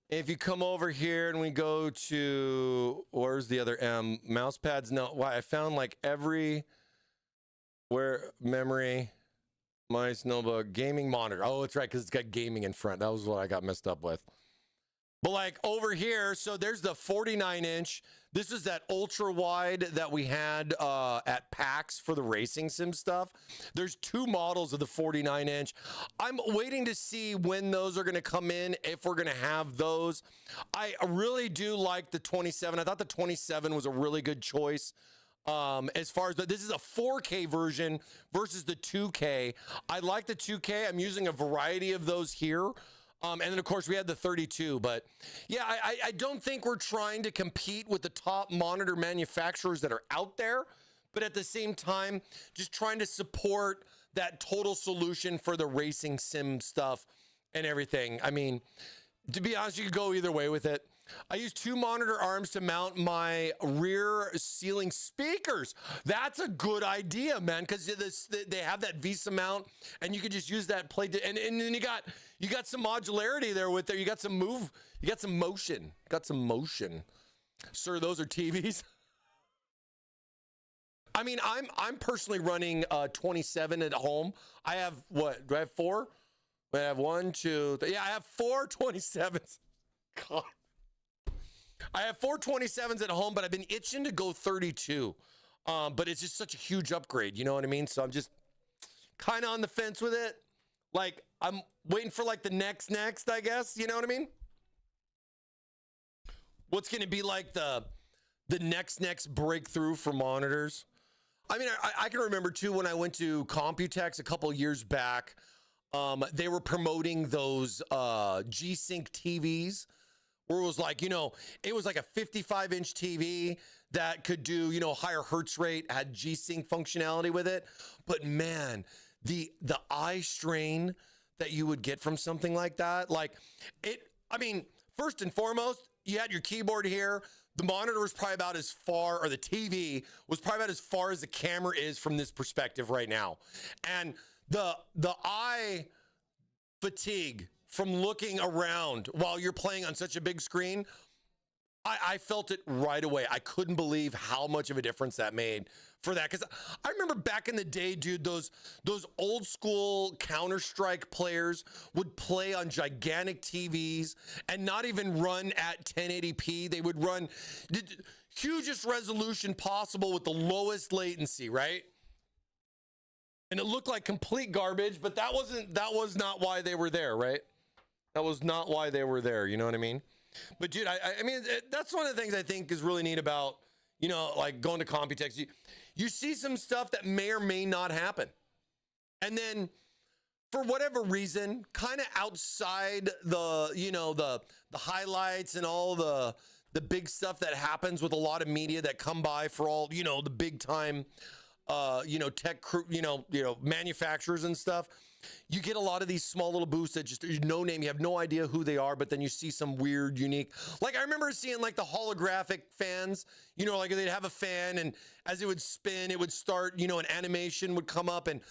Speaker 1: if you come over here and we go to, where's the other M? Mouse pads? No, why? I found like every, where, memory, mice, notebook, gaming monitor. Oh, it's right, because it's got gaming in front. That was what I got messed up with. But like over here, so there's the 49-inch. This is that ultra wide that we had at PAX for the racing sim stuff. There's two models of the 49-inch. I'm waiting to see when those are going to come in, if we're going to have those. I really do like the 27. I thought the 27 was a really good choice. As far as this is a 4K version versus the 2K. I like the 2K. I'm using a variety of those here. And then, of course, we had the 32. But, yeah, I don't think we're trying to compete with the top monitor manufacturers that are out there. But at the same time, just trying to support that total solution for the racing sim stuff and everything. I mean, to be honest, you could go either way with it. I use two monitor arms to mount my rear ceiling speakers. That's a good idea, man, because they have that VESA mount, and you could just use that plate. And then you got some modularity there with there. You got some move. You got some motion. Got some motion. Sir, those are TVs. I mean, I'm personally running 27 at home. I have what? Do I have four? I have one, two, three. Yeah, I have four 27s. God. I have four 27s at home, but I've been itching to go 32. But it's just such a huge upgrade, you know what I mean? So I'm just kind of on the fence with it. Like, I'm waiting for like the next, I guess, you know what I mean? What's going to be like the next breakthrough for monitors? I mean, I can remember too when I went to Computex a couple years back, they were promoting those G-Sync TVs. Where it was like, you know, it was like a 55-inch TV that could do, you know, higher hertz rate, had G-Sync functionality with it. But man, the eye strain that you would get from something like that, like it, I mean, first and foremost, you had your keyboard here. The monitor was probably about as far, or the TV was probably about as far as the camera is from this perspective right now. And the eye fatigue from looking around while you're playing on such a big screen, I felt it right away. I couldn't believe how much of a difference that made for that. Because I remember back in the day, dude, those old school Counter-Strike players would play on gigantic TVs and not even run at 1080p. They would run the hugest resolution possible with the lowest latency, right? And it looked like complete garbage, but that was not why they were there, right? That was not why they were there. You know what I mean? But dude, I mean, that's one of the things I think is really neat about, you know, like going to Computex. You see some stuff that may or may not happen. And then for whatever reason, kind of outside the, you know, the highlights and all the big stuff that happens with a lot of media that come by for all, you know, the big time tech crew, manufacturers and stuff. You get a lot of these small little booths that just no name, you have no idea who they are, but then you see some weird, unique, like I remember seeing like the holographic fans, like they'd have a fan and as it would spin, it would start, an animation would come up and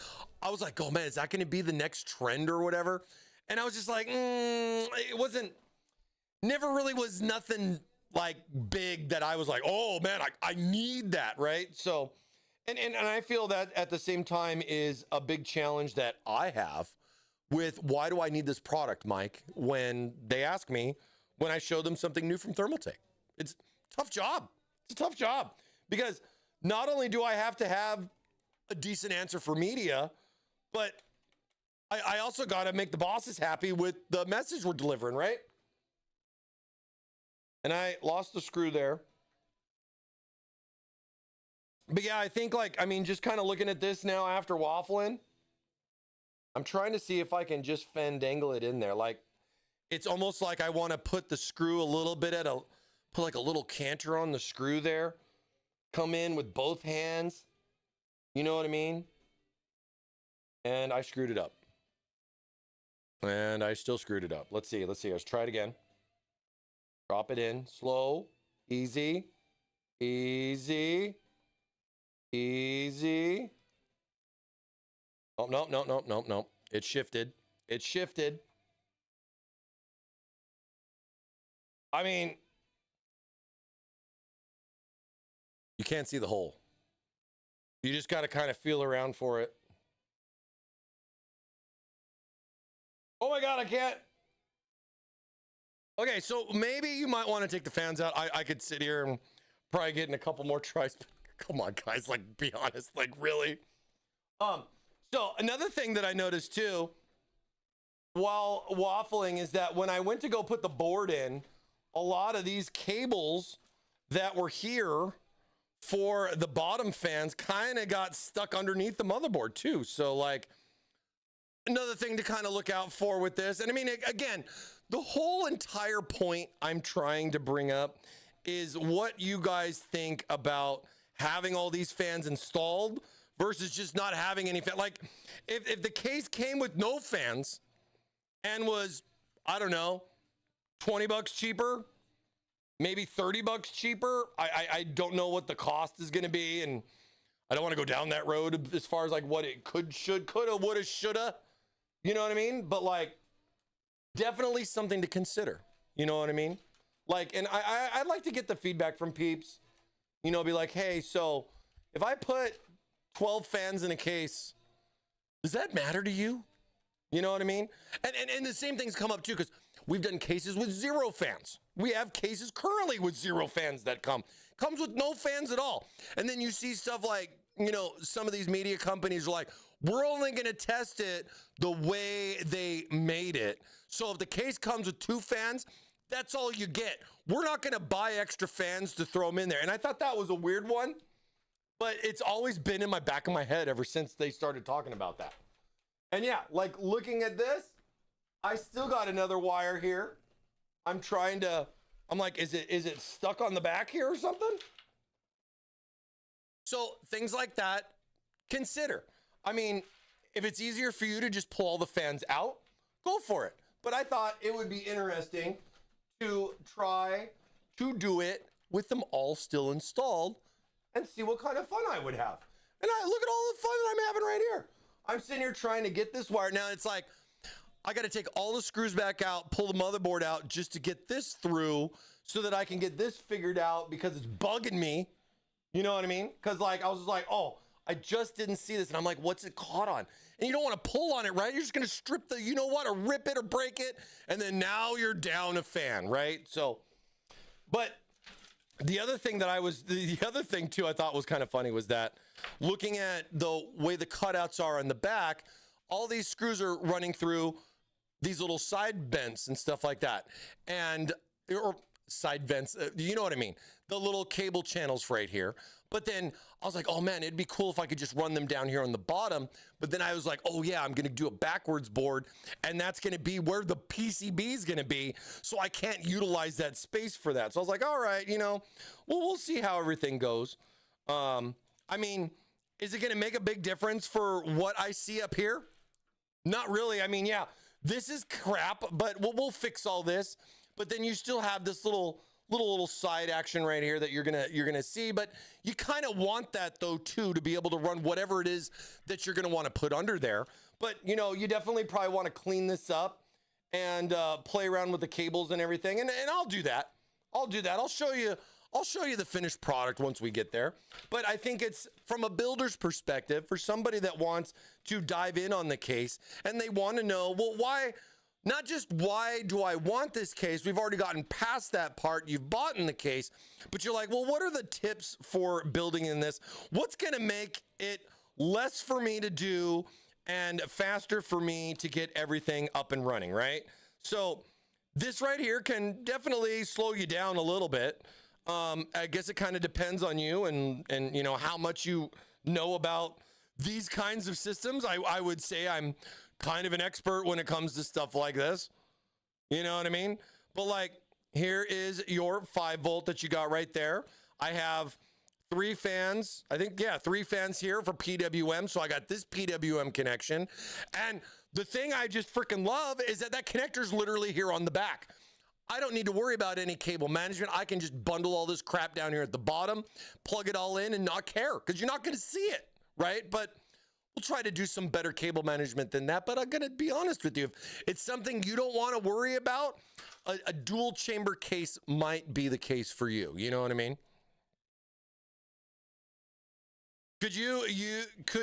Speaker 1: I was like, oh man, is that going to be the next trend or whatever? And I was just like, it never really was nothing like big that I was like, oh man, I need that, right? So, and I feel that at the same time is a big challenge that I have with why do I need this product, Mike, when they ask me, when I show them something new from Thermaltake. It's a tough job. It's a tough job because not only do I have to have a decent answer for media, but I also got to make the bosses happy with the message we're delivering, right? And I lost the screw there. But yeah, I think just kind of looking at this now after waffling, I'm trying to see if I can just fandangle it in there. Like, it's almost like I want to put the screw a little bit put like a little canter on the screw there. Come in with both hands. You know what I mean? And I screwed it up. And I still screwed it up. Let's see. Let's try it again. Drop it in. Slow. Easy. Easy. Easy. Oh, no. It shifted. I mean, you can't see the hole. You just got to kind of feel around for it. Oh my God, I can't. Okay, so maybe you might want to take the fans out. I could sit here and probably get in a couple more tries. Come on, guys, be honest, really. So another thing that I noticed too, while waffling, is that when I went to go put the board in, a lot of these cables that were here for the bottom fans kind of got stuck underneath the motherboard too. So another thing to kind of look out for with this. And I mean, again, the whole entire point I'm trying to bring up is what you guys think about having all these fans installed versus just not having any fan. Like if the case came with no fans and was, I don't know, $20 cheaper, maybe $30 cheaper. I don't know what the cost is going to be. And I don't want to go down that road as far as what it coulda, woulda, shoulda, you know what I mean? But definitely something to consider, you know what I mean? And I'd like to get the feedback from peeps, be like, hey, so if I put 12 fans in a case, does that matter to you? You know what I mean? And the same things come up too, because we've done cases with 0 fans. We have cases currently with 0 fans that comes with no fans at all. And then you see stuff some of these media companies are like, we're only going to test it the way they made it. So if the case comes with 2 fans, that's all you get. We're not going to buy extra fans to throw them in there. And I thought that was a weird one, but it's always been in my back of my head ever since they started talking about that. And yeah, looking at this, I still got another wire here. I'm like, is it stuck on the back here or something? So things like that, consider. I mean, if it's easier for you to just pull all the fans out, go for it. But I thought it would be interesting to try to do it with them all still installed and see what kind of fun I would have. And look at all the fun that I'm having right here. I'm sitting here trying to get this wire. Now it's like, I got to take all the screws back out, pull the motherboard out just to get this through so that I can get this figured out because it's bugging me. You know what I mean? Because I was just like, oh, I just didn't see this. And I'm like, what's it caught on? And you don't want to pull on it, right? You're just going to strip or rip it or break it. And then now you're down a fan, right? So, but the other thing too, I thought was kind of funny was that looking at the way the cutouts are on the back, all these screws are running through these little side vents and stuff like that. Or side vents, you know what I mean? The little cable channels right here. But then I was like, oh man, it'd be cool if I could just run them down here on the bottom. But then I was like, oh yeah, I'm going to do a backwards board and that's going to be where the PCB is going to be. So I can't utilize that space for that. So I was like, all right, we'll see how everything goes. I mean, Is it going to make a big difference for what I see up here? Not really. I mean, yeah, this is crap, but we'll fix all this. But then you still have this little side action right here that you're gonna see. But you kind of want that though too, to be able to run whatever it is that you're gonna want to put under there. But you know, you definitely probably want to clean this up and play around with the cables and everything. And I'll do that. I'll do that. I'll show you the finished product once we get there. But I think it's from a builder's perspective, for somebody that wants to dive in on the case and they want to know, well, why, not just why do I want this case? We've already gotten past that part. You've bought in the case, but you're like, well, what are the tips for building in this? What's going to make it less for me to do and faster for me to get everything up and running, right? So this right here can definitely slow you down a little bit. I guess it kind of depends on you and you know how much you know about these kinds of systems. I would say I'm kind of an expert when it comes to stuff like this. You know what I mean? But like, here is your 5-volt that you got right there. I have 3 fans. I think, yeah, 3 fans here for PWM. So I got this PWM connection. And the thing I just freaking love is that connector's literally here on the back. I don't need to worry about any cable management. I can just bundle all this crap down here at the bottom, plug it all in and not care, because you're not going to see it, right? But we'll try to do some better cable management than that. But I'm going to be honest with you. If it's something you don't want to worry about, a dual chamber case might be the case for you. You know what I mean? Could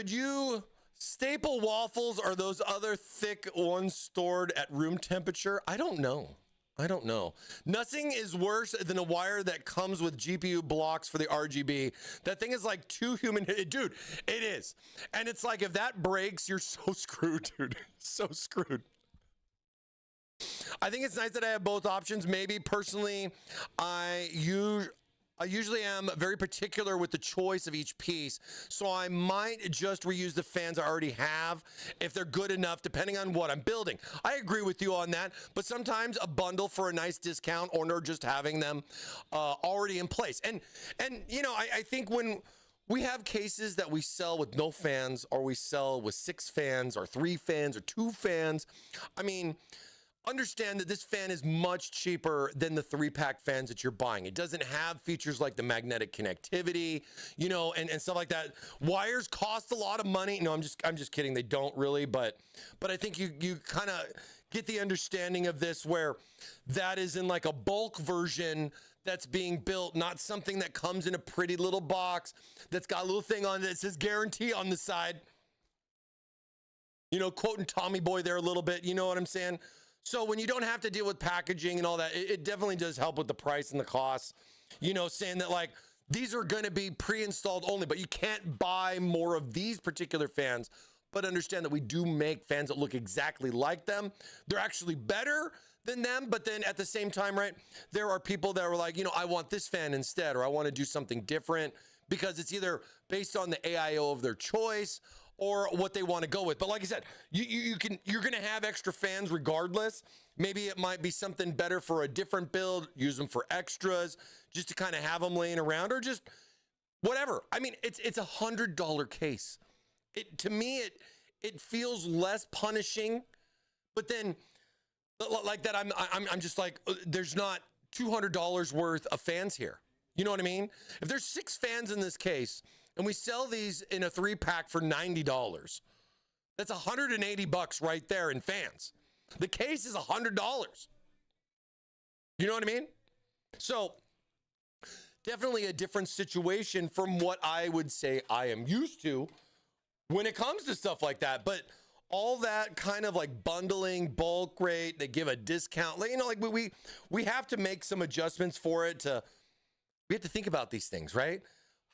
Speaker 1: you staple waffles or those other thick ones stored at room temperature? I don't know. Nothing is worse than a wire that comes with GPU blocks for the RGB. That thing is like 2 human, dude, it is. And it's like, if that breaks, you're so screwed, dude. So screwed. I think it's nice that I have both options. Maybe personally, I usually am very particular with the choice of each piece, so I might just reuse the fans I already have if they're good enough, depending on what I'm building. I agree with you on that, but sometimes a bundle for a nice discount, or just having them already in place. And you know, I think when we have cases that we sell with no fans, or we sell with 6 fans, or 3 fans, or 2 fans, I mean, understand that this fan is much cheaper than the 3-pack fans that you're buying. It doesn't have features like the magnetic connectivity, you know, and stuff like that. Wires cost a lot of money. No, I'm just kidding. They don't really, but I think you kind of get the understanding of this, where that is in like a bulk version that's being built, not something that comes in a pretty little box that's got a little thing on it that says guarantee on the side. You know, quoting Tommy Boy there a little bit, you know what I'm saying? So when you don't have to deal with packaging and all that, it definitely does help with the price and the costs, you know, saying that like, these are going to be pre-installed only, but you can't buy more of these particular fans. But understand that we do make fans that look exactly like them. They're actually better than them. But then at the same time, right, there are people that are like, you know, I want this fan instead, or I want to do something different, because it's either based on the AIO of their choice or what they want to go with. But like I said, you're going to have extra fans regardless. Maybe it might be something better for a different build, use them for extras, just to kind of have them laying around, or just whatever. I mean, it's $100 case. To me, it feels less punishing, but then like that, I'm just like, there's not $200 worth of fans here. You know what I mean? If there's 6 fans in this case, and we sell these in a 3-pack for $90, that's $180 right there in fans. The case is $100. You know what I mean? So definitely a different situation from what I would say I am used to when it comes to stuff like that. But all that kind of like bundling, bulk rate, they give a discount, you know, like we have to make some adjustments for it. We have to think about these things, right?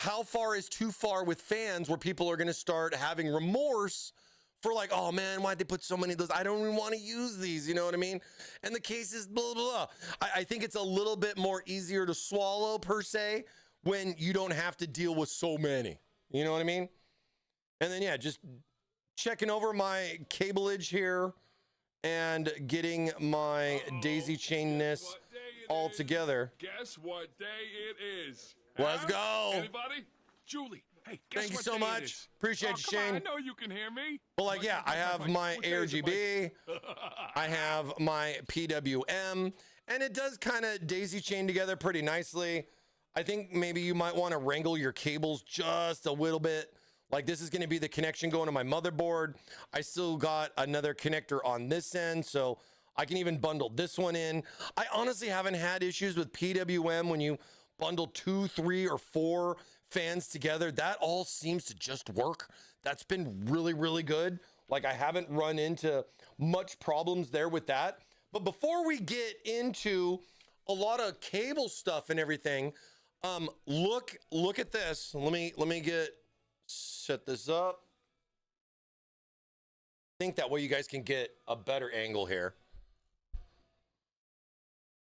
Speaker 1: How far is too far with fans, where people are going to start having remorse for like, oh man, why'd they put so many of those? I don't even want to use these, you know what I mean? And the case is blah, blah, blah. I think it's a little bit more easier to swallow per se when you don't have to deal with so many, you know what I mean? And then, yeah, just checking over my cableage here and getting my daisy chainness all together.
Speaker 5: Guess what day it is?
Speaker 1: Let's go.
Speaker 5: Anybody? Julie, Hey, guess
Speaker 1: Thank you
Speaker 5: what
Speaker 1: so
Speaker 5: day it
Speaker 1: much.
Speaker 5: is?
Speaker 1: Appreciate
Speaker 5: Oh,
Speaker 1: you,
Speaker 5: come on,
Speaker 1: Shane.
Speaker 5: I know you can hear me.
Speaker 1: Well, like, yeah, I have my
Speaker 5: What day is it, Mike?
Speaker 1: ARGB, I have my PWM, and it does kind of daisy chain together pretty nicely. I think maybe you might want to wrangle your cables just a little bit. Like, this is going to be the connection going to my motherboard. I still got another connector on this end, so I can even bundle this one in. I honestly haven't had issues with PWM when you bundle 2, 3, or 4 fans together. That all seems to just work. That's been really, really good. Like, I haven't run into much problems there with that. But before we get into a lot of cable stuff and everything, look at this. Let me set this up. I think that way you guys can get a better angle here.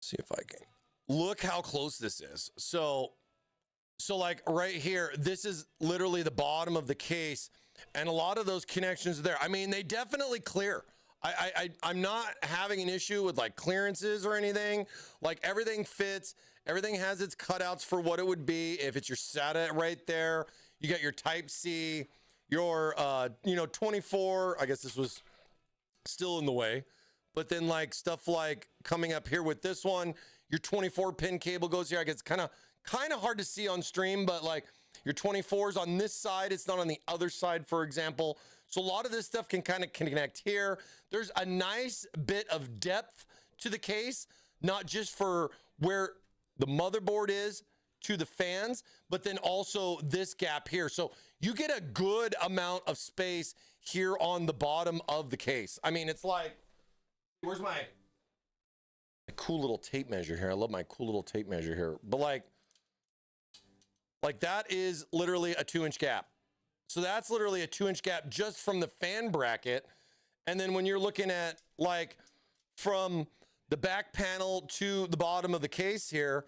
Speaker 1: See if I can. Look how close this is. So like right here, this is literally the bottom of the case, and a lot of those connections are there. I mean, they definitely clear. I'm not having an issue with like clearances or anything. Like, everything fits. Everything has its cutouts for what it would be if it's your SATA right there. You got your Type C, your 24. I guess this was still in the way. But then, like, stuff like coming up here with this one, your 24 pin cable goes here. I guess it's kind of hard to see on stream, but like your 24s on this side, it's not on the other side, for example. So a lot of this stuff can kind of connect here. There's a nice bit of depth to the case, not just for where the motherboard is to the fans, but then also this gap here. So you get a good amount of space here on the bottom of the case. I mean, it's like, where's my cool little tape measure here? I love my cool little tape measure here. But like that is literally a 2-inch gap. So that's literally a 2-inch gap just from the fan bracket. And then when you're looking at like from the back panel to the bottom of the case here,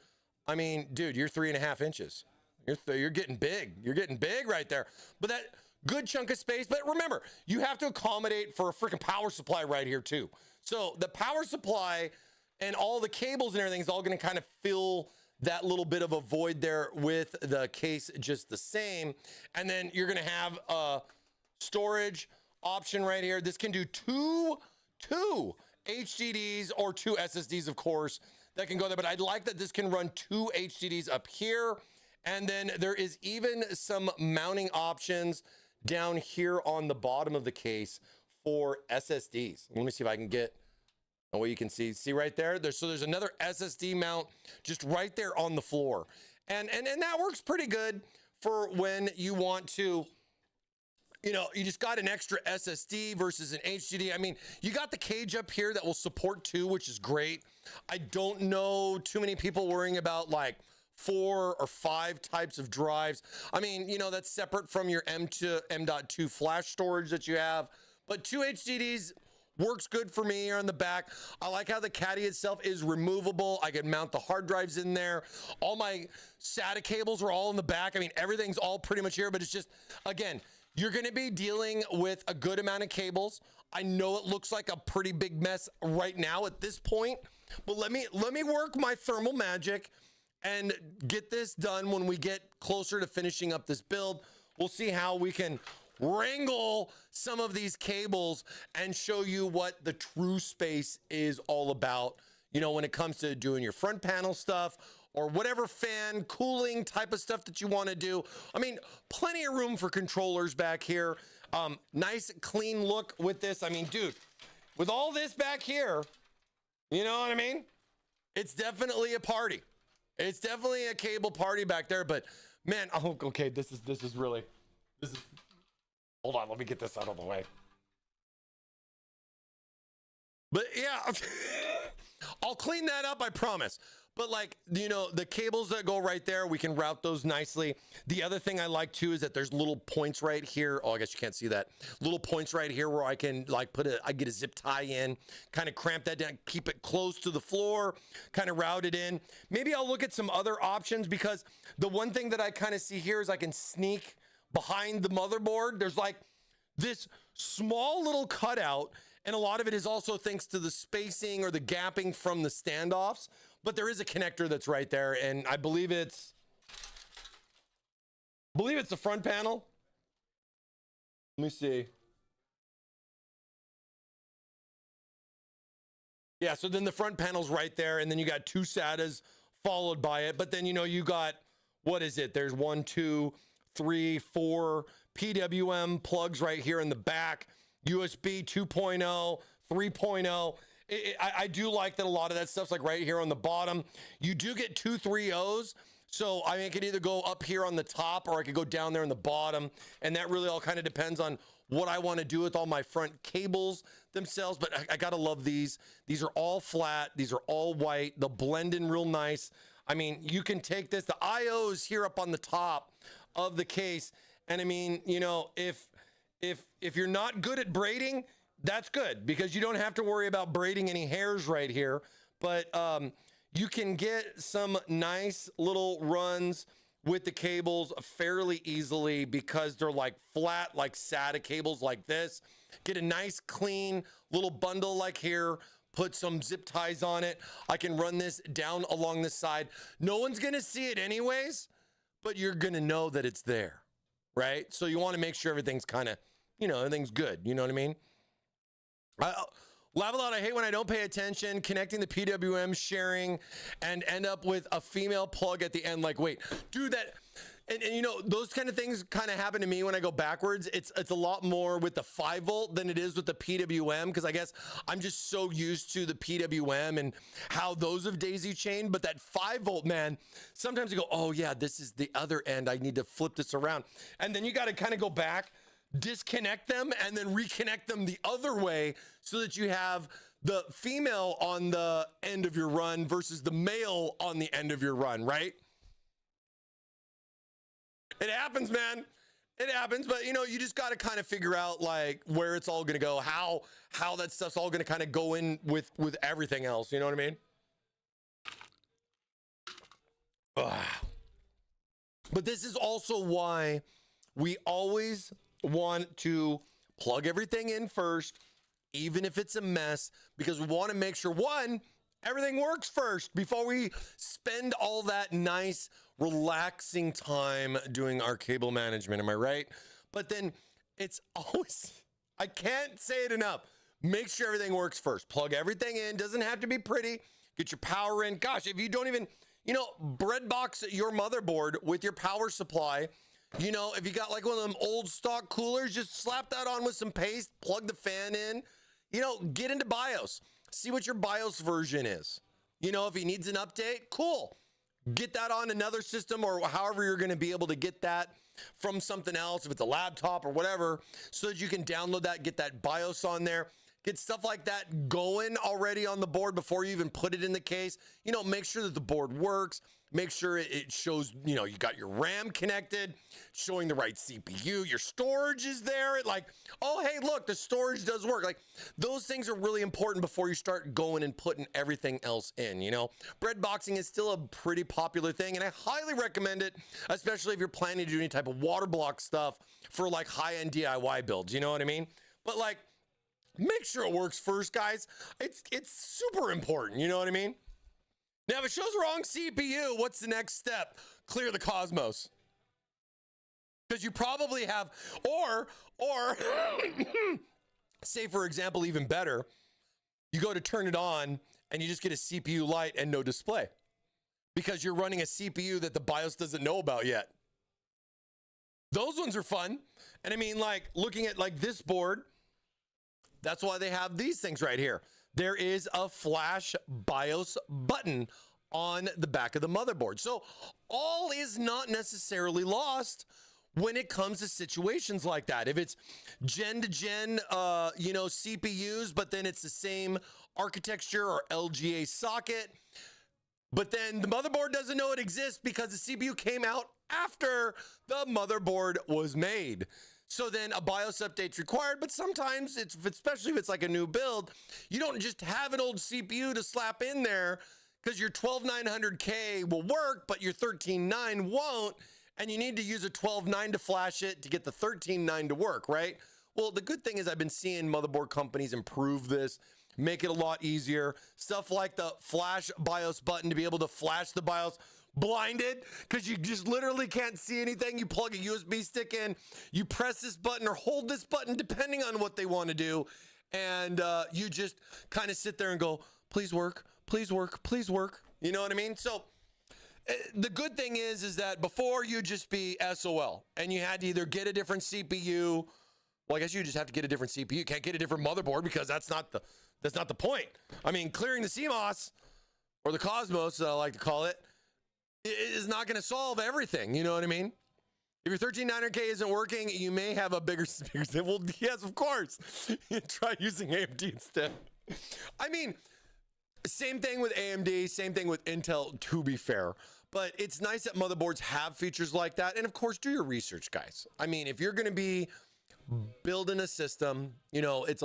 Speaker 1: I mean, dude, you're 3.5 inches. You're getting big. You're getting big right there. But that good chunk of space. But remember, you have to accommodate for a freaking power supply right here too. So the power supply and all the cables and everything is all going to kind of fill that little bit of a void there with the case just the same. And then you're going to have a storage option right here. This can do two HDDs or 2 SSDs, of course, that can go there. But I'd like that this can run 2 HDDs up here. And then there is even some mounting options down here on the bottom of the case for SSDs. Let me see if I can get what you can see right there. There's another SSD mount just right there on the floor. And that works pretty good for when you want to, you just got an extra SSD versus an HDD. I mean, you got the cage up here that will support 2, which is great. I don't know too many people worrying about like 4 or 5 types of drives. I mean, that's separate from your M.2 flash storage that you have, but 2 HDDs works good for me here on the back. I like how the caddy itself is removable. I can mount the hard drives in there. All my SATA cables are all in the back. I mean, everything's all pretty much here, but it's just, again, you're going to be dealing with a good amount of cables. I know it looks like a pretty big mess right now at this point, but let me work my thermal magic and get this done when we get closer to finishing up this build. We'll see how we can wrangle some of these cables and show you what the true space is all about, when it comes to doing your front panel stuff or whatever fan cooling type of stuff that you want to do. I mean, plenty of room for controllers back here. Nice clean look with this. I mean, dude, with all this back here, you know what I mean? It's definitely a party. It's definitely a cable party back there, but man, okay, this is hold on, let me get this out of the way. But yeah, I'll clean that up, I promise. But like, the cables that go right there, we can route those nicely. The other thing I like too is that there's little points right here. Oh, I guess you can't see that. Little points right here where I can like I get a zip tie in, kind of cramp that down, keep it close to the floor, kind of route it in. Maybe I'll look at some other options, because the one thing that I kind of see here is I can sneak behind the motherboard. There's like this small little cutout, and a lot of it is also thanks to the spacing or the gapping from the standoffs, but there is a connector that's right there, and I believe it's believe it's the front panel. Let me see. Yeah, so then the front panel's right there, and then you got 2 SATAs followed by it. But then, you know, you got, what is it? There's 1, 2, 3, 4 PWM plugs right here in the back. USB 2.0, 3.0. I do like that a lot of that stuff's like right here on the bottom. You do get 2 3.0s. So I mean, I could either go up here on the top or I could go down there in the bottom. And that really all kind of depends on what I want to do with all my front cables themselves. But I gotta love these. These are all flat. These are all white. They'll blend in real nice. I mean, you can take this. The AIO is here up on the top of the case. And I mean, you know, if you're not good at braiding, that's good because you don't have to worry about braiding any hairs right here. But you can get some nice little runs with the cables fairly easily because they're like flat, like SATA cables like this. Get a nice clean little bundle like here, put some zip ties on it. I can run this down along the side. No one's gonna see it anyways, but you're gonna know that it's there, right? So you wanna make sure everything's kind of, you know, everything's good, you know what I mean? Laugh a lot. I hate when I don't pay attention, connecting the PWM, sharing, and end up with a female plug at the end. Like, wait, do that. And you know, those kind of things kind of happen to me when I go backwards. It's a lot more with the 5 volt than it is with the PWM because I guess I'm just so used to the PWM and how those have daisy chained. But that 5 volt, man, sometimes you go, oh yeah, this is the other end. I need to flip this around. And then you got to kind of go back, disconnect them, and then reconnect them the other way so that you have the female on the end of your run versus the male on the end of your run, right? It happens, man. It happens, but you know, you just got to kind of figure out like where it's all going to go, how that stuff's all going to kind of go in with everything else, you know what I mean? Ugh. But this is also why we always want to plug everything in first, even if it's a mess, because we want to make sure, one, everything works first before we spend all that nice, relaxing time doing our cable management. Am I right? But then it's always, I can't say it enough. Make sure everything works first. Plug everything in. Doesn't have to be pretty. Get your power in. Gosh, if you don't even, you know, bread box your motherboard with your power supply. You know, if you got like one of them old stock coolers, just slap that on with some paste, plug the fan in, you know, get into BIOS, see what your BIOS version is. You know, if he needs an update, cool. Get that on another system or however you're going to be able to get that from something else, if it's a laptop or whatever, so that you can download that, get that BIOS on there. Get stuff like that going already on the board before you even put it in the case. You know, make sure that the board works. Make sure it shows, you know, you got your RAM connected, showing the right CPU. Your storage is there. Like, oh, hey, look, the storage does work. Like, those things are really important before you start going and putting everything else in, you know. Bread boxing is still a pretty popular thing, and I highly recommend it, especially if you're planning to do any type of water block stuff for, like, high-end DIY builds. You know what I mean? But, like, make sure it works first, guys. It's super important. You know what I mean? Now, if it shows wrong CPU, what's the next step? Clear the Cosmos. Because you probably have, or say, for example, even better, you go to turn it on and you just get a CPU light and no display because you're running a CPU that the BIOS doesn't know about yet. Those ones are fun. And I mean, like, looking at like this board, that's why they have these things right here. There is a flash BIOS button on the back of the motherboard. So all is not necessarily lost when it comes to situations like that. If it's gen to gen, you know, CPUs, but then it's the same architecture or LGA socket, but then the motherboard doesn't know it exists because the CPU came out after the motherboard was made. So then a BIOS update's required, but sometimes it's, especially if it's like a new build, you don't just have an old CPU to slap in there because your 12900K will work, but your 13.9 won't, and you need to use a 12.9 to flash it to get the 13.9 to work, right? Well, the good thing is I've been seeing motherboard companies improve this, make it a lot easier. Stuff like the flash BIOS button to be able to flash the BIOS, blinded because you just literally can't see anything. You plug a USB stick in, you press this button or hold this button depending on what they want to do, and you just kind of sit there and go, please work, please work, please work. You know what I mean? So the good thing is that before you just be SOL and you had to either get a different CPU. Well, I guess you just have to get a different CPU. You can't get a different motherboard because that's not the point. I mean, clearing the CMOS or the Cosmos, as I like to call it, is not going to solve everything. You know what I mean? If your 13900K isn't working, you may have a bigger speaker. Well, yes, of course. Try using AMD instead. I mean, same thing with AMD, same thing with Intel, to be fair. But it's nice that motherboards have features like that. And of course, do your research, guys. I mean, if you're going to be building a system, you know, it's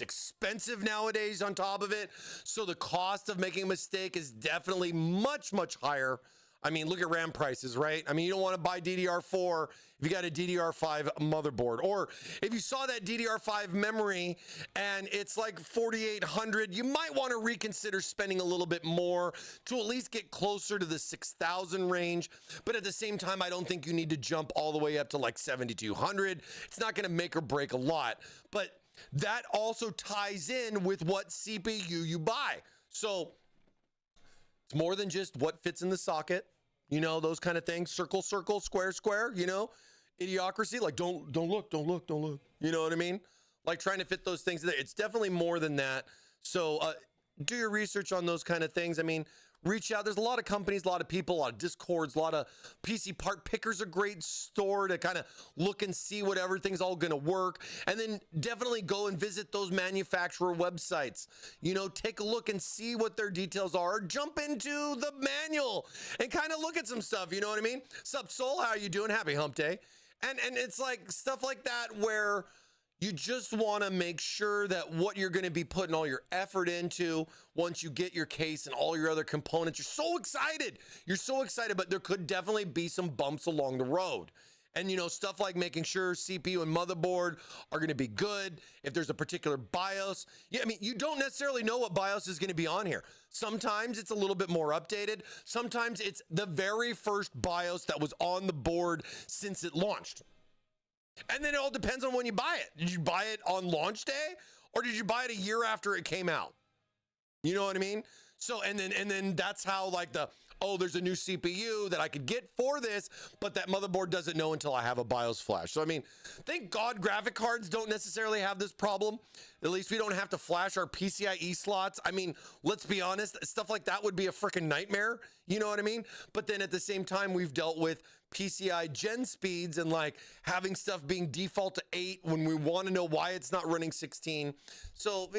Speaker 1: expensive nowadays on top of it. So the cost of making a mistake is definitely much, much higher. I mean, look at RAM prices, right? I mean, you don't want to buy DDR4 if you got a DDR5 motherboard, or if you saw that DDR5 memory and it's like 4,800, you might want to reconsider spending a little bit more to at least get closer to the 6,000 range. But at the same time, I don't think you need to jump all the way up to like 7,200. It's not going to make or break a lot, but that also ties in with what CPU you buy. So it's more than just what fits in the socket. You know, those kind of things. Circle, circle, square, square, you know, idiocracy. Like, don't look. You know what I mean? Like trying to fit those things in there. It's definitely more than that. So do your research on those kind of things. I mean, reach out. There's a lot of companies, a lot of people, a lot of Discords, a lot of PC Part Picker's a great store to kind of look and see what everything's all going to work. And then definitely go and visit those manufacturer websites. You know, take a look and see what their details are. Jump into the manual and kind of look at some stuff. You know what I mean? Sup, Soul? How are you doing? Happy hump day. And it's like stuff like that where you just want to make sure that what you're going to be putting all your effort into once you get your case and all your other components, you're so excited. You're so excited, but there could definitely be some bumps along the road. And, you know, stuff like making sure CPU and motherboard are going to be good. If there's a particular BIOS, yeah, I mean, you don't necessarily know what BIOS is going to be on here. Sometimes it's a little bit more updated. Sometimes it's the very first BIOS that was on the board since it launched. And then it all depends on when you buy it. Did you buy it on launch day or did you buy it a year after it came out? You know what I mean? So, and then that's how like there's a new CPU that I could get for this, but that motherboard doesn't know until I have a BIOS flash. So, I mean, thank God graphic cards don't necessarily have this problem. At least we don't have to flash our PCIe slots. I mean, let's be honest, stuff like that would be a freaking nightmare. You know what I mean? But then at the same time, we've dealt with PCI gen speeds and like having stuff being default to 8 when we want to know why it's not running 16. So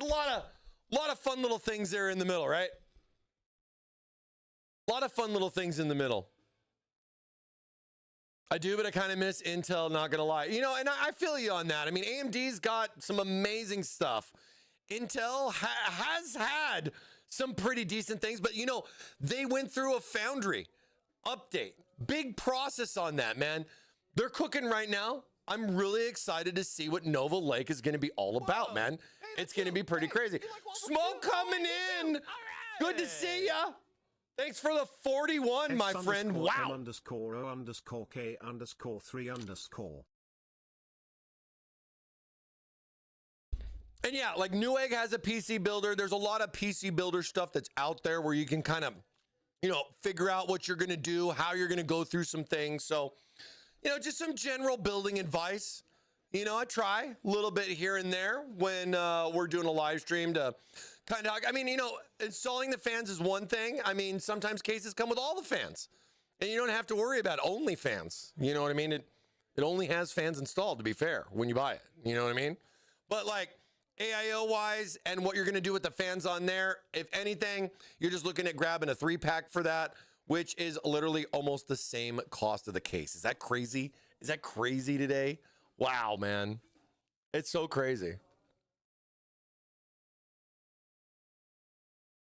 Speaker 1: a lot of fun little things there in the middle, right? A lot of fun little things in the middle. I do, but I kind of miss Intel, not gonna lie. You know, and I feel you on that. I mean, AMD's got some amazing stuff. Intel has had some pretty decent things, but you know, they went through a foundry update. Big process on that, man. They're cooking right now. I'm really excited to see what Nova Lake is going to be all about, man. Hey, it's going to be pretty crazy. Smoke coming in. Right. Good to see ya. Thanks for the 41, my friend. Wow.
Speaker 7: _O_K_3_.
Speaker 1: And yeah, like Newegg has a PC builder. There's a lot of PC builder stuff that's out there where you can kind of, you know, figure out what you're going to do, how you're going to go through some things. So, you know, just some general building advice. You know, I try a little bit here and there when we're doing a live stream to kind of, I mean, you know, installing the fans is one thing. I mean, sometimes cases come with all the fans and you don't have to worry about only fans. You know what I mean? It only has fans installed, to be fair, when you buy it. You know what I mean? But like AIO wise and what you're going to do with the fans on there, if anything, you're just looking at grabbing a 3-pack for that, which is literally almost the same cost of the case. Is that crazy? Is that crazy today? Wow, man. It's so crazy.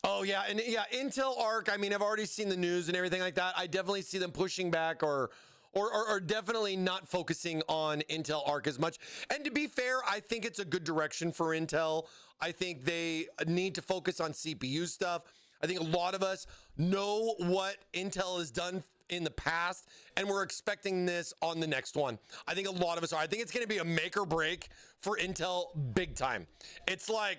Speaker 1: Oh, yeah. And yeah, Intel Arc, I mean, I've already seen the news and everything like that. I definitely see them pushing back or definitely not focusing on Intel Arc as much. And to be fair, I think it's a good direction for Intel. I think they need to focus on CPU stuff. I think a lot of us know what Intel has done in the past, and we're expecting this on the next one. I think a lot of us are. I think it's going to be a make or break for Intel big time. It's like,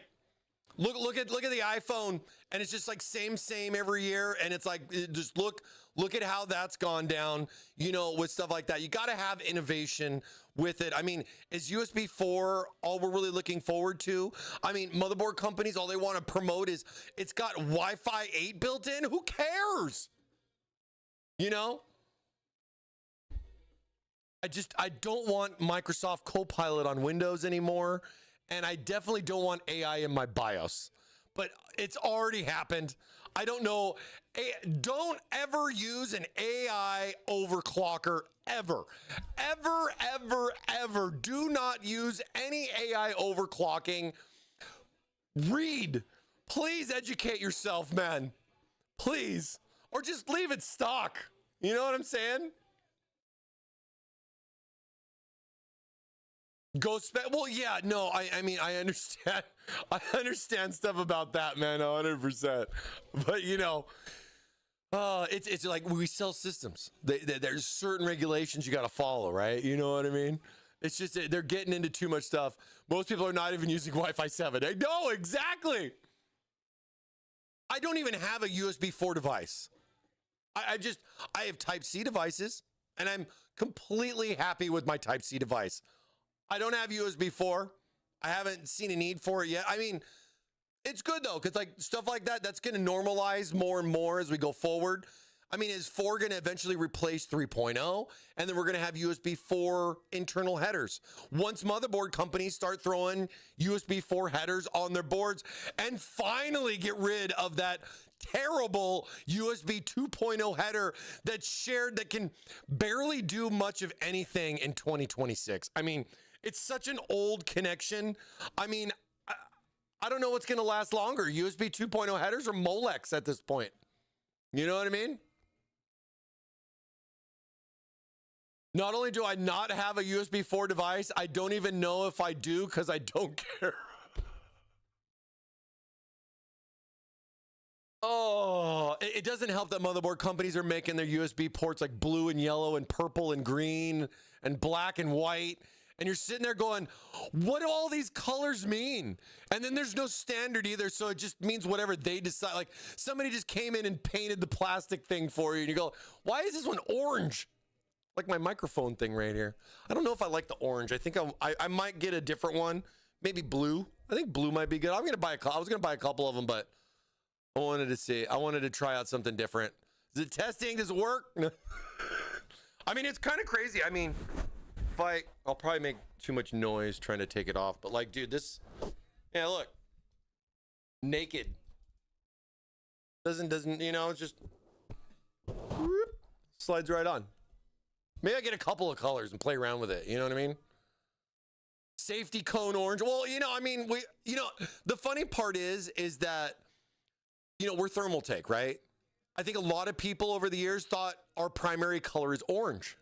Speaker 1: look at the iPhone, and it's just like same every year, and it's like just look at how that's gone down, you know, with stuff like that. You got to have innovation with it. I mean, is USB 4 all we're really looking forward to? I mean, motherboard companies, all they want to promote is it's got Wi-Fi 8 built in. Who cares? You know? I don't want Microsoft Copilot on Windows anymore, and I definitely don't want AI in my BIOS. But it's already happened. I don't know. Don't ever use an AI overclocker ever. Ever. Do not use any AI overclocking. Read. Please educate yourself, man. Please. Or just leave it stock. You know what I'm saying? Well, yeah, no, I mean, I understand stuff about that, man, 100%. But, you know, it's like we sell systems. There's certain regulations you got to follow, right? You know what I mean? It's just they're getting into too much stuff. Most people are not even using Wi-Fi 7. I know, exactly. I don't even have a USB 4 device. I have Type-C devices, and I'm completely happy with my Type-C device. I don't have USB 4. I haven't seen a need for it yet. I mean, it's good though, because like stuff like that, that's going to normalize more and more as we go forward. I mean, is 4 going to eventually replace 3.0? And then we're going to have USB 4 internal headers. Once motherboard companies start throwing USB 4 headers on their boards and finally get rid of that terrible USB 2.0 header that's shared that can barely do much of anything in 2026. I mean, it's such an old connection. I mean, I don't know what's going to last longer, USB 2.0 headers or Molex at this point. You know what I mean? Not only do I not have a USB 4 device, I don't even know if I do because I don't care. Oh, it doesn't help that motherboard companies are making their USB ports like blue and yellow and purple and green and black and white. And you're sitting there going, what do all these colors mean? And then there's no standard either. So it just means whatever they decide. Like somebody just came in and painted the plastic thing for you. And you go, why is this one orange? Like my microphone thing right here. I don't know if I like the orange. I think I might get a different one. Maybe blue. I think blue might be good. I was going to buy a couple of them, but I wanted to see. I wanted to try out something different. Is it testing? Does it work? I mean, it's kind of crazy. I mean, I'll probably make too much noise trying to take it off. But like, dude, yeah, look. Naked. Doesn't, you know, it's just whoop, slides right on. Maybe I get a couple of colors and play around with it. You know what I mean? Safety cone orange. Well, you know, I mean, the funny part is that, you know, we're Thermaltake, right? I think a lot of people over the years thought our primary color is orange.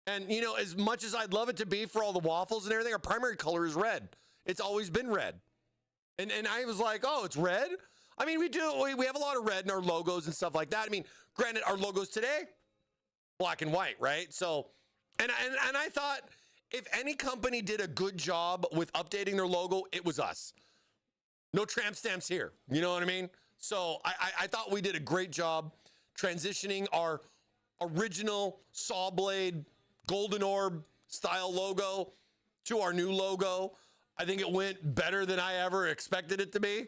Speaker 1: And, you know, as much as I'd love it to be for all the waffles and everything, our primary color is red. It's always been red. And I was like, oh, it's red? I mean, we have a lot of red in our logos and stuff like that. I mean, granted, our logos today, black and white, right? So, and I thought if any company did a good job with updating their logo, it was us. No tramp stamps here. You know what I mean? So I thought we did a great job transitioning our original saw blade golden orb style logo to our new logo. I think it went better than I ever expected it to be.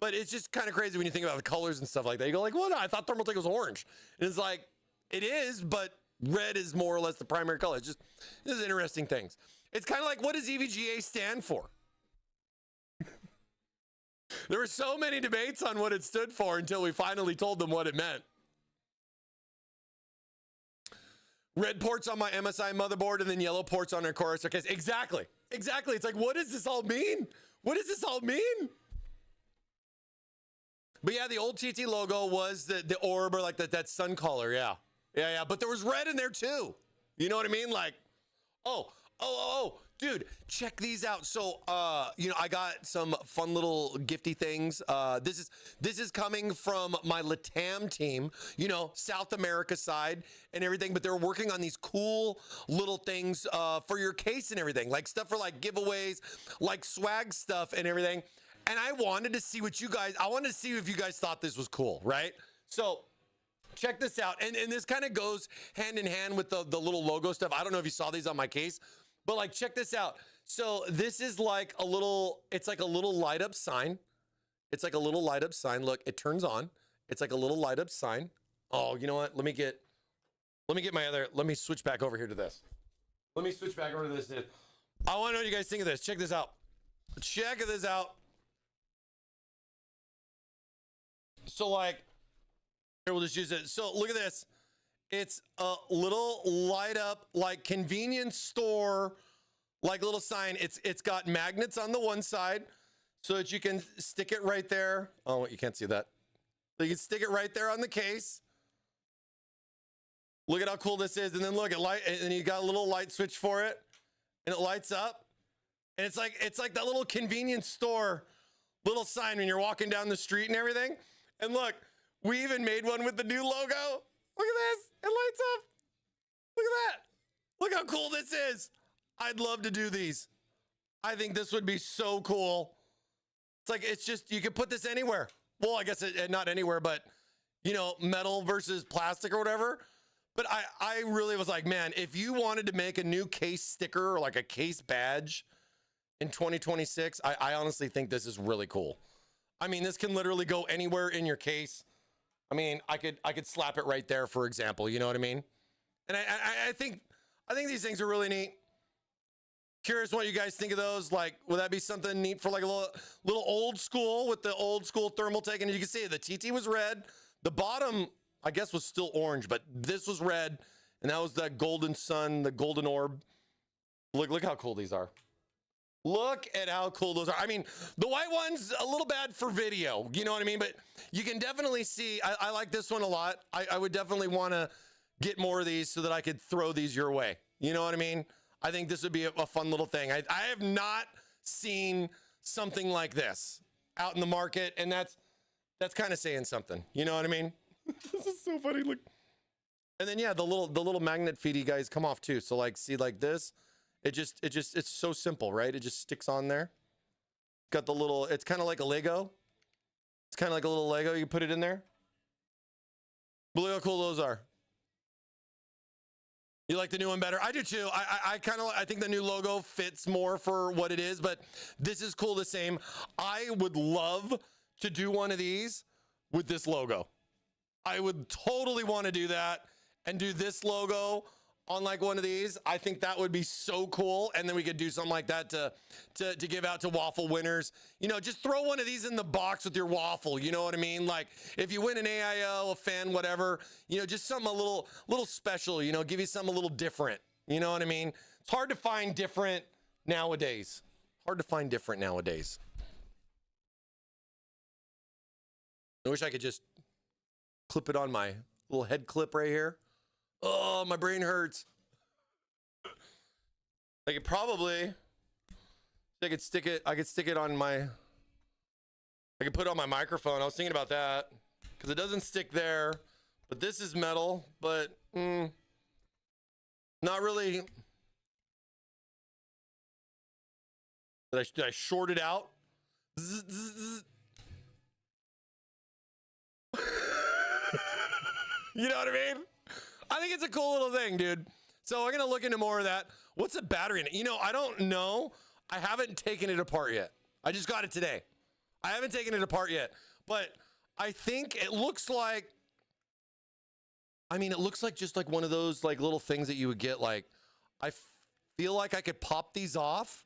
Speaker 1: But it's just kind of crazy when you think about the colors and stuff like that. You go like, well, no, I thought Thermaltake was orange. And it's like, it is, but red is more or less the primary color. It's just, this is interesting things. It's kind of like, what does EVGA stand for? There were so many debates on what it stood for until we finally told them what it meant. Red ports on my MSI motherboard and then yellow ports on our Core case. Exactly. It's like, what does this all mean? What does this all mean? But yeah, the old TT logo was the orb or like that sun color. Yeah. But there was red in there too. You know what I mean? Like, oh, Dude, check these out. So, you know, I got some fun little gifty things. This is coming from my Latam team, you know, South America side and everything, but they're working on these cool little things for your case and everything, like stuff for like giveaways, like swag stuff and everything. And I wanted to see I wanted to see if you guys thought this was cool, right? So check this out. And this kind of goes hand in hand with the little logo stuff. I don't know if you saw these on my case, but like, check this out. So this is like it's like a little light up sign. It's like a little light up sign. Look, it turns on. It's like a little light up sign. Oh, you know what? Let me get let me switch back over here to this. Let me switch back over to this. I want to know what you guys think of this. Check this out. Check this out. So like, here, we'll just use it. So look at this. It's a little light up, like convenience store, like little sign. It's got magnets on the one side so that you can stick it right there. Oh, you can't see that. So you can stick it right there on the case. Look at how cool this is. And then look at light, and you got a little light switch for it, and it lights up. And it's like that little convenience store little sign when you're walking down the street and everything. And look, we even made one with the new logo. Look at this. It lights up. Look at that. Look how cool this is. I'd love to do these. I think this would be so cool. It's like, it's just, you can put this anywhere. Well, I guess not anywhere, but, you know, metal versus plastic or whatever. But I really was like, man, if you wanted to make a new case sticker or like a case badge in 2026, I honestly think this is really cool. I mean, this can literally go anywhere in your case. I mean, I could slap it right there, for example. You know what I mean? And I think these things are really neat. Curious what you guys think of those. Like, would that be something neat for like a little old school with the old school Thermaltake? And you can see the TT was red. The bottom, I guess, was still orange, but this was red, and that was that golden sun, the golden orb. Look how cool these are. Look at how cool those are. I mean, the white one's a little bad for video, you know what I mean? But you can definitely see, I like this one a lot. I would definitely want to get more of these so that I could throw these your way. You know what I mean? I think this would be a fun little thing. I have not seen something like this out in the market, and that's kind of saying something. You know what I mean? This is so funny. Look. And then yeah, the little magnet feedy guys come off too. So like, see, like this. It's so simple, right? It just sticks on there. Got the little, it's kind of like a Lego. It's kind of like a little Lego. You put it in there. But look how cool those are. You like the new one better? I do too. I think the new logo fits more for what it is, but this is cool the same. I would love to do one of these with this logo. I would totally want to do that and do this logo on like one of these. I think that would be so cool. And then we could do something like that to give out to Waffle winners. You know, just throw one of these in the box with your Waffle. You know what I mean? Like if you win an AIO, a fan, whatever, you know, just something a little special, you know, give you something a little different. You know what I mean? It's hard to find different nowadays. Hard to find different nowadays. I wish I could just clip it on my little head clip right here. Oh, my brain hurts. I could probably, I could stick it on my, I could put it on my microphone. I was thinking about that because it doesn't stick there, but this is metal, but not really. Did I short it out? Zzz, zzz, zzz. You know what I mean? I think it's a cool little thing, dude. So we're going to look into more of that. What's the battery in it? You know, I don't know. I haven't taken it apart yet. I just got it today. I haven't taken it apart yet. But I think it looks like, I mean, it looks like just like one of those like little things that you would get. Like, I feel like I could pop these off.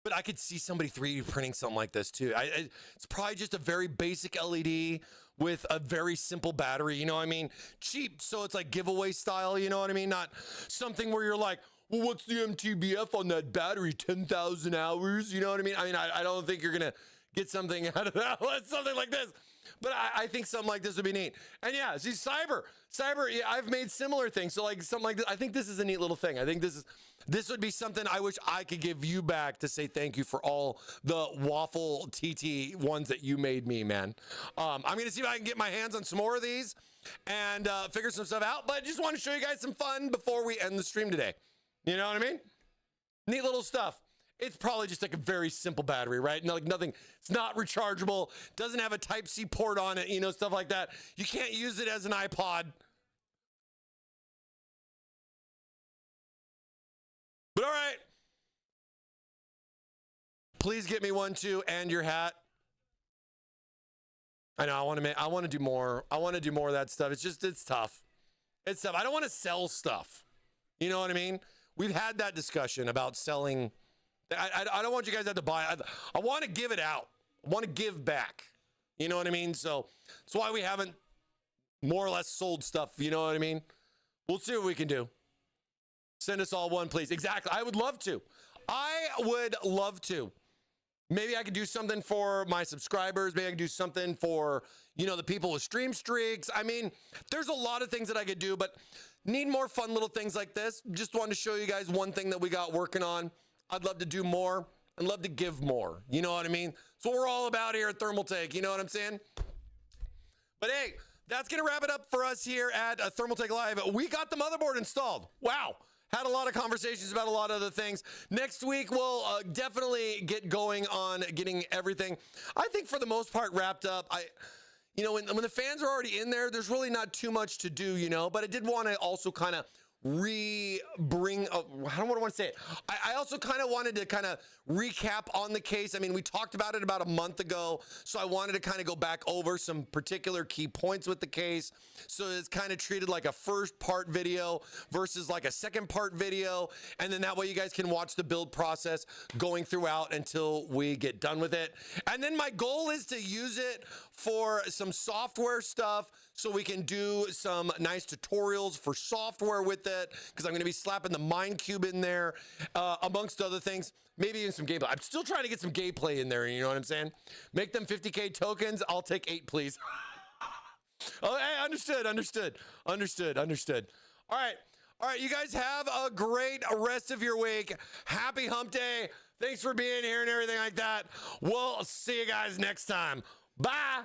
Speaker 1: But I could see somebody 3D printing something like this too. It's probably just a very basic LED with a very simple battery, you know what I mean? Cheap, so it's like giveaway style, you know what I mean? Not something where you're like, well, what's the MTBF on that battery? 10,000 hours, you know what I mean? I don't think you're gonna get something out of that. Something like this. But I think something like this would be neat. And yeah, see, cyber, yeah, I've made similar things. So like something like this, I think this is a neat little thing. I think this would be something I wish I could give you back to say thank you for all the Waffle TT ones that you made me, man. I'm going to see if I can get my hands on some more of these and figure some stuff out. But I just want to show you guys some fun before we end the stream today. You know what I mean? Neat little stuff. It's probably just like a very simple battery, right? No, like nothing, it's not rechargeable, doesn't have a Type-C port on it, you know, stuff like that. You can't use it as an iPod. But all right. Please get me one too, and your hat. I know, I want to do more. I want to do more of that stuff. It's tough. It's tough. I don't want to sell stuff. You know what I mean? We've had that discussion about selling. I don't want you guys to have to buy. I want to give it out. I want to give back. You know what I mean? So that's why we haven't more or less sold stuff. You know what I mean? We'll see what we can do. Send us all one, please. Exactly. I would love to. I would love to. Maybe I could do something for my subscribers. Maybe I could do something for, you know, the people with stream streaks. I mean, there's a lot of things that I could do, but need more fun little things like this. Just wanted to show you guys one thing that we got working on. I'd love to do more and love to give more. You know what I mean? That's what we're all about here at Thermaltake. You know what I'm saying? But hey, that's going to wrap it up for us here at Thermaltake Live. We got the motherboard installed. Wow. Had a lot of conversations about a lot of other things. Next week, we'll definitely get going on getting everything, I think, for the most part, wrapped up. You know, when the fans are already in there, there's really not too much to do, you know, but I did want to also kind of bring up, I don't want to say it. I also kind of wanted to kind of recap on the case. I mean, we talked about it about a month ago, so I wanted to kind of go back over some particular key points with the case. So it's kind of treated like a first part video versus like a second part video. And then that way you guys can watch the build process going throughout until we get done with it. And then my goal is to use it for some software stuff so we can do some nice tutorials for software with it, because I'm going to be slapping the Mind Cube in there, amongst other things. Maybe even some gameplay. I'm still trying to get some gameplay in there, you know what I'm saying? Make them 50K tokens. I'll take 8, please. Oh, hey, understood. All right, you guys have a great rest of your week. Happy hump day. Thanks for being here and everything like that. We'll see you guys next time. Bye.